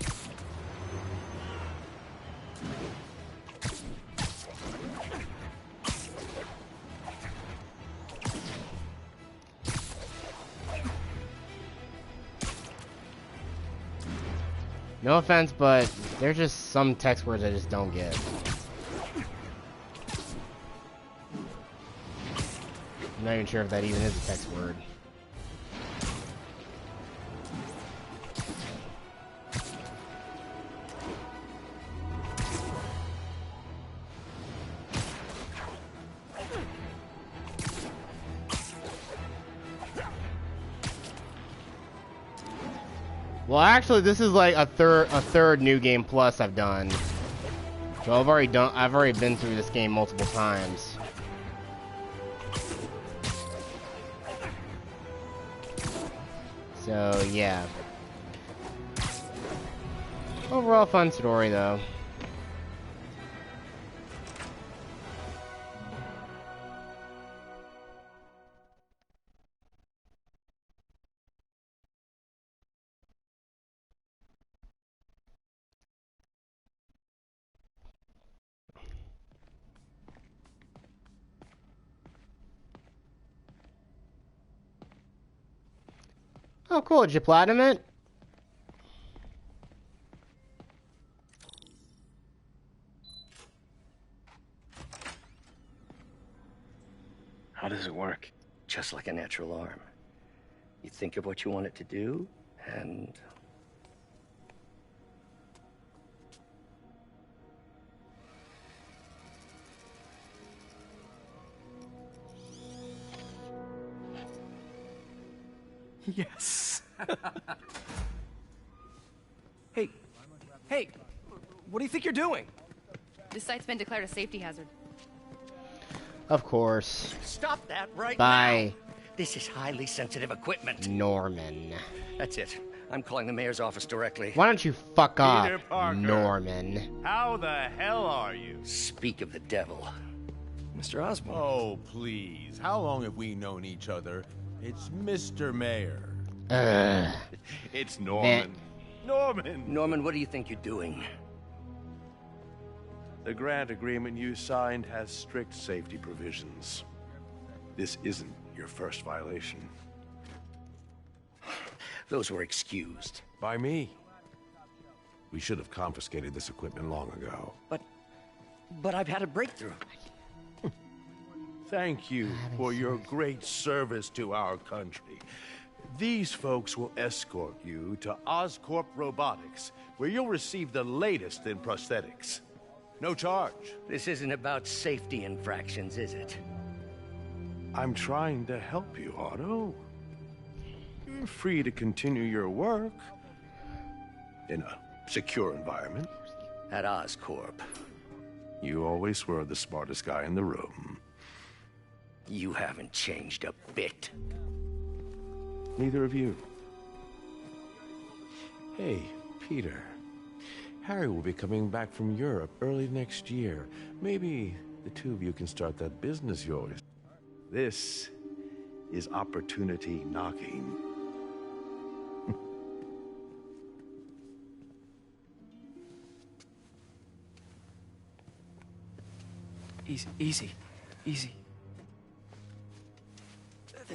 No offense, but there's just some text words I just don't get. I'm not even sure if that even is a text word. Well, actually, this is like a third New Game Plus I've done. So I've already been through this game multiple times. So yeah. Overall fun story though. Oh, cool. Did you platinum it? How does it work? Just like a natural arm. You think of what you want it to do, and... Yes. Hey, what do you think you're doing? This site's been declared a safety hazard. Of course. Stop that right Bye. now! This is highly sensitive equipment. Norman. That's it. I'm calling the mayor's office directly. Why don't you fuck off, Peter Parker. Norman? How the hell are you? Speak of the devil. Mr. Osborn. Oh, please. How long have we known each other? It's Mr. Mayor. It's Norman. Norman, what do you think you're doing? The grant agreement you signed has strict safety provisions. This isn't your first violation. Those were excused. By me. We should have confiscated this equipment long ago. But I've had a breakthrough. Thank you for your great service to our country. These folks will escort you to Oscorp Robotics, where you'll receive the latest in prosthetics. No charge. This isn't about safety infractions, is it? I'm trying to help you, Otto. You're free to continue your work in a secure environment. At Oscorp. You always were the smartest guy in the room. You haven't changed a bit. Neither of you. Hey, Peter. Harry will be coming back from Europe early next year. Maybe the two of you can start that business of yours. This is opportunity knocking. Easy.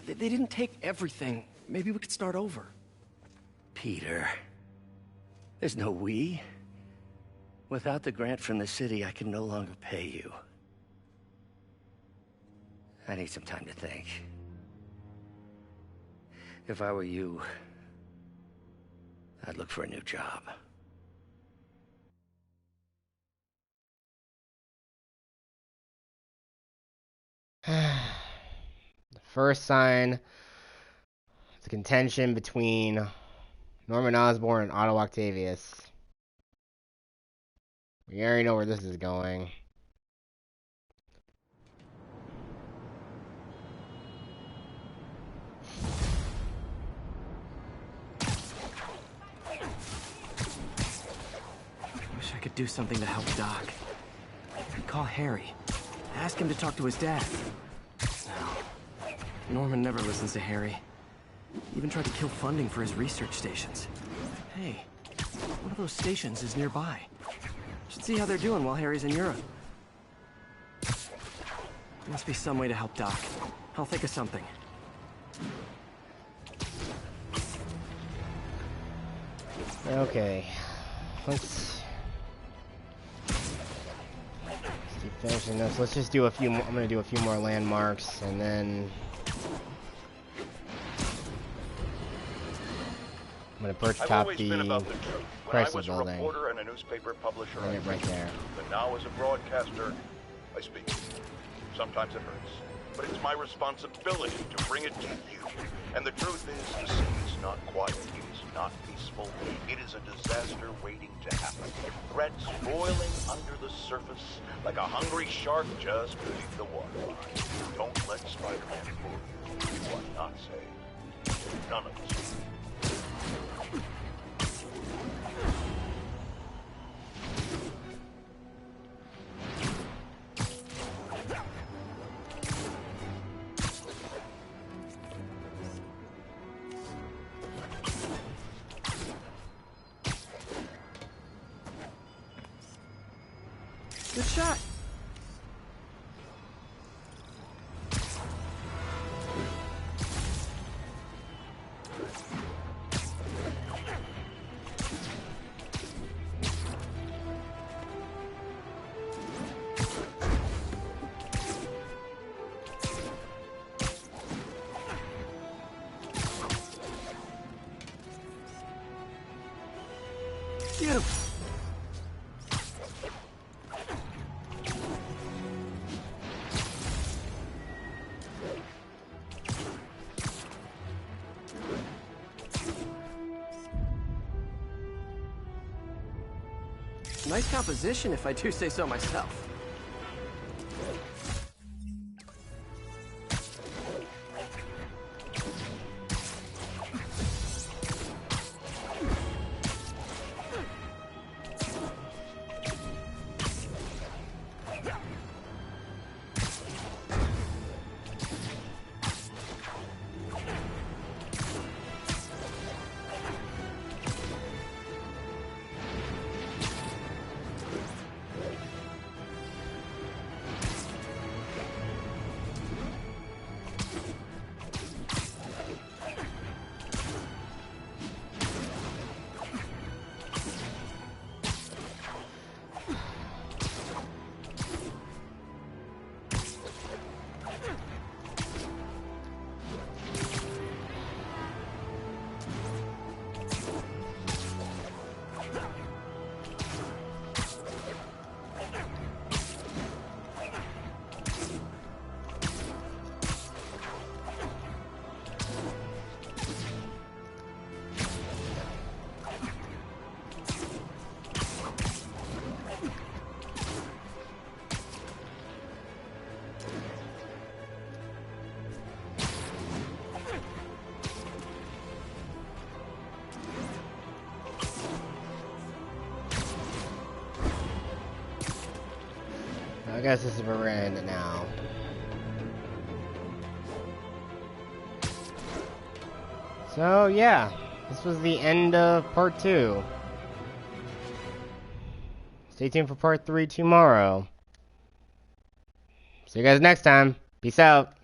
They didn't take everything. Maybe we could start over. Peter, there's no we. Without the grant from the city, I can no longer pay you. I need some time to think. If I were you, I'd look for a new job. The first sign is a contention between Norman Osborn and Otto Octavius. We already know where this is going. Wish I could do something to help Doc. I'd call Harry. Ask him to talk to his dad. No. Norman never listens to Harry. Even tried to kill funding for his research stations. Hey, one of those stations is nearby. Should see how they're doing while Harry's in Europe. There must be some way to help Doc. I'll think of something. Okay. Let's keep finishing this. Let's just do a few more. I'm gonna do a few more landmarks and then I'm gonna perch top the Chrysler building. Reporter and a newspaper publisher. Bring it right there. But now as a broadcaster, I speak. Sometimes it hurts, but it's my responsibility to bring it to you. And the truth is, the city is not quiet. It is not peaceful. It is a disaster waiting to happen. Threats boiling under the surface like a hungry shark just beneath the waterline. Don't let Spider-Man fool you. You are not safe. None of us. Good shot. Beautiful. Nice composition, if I do say so myself. I guess this is where we're gonna end it now. So yeah, this was the end of part 2. Stay tuned for part 3 tomorrow. See you guys next time. Peace out.